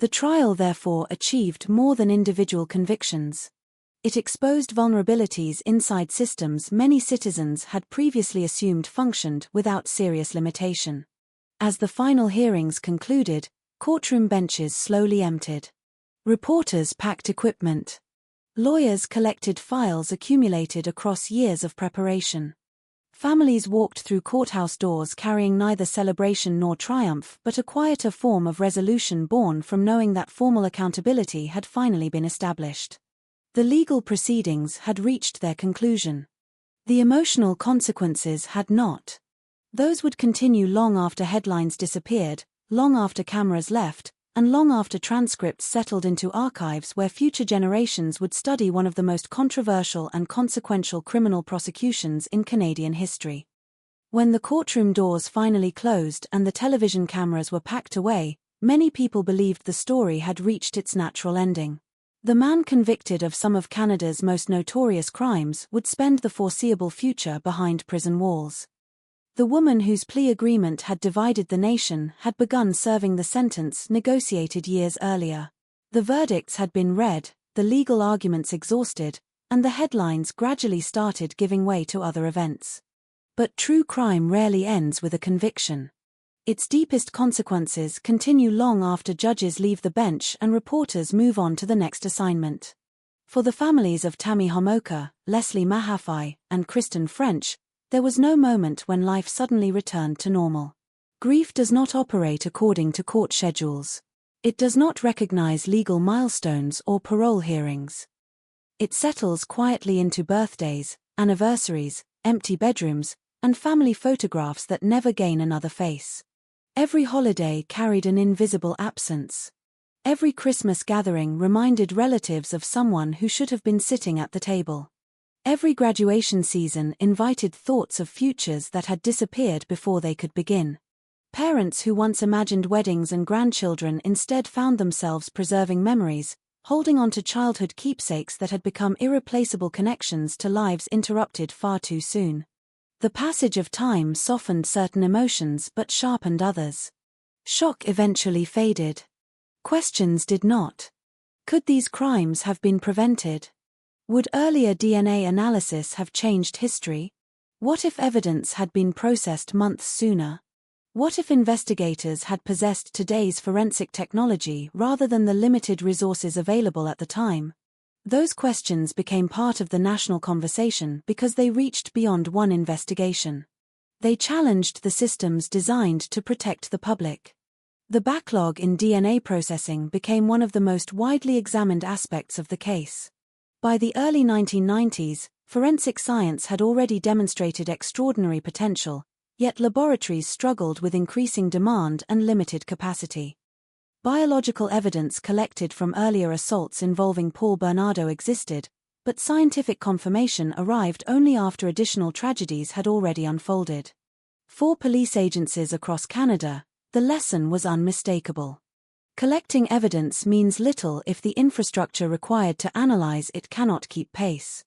The trial therefore achieved more than individual convictions. It exposed vulnerabilities inside systems many citizens had previously assumed functioned without serious limitation. As the final hearings concluded, courtroom benches slowly emptied. Reporters packed equipment. Lawyers collected files accumulated across years of preparation. Families walked through courthouse doors carrying neither celebration nor triumph but a quieter form of resolution born from knowing that formal accountability had finally been established. The legal proceedings had reached their conclusion. The emotional consequences had not. Those would continue long after headlines disappeared, long after cameras left, and long after transcripts settled into archives where future generations would study one of the most controversial and consequential criminal prosecutions in Canadian history. When the courtroom doors finally closed and the television cameras were packed away, many people believed the story had reached its natural ending. The man convicted of some of Canada's most notorious crimes would spend the foreseeable future behind prison walls. The woman whose plea agreement had divided the nation had begun serving the sentence negotiated years earlier. The verdicts had been read, the legal arguments exhausted, and the headlines gradually started giving way to other events. But true crime rarely ends with a conviction. Its deepest consequences continue long after judges leave the bench and reporters move on to the next assignment. For the families of Tammy Homolka, Leslie Mahaffey, and Kristen French, there was no moment when life suddenly returned to normal. Grief does not operate according to court schedules. It does not recognize legal milestones or parole hearings. It settles quietly into birthdays, anniversaries, empty bedrooms, and family photographs that never gain another face. Every holiday carried an invisible absence. Every Christmas gathering reminded relatives of someone who should have been sitting at the table. Every graduation season invited thoughts of futures that had disappeared before they could begin. Parents who once imagined weddings and grandchildren instead found themselves preserving memories, holding on to childhood keepsakes that had become irreplaceable connections to lives interrupted far too soon. The passage of time softened certain emotions but sharpened others. Shock eventually faded. Questions did not. Could these crimes have been prevented? Would earlier DNA analysis have changed history? What if evidence had been processed months sooner? What if investigators had possessed today's forensic technology rather than the limited resources available at the time? Those questions became part of the national conversation because they reached beyond one investigation. They challenged the systems designed to protect the public. The backlog in DNA processing became one of the most widely examined aspects of the case. By the early 1990s, forensic science had already demonstrated extraordinary potential, yet laboratories struggled with increasing demand and limited capacity. Biological evidence collected from earlier assaults involving Paul Bernardo existed, but scientific confirmation arrived only after additional tragedies had already unfolded. For police agencies across Canada, the lesson was unmistakable. Collecting evidence means little if the infrastructure required to analyze it cannot keep pace.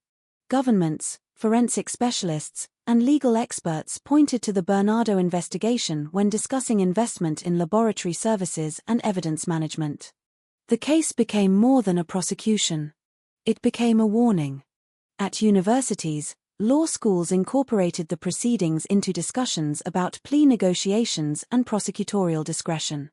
Governments, forensic specialists, and legal experts pointed to the Bernardo investigation when discussing investment in laboratory services and evidence management. The case became more than a prosecution. It became a warning. At universities, law schools incorporated the proceedings into discussions about plea negotiations and prosecutorial discretion.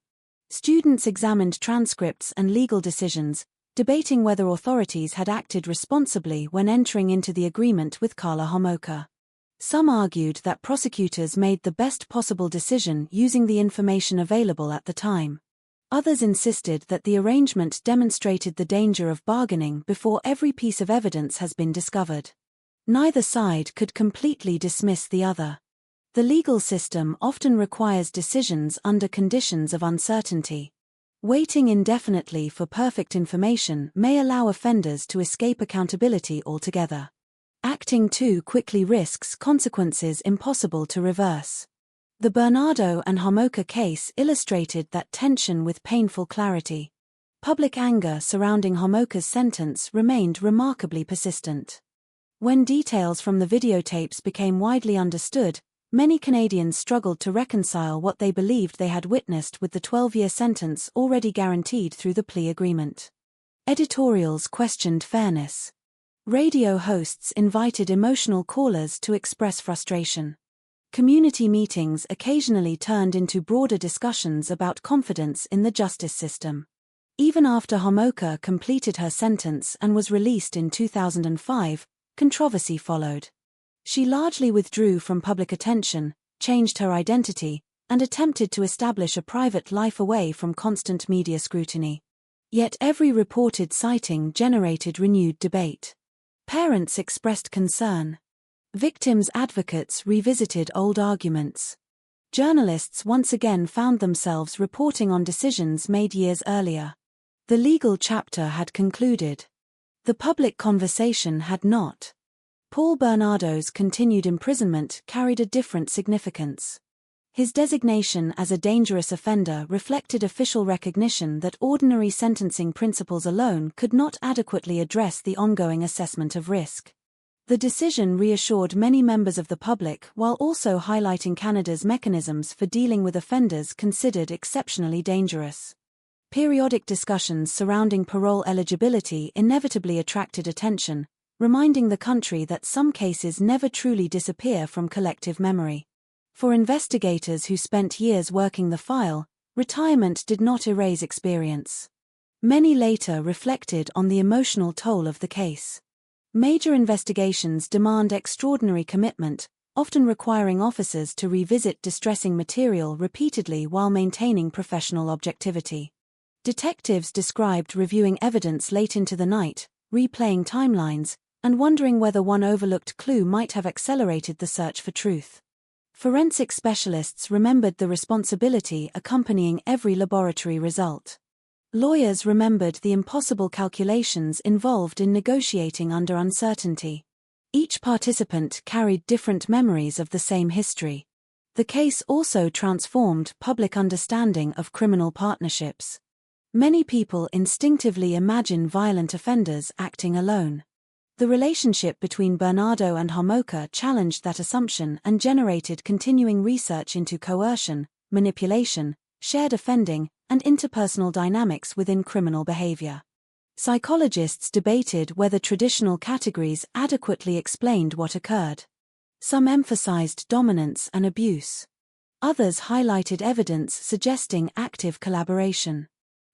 Students examined transcripts and legal decisions, debating whether authorities had acted responsibly when entering into the agreement with Karla Homolka. Some argued that prosecutors made the best possible decision using the information available at the time. Others insisted that the arrangement demonstrated the danger of bargaining before every piece of evidence has been discovered. Neither side could completely dismiss the other. The legal system often requires decisions under conditions of uncertainty. Waiting indefinitely for perfect information may allow offenders to escape accountability altogether. Acting too quickly risks consequences impossible to reverse. The Bernardo and Homolka case illustrated that tension with painful clarity. Public anger surrounding Homolka's sentence remained remarkably persistent. When details from the videotapes became widely understood, many Canadians struggled to reconcile what they believed they had witnessed with the 12-year sentence already guaranteed through the plea agreement. Editorials questioned fairness. Radio hosts invited emotional callers to express frustration. Community meetings occasionally turned into broader discussions about confidence in the justice system. Even after Homolka completed her sentence and was released in 2005, controversy followed. She largely withdrew from public attention, changed her identity, and attempted to establish a private life away from constant media scrutiny. Yet every reported sighting generated renewed debate. Parents expressed concern. Victims' advocates revisited old arguments. Journalists once again found themselves reporting on decisions made years earlier. The legal chapter had concluded. The public conversation had not. Paul Bernardo's continued imprisonment carried a different significance. His designation as a dangerous offender reflected official recognition that ordinary sentencing principles alone could not adequately address the ongoing assessment of risk. The decision reassured many members of the public while also highlighting Canada's mechanisms for dealing with offenders considered exceptionally dangerous. Periodic discussions surrounding parole eligibility inevitably attracted attention, reminding the country that some cases never truly disappear from collective memory. For investigators who spent years working the file, retirement did not erase experience. Many later reflected on the emotional toll of the case. Major investigations demand extraordinary commitment, often requiring officers to revisit distressing material repeatedly while maintaining professional objectivity. Detectives described reviewing evidence late into the night, replaying timelines, and wondering whether one overlooked clue might have accelerated the search for truth. Forensic specialists remembered the responsibility accompanying every laboratory result. Lawyers remembered the impossible calculations involved in negotiating under uncertainty. Each participant carried different memories of the same history. The case also transformed public understanding of criminal partnerships. Many people instinctively imagine violent offenders acting alone. The relationship between Bernardo and Homolka challenged that assumption and generated continuing research into coercion, manipulation, shared offending, and interpersonal dynamics within criminal behavior. Psychologists debated whether traditional categories adequately explained what occurred. Some emphasized dominance and abuse. Others highlighted evidence suggesting active collaboration.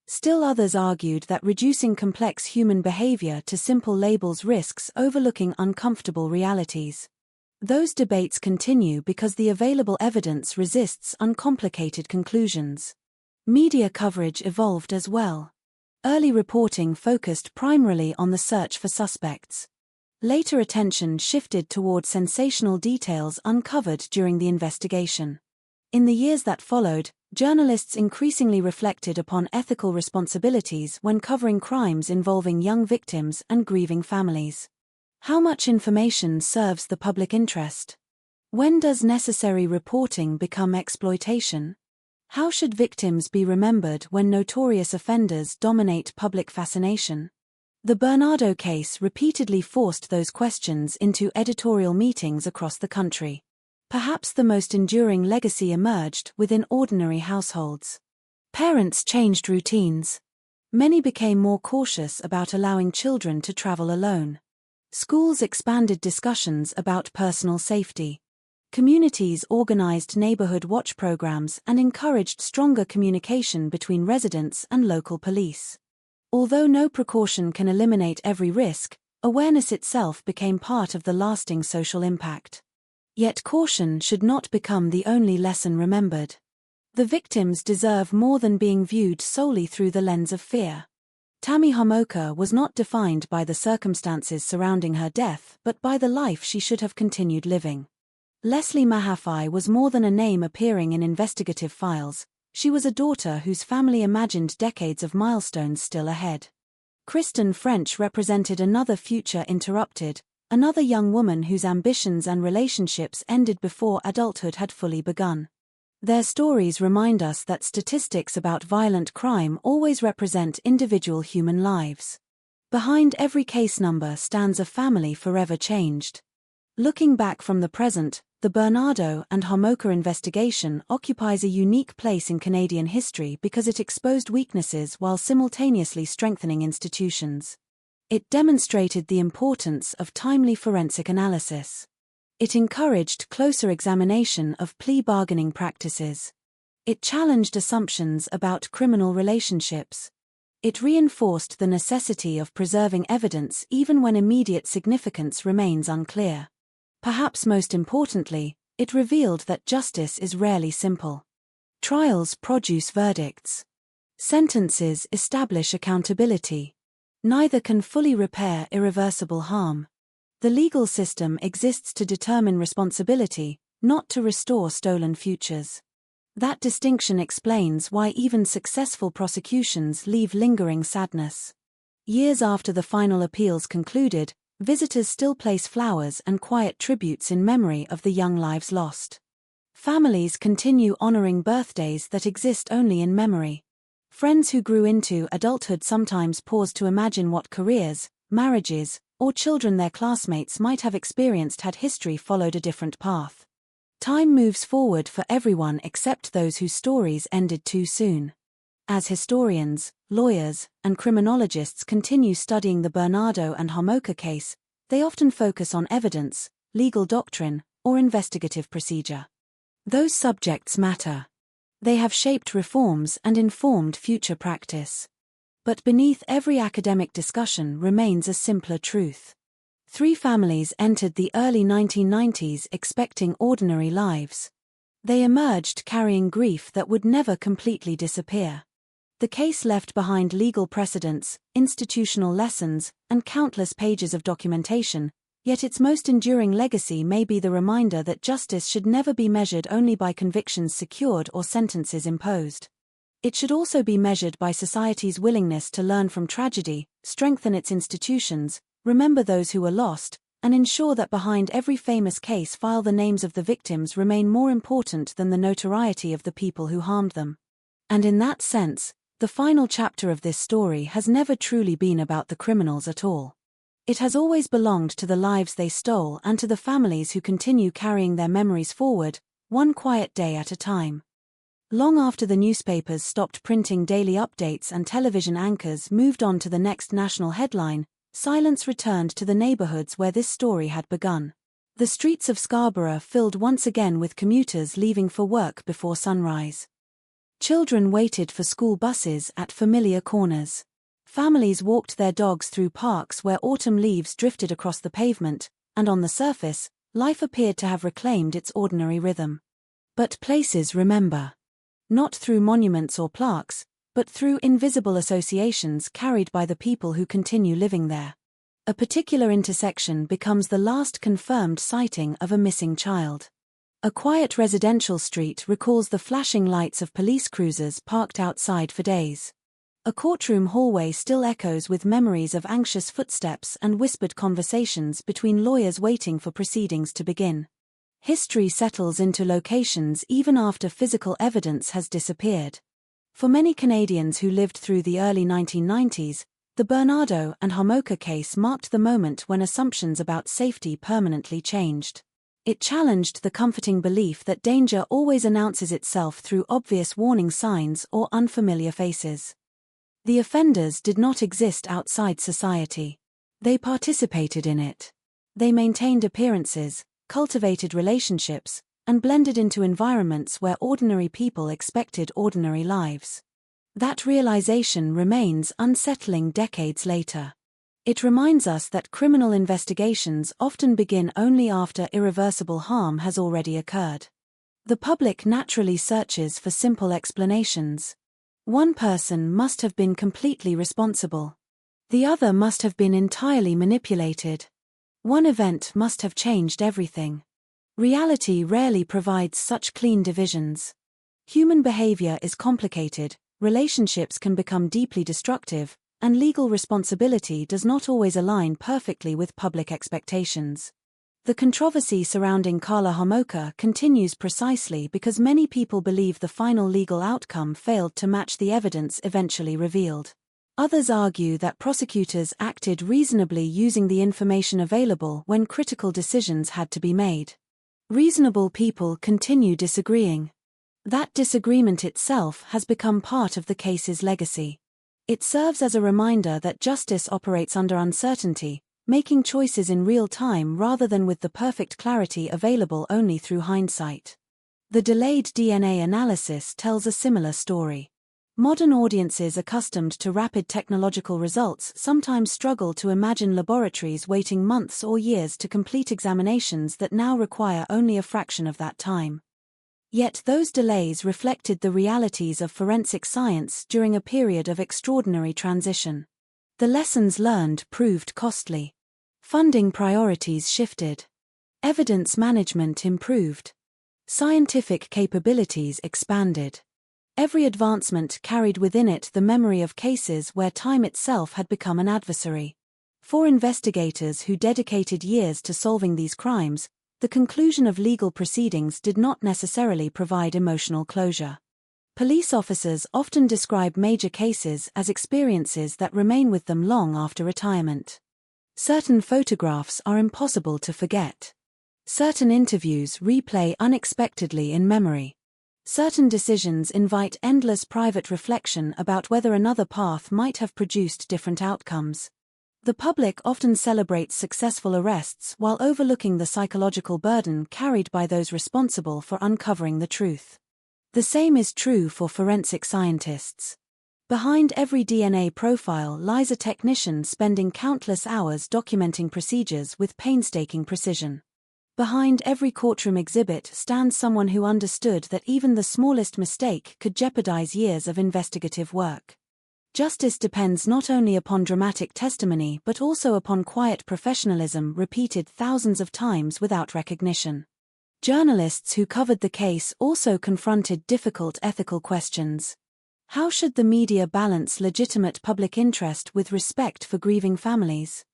Still others argued that reducing complex human behavior to simple labels risks overlooking uncomfortable realities. Those debates continue because the available evidence resists uncomplicated conclusions. Media coverage evolved as well. Early reporting focused primarily on the search for suspects. Later attention shifted toward sensational details uncovered during the investigation. In the years that followed, journalists increasingly reflected upon ethical responsibilities when covering crimes involving young victims and grieving families. How much information serves the public interest? When does necessary reporting become exploitation? How should victims be remembered when notorious offenders dominate public fascination? The Bernardo case repeatedly forced those questions into editorial meetings across the country. Perhaps the most enduring legacy emerged within ordinary households. Parents changed routines. Many became more cautious about allowing children to travel alone. Schools expanded discussions about personal safety. Communities organized neighborhood watch programs and encouraged stronger communication between residents and local police. Although no precaution can eliminate every risk, awareness itself became part of the lasting social impact. Yet caution should not become the only lesson remembered. The victims deserve more than being viewed solely through the lens of fear. Tammy Homolka was not defined by the circumstances surrounding her death but by the life she should have continued living. Leslie Mahaffey was more than a name appearing in investigative files. She was a daughter whose family imagined decades of milestones still ahead. Kristen French represented another future interrupted, another young woman whose ambitions and relationships ended before adulthood had fully begun. Their stories remind us that statistics about violent crime always represent individual human lives. Behind every case number stands a family forever changed. Looking back from the present, the Bernardo and Homolka investigation occupies a unique place in Canadian history because it exposed weaknesses while simultaneously strengthening institutions. It demonstrated the importance of timely forensic analysis. It encouraged closer examination of plea bargaining practices. It challenged assumptions about criminal relationships. It reinforced the necessity of preserving evidence even when immediate significance remains unclear. Perhaps most importantly, it revealed that justice is rarely simple. Trials produce verdicts. Sentences establish accountability. Neither can fully repair irreversible harm. The legal system exists to determine responsibility, not to restore stolen futures. That distinction explains why even successful prosecutions leave lingering sadness. Years after the final appeals concluded, visitors still place flowers and quiet tributes in memory of the young lives lost. Families continue honoring birthdays that exist only in memory. Friends who grew into adulthood sometimes pause to imagine what careers, marriages, or children their classmates might have experienced had history followed a different path. Time moves forward for everyone except those whose stories ended too soon. As historians, lawyers, and criminologists continue studying the Bernardo and Homolka case, they often focus on evidence, legal doctrine, or investigative procedure. Those subjects matter. They have shaped reforms and informed future practice. But beneath every academic discussion remains a simpler truth. 3 families entered the early 1990s expecting ordinary lives. They emerged carrying grief that would never completely disappear. The case left behind legal precedents, institutional lessons, and countless pages of documentation, yet its most enduring legacy may be the reminder that justice should never be measured only by convictions secured or sentences imposed. It should also be measured by society's willingness to learn from tragedy, strengthen its institutions, remember those who were lost, and ensure that behind every famous case file the names of the victims remain more important than the notoriety of the people who harmed them. And in that sense, the final chapter of this story has never truly been about the criminals at all. It has always belonged to the lives they stole and to the families who continue carrying their memories forward, one quiet day at a time. Long after the newspapers stopped printing daily updates and television anchors moved on to the next national headline, silence returned to the neighborhoods where this story had begun. The streets of Scarborough filled once again with commuters leaving for work before sunrise. Children waited for school buses at familiar corners. Families walked their dogs through parks where autumn leaves drifted across the pavement, and on the surface, life appeared to have reclaimed its ordinary rhythm. But places remember. Not through monuments or plaques, but through invisible associations carried by the people who continue living there. A particular intersection becomes the last confirmed sighting of a missing child. A quiet residential street recalls the flashing lights of police cruisers parked outside for days. A courtroom hallway still echoes with memories of anxious footsteps and whispered conversations between lawyers waiting for proceedings to begin. History settles into locations even after physical evidence has disappeared. For many Canadians who lived through the early 1990s, the Bernardo and Homicide case marked the moment when assumptions about safety permanently changed. It challenged the comforting belief that danger always announces itself through obvious warning signs or unfamiliar faces. The offenders did not exist outside society. They participated in it. They maintained appearances, cultivated relationships, and blended into environments where ordinary people expected ordinary lives. That realization remains unsettling decades later. It reminds us that criminal investigations often begin only after irreversible harm has already occurred. The public naturally searches for simple explanations. One person must have been completely responsible. The other must have been entirely manipulated. One event must have changed everything. Reality rarely provides such clean divisions. Human behavior is complicated, relationships can become deeply destructive, and legal responsibility does not always align perfectly with public expectations. The controversy surrounding Karla Homolka continues precisely because many people believe the final legal outcome failed to match the evidence eventually revealed. Others argue that prosecutors acted reasonably using the information available when critical decisions had to be made. Reasonable people continue disagreeing. That disagreement itself has become part of the case's legacy. It serves as a reminder that justice operates under uncertainty, making choices in real time rather than with the perfect clarity available only through hindsight. The delayed DNA analysis tells a similar story. Modern audiences accustomed to rapid technological results sometimes struggle to imagine laboratories waiting months or years to complete examinations that now require only a fraction of that time. Yet those delays reflected the realities of forensic science during a period of extraordinary transition. The lessons learned proved costly. Funding priorities shifted. Evidence management improved. Scientific capabilities expanded. Every advancement carried within it the memory of cases where time itself had become an adversary. For investigators who dedicated years to solving these crimes, the conclusion of legal proceedings did not necessarily provide emotional closure. Police officers often describe major cases as experiences that remain with them long after retirement. Certain photographs are impossible to forget. Certain interviews replay unexpectedly in memory. Certain decisions invite endless private reflection about whether another path might have produced different outcomes. The public often celebrates successful arrests while overlooking the psychological burden carried by those responsible for uncovering the truth. The same is true for forensic scientists. Behind every DNA profile lies a technician spending countless hours documenting procedures with painstaking precision. Behind every courtroom exhibit stands someone who understood that even the smallest mistake could jeopardize years of investigative work. Justice depends not only upon dramatic testimony but also upon quiet professionalism repeated thousands of times without recognition. Journalists who covered the case also confronted difficult ethical questions. How should the media balance legitimate public interest with respect for grieving families?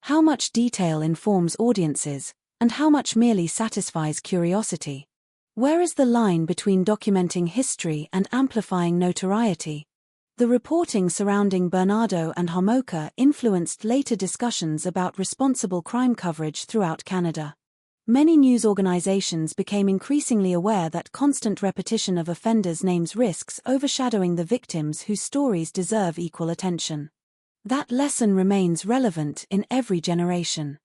How much detail informs audiences, and how much merely satisfies curiosity? Where is the line between documenting history and amplifying notoriety? The reporting surrounding Bernardo and Homolka influenced later discussions about responsible crime coverage throughout Canada. Many news organizations became increasingly aware that constant repetition of offenders' names risks overshadowing the victims whose stories deserve equal attention. That lesson remains relevant in every generation.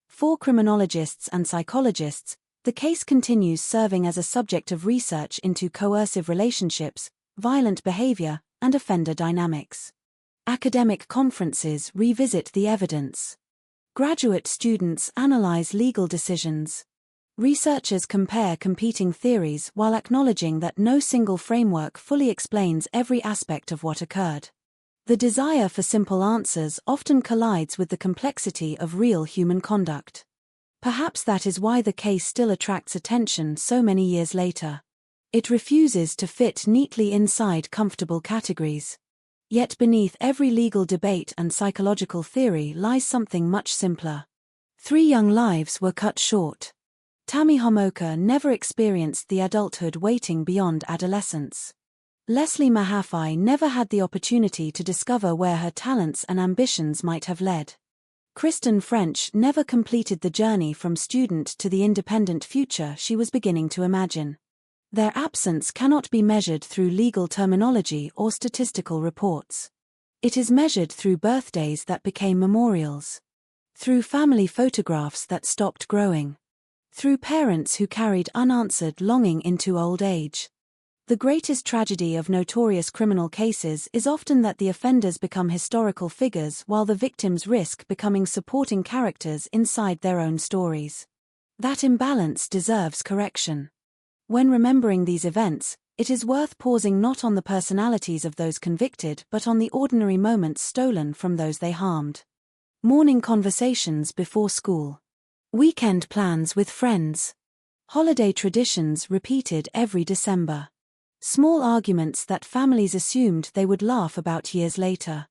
For criminologists and psychologists, the case continues serving as a subject of research into coercive relationships, violent behavior, and offender dynamics. Academic conferences revisit the evidence. Graduate students analyze legal decisions. Researchers compare competing theories while acknowledging that no single framework fully explains every aspect of what occurred. The desire for simple answers often collides with the complexity of real human conduct. Perhaps that is why the case still attracts attention so many years later. It refuses to fit neatly inside comfortable categories. Yet beneath every legal debate and psychological theory lies something much simpler. 3 young lives were cut short. Tammy Homolka never experienced the adulthood waiting beyond adolescence. Leslie Mahaffey never had the opportunity to discover where her talents and ambitions might have led. Kristen French never completed the journey from student to the independent future she was beginning to imagine. Their absence cannot be measured through legal terminology or statistical reports. It is measured through birthdays that became memorials. Through family photographs that stopped growing. Through parents who carried unanswered longing into old age. The greatest tragedy of notorious criminal cases is often that the offenders become historical figures while the victims risk becoming supporting characters inside their own stories. That imbalance deserves correction. When remembering these events, it is worth pausing not on the personalities of those convicted but on the ordinary moments stolen from those they harmed. Morning conversations before school. Weekend plans with friends. Holiday traditions repeated every December. Small arguments that families assumed they would laugh about years later.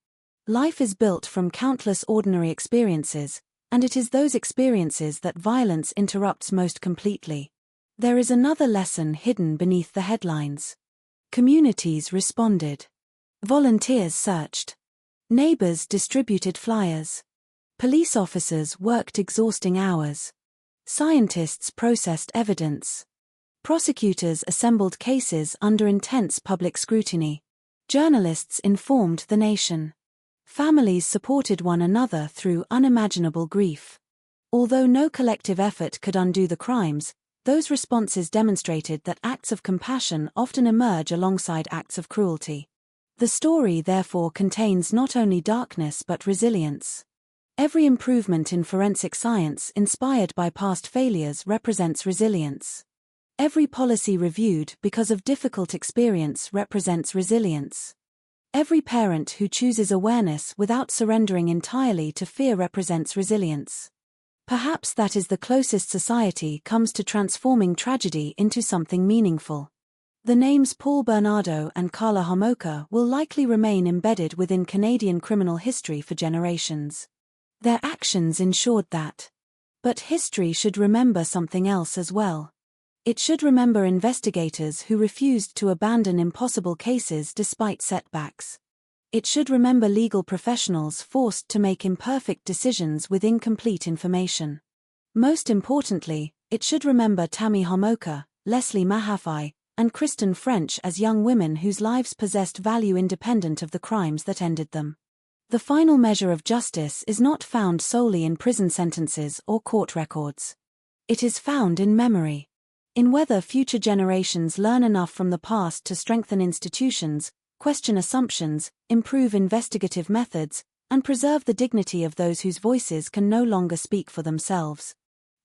Life is built from countless ordinary experiences, and it is those experiences that violence interrupts most completely. There is another lesson hidden beneath the headlines. Communities responded. Volunteers searched. Neighbors distributed flyers. Police officers worked exhausting hours. Scientists processed evidence. Prosecutors assembled cases under intense public scrutiny. Journalists informed the nation. Families supported one another through unimaginable grief. Although no collective effort could undo the crimes, those responses demonstrated that acts of compassion often emerge alongside acts of cruelty. The story therefore contains not only darkness but resilience. Every improvement in forensic science inspired by past failures represents resilience. Every policy reviewed because of difficult experience represents resilience. Every parent who chooses awareness without surrendering entirely to fear represents resilience. Perhaps that is the closest society comes to transforming tragedy into something meaningful. The names Paul Bernardo and Karla Homolka will likely remain embedded within Canadian criminal history for generations. Their actions ensured that. But history should remember something else as well. It should remember investigators who refused to abandon impossible cases despite setbacks. It should remember legal professionals forced to make imperfect decisions with incomplete information. Most importantly, it should remember Tammy Homolka, Leslie Mahaffey, and Kristen French as young women whose lives possessed value independent of the crimes that ended them. The final measure of justice is not found solely in prison sentences or court records. It is found in memory. In whether future generations learn enough from the past to strengthen institutions, question assumptions, improve investigative methods, and preserve the dignity of those whose voices can no longer speak for themselves.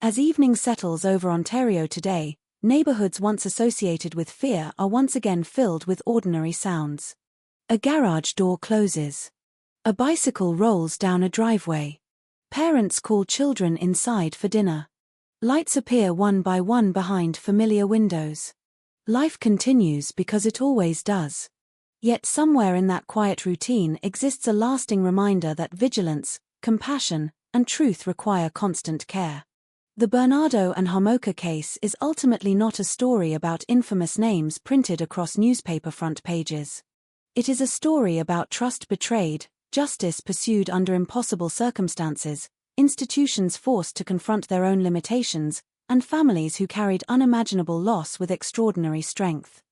As evening settles over Ontario today, neighborhoods once associated with fear are once again filled with ordinary sounds. A garage door closes. A bicycle rolls down a driveway. Parents call children inside for dinner. Lights appear one by one behind familiar windows. Life continues because it always does. Yet somewhere in that quiet routine exists a lasting reminder that vigilance, compassion, and truth require constant care. The Bernardo and Homolka case is ultimately not a story about infamous names printed across newspaper front pages. It is a story about trust betrayed, justice pursued under impossible circumstances, institutions forced to confront their own limitations, and families who carried unimaginable loss with extraordinary strength.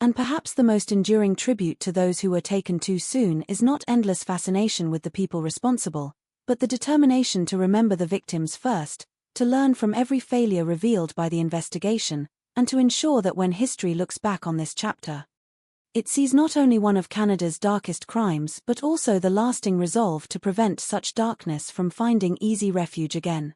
And perhaps the most enduring tribute to those who were taken too soon is not endless fascination with the people responsible, but the determination to remember the victims first, to learn from every failure revealed by the investigation, and to ensure that when history looks back on this chapter, it sees not only one of Canada's darkest crimes but also the lasting resolve to prevent such darkness from finding easy refuge again.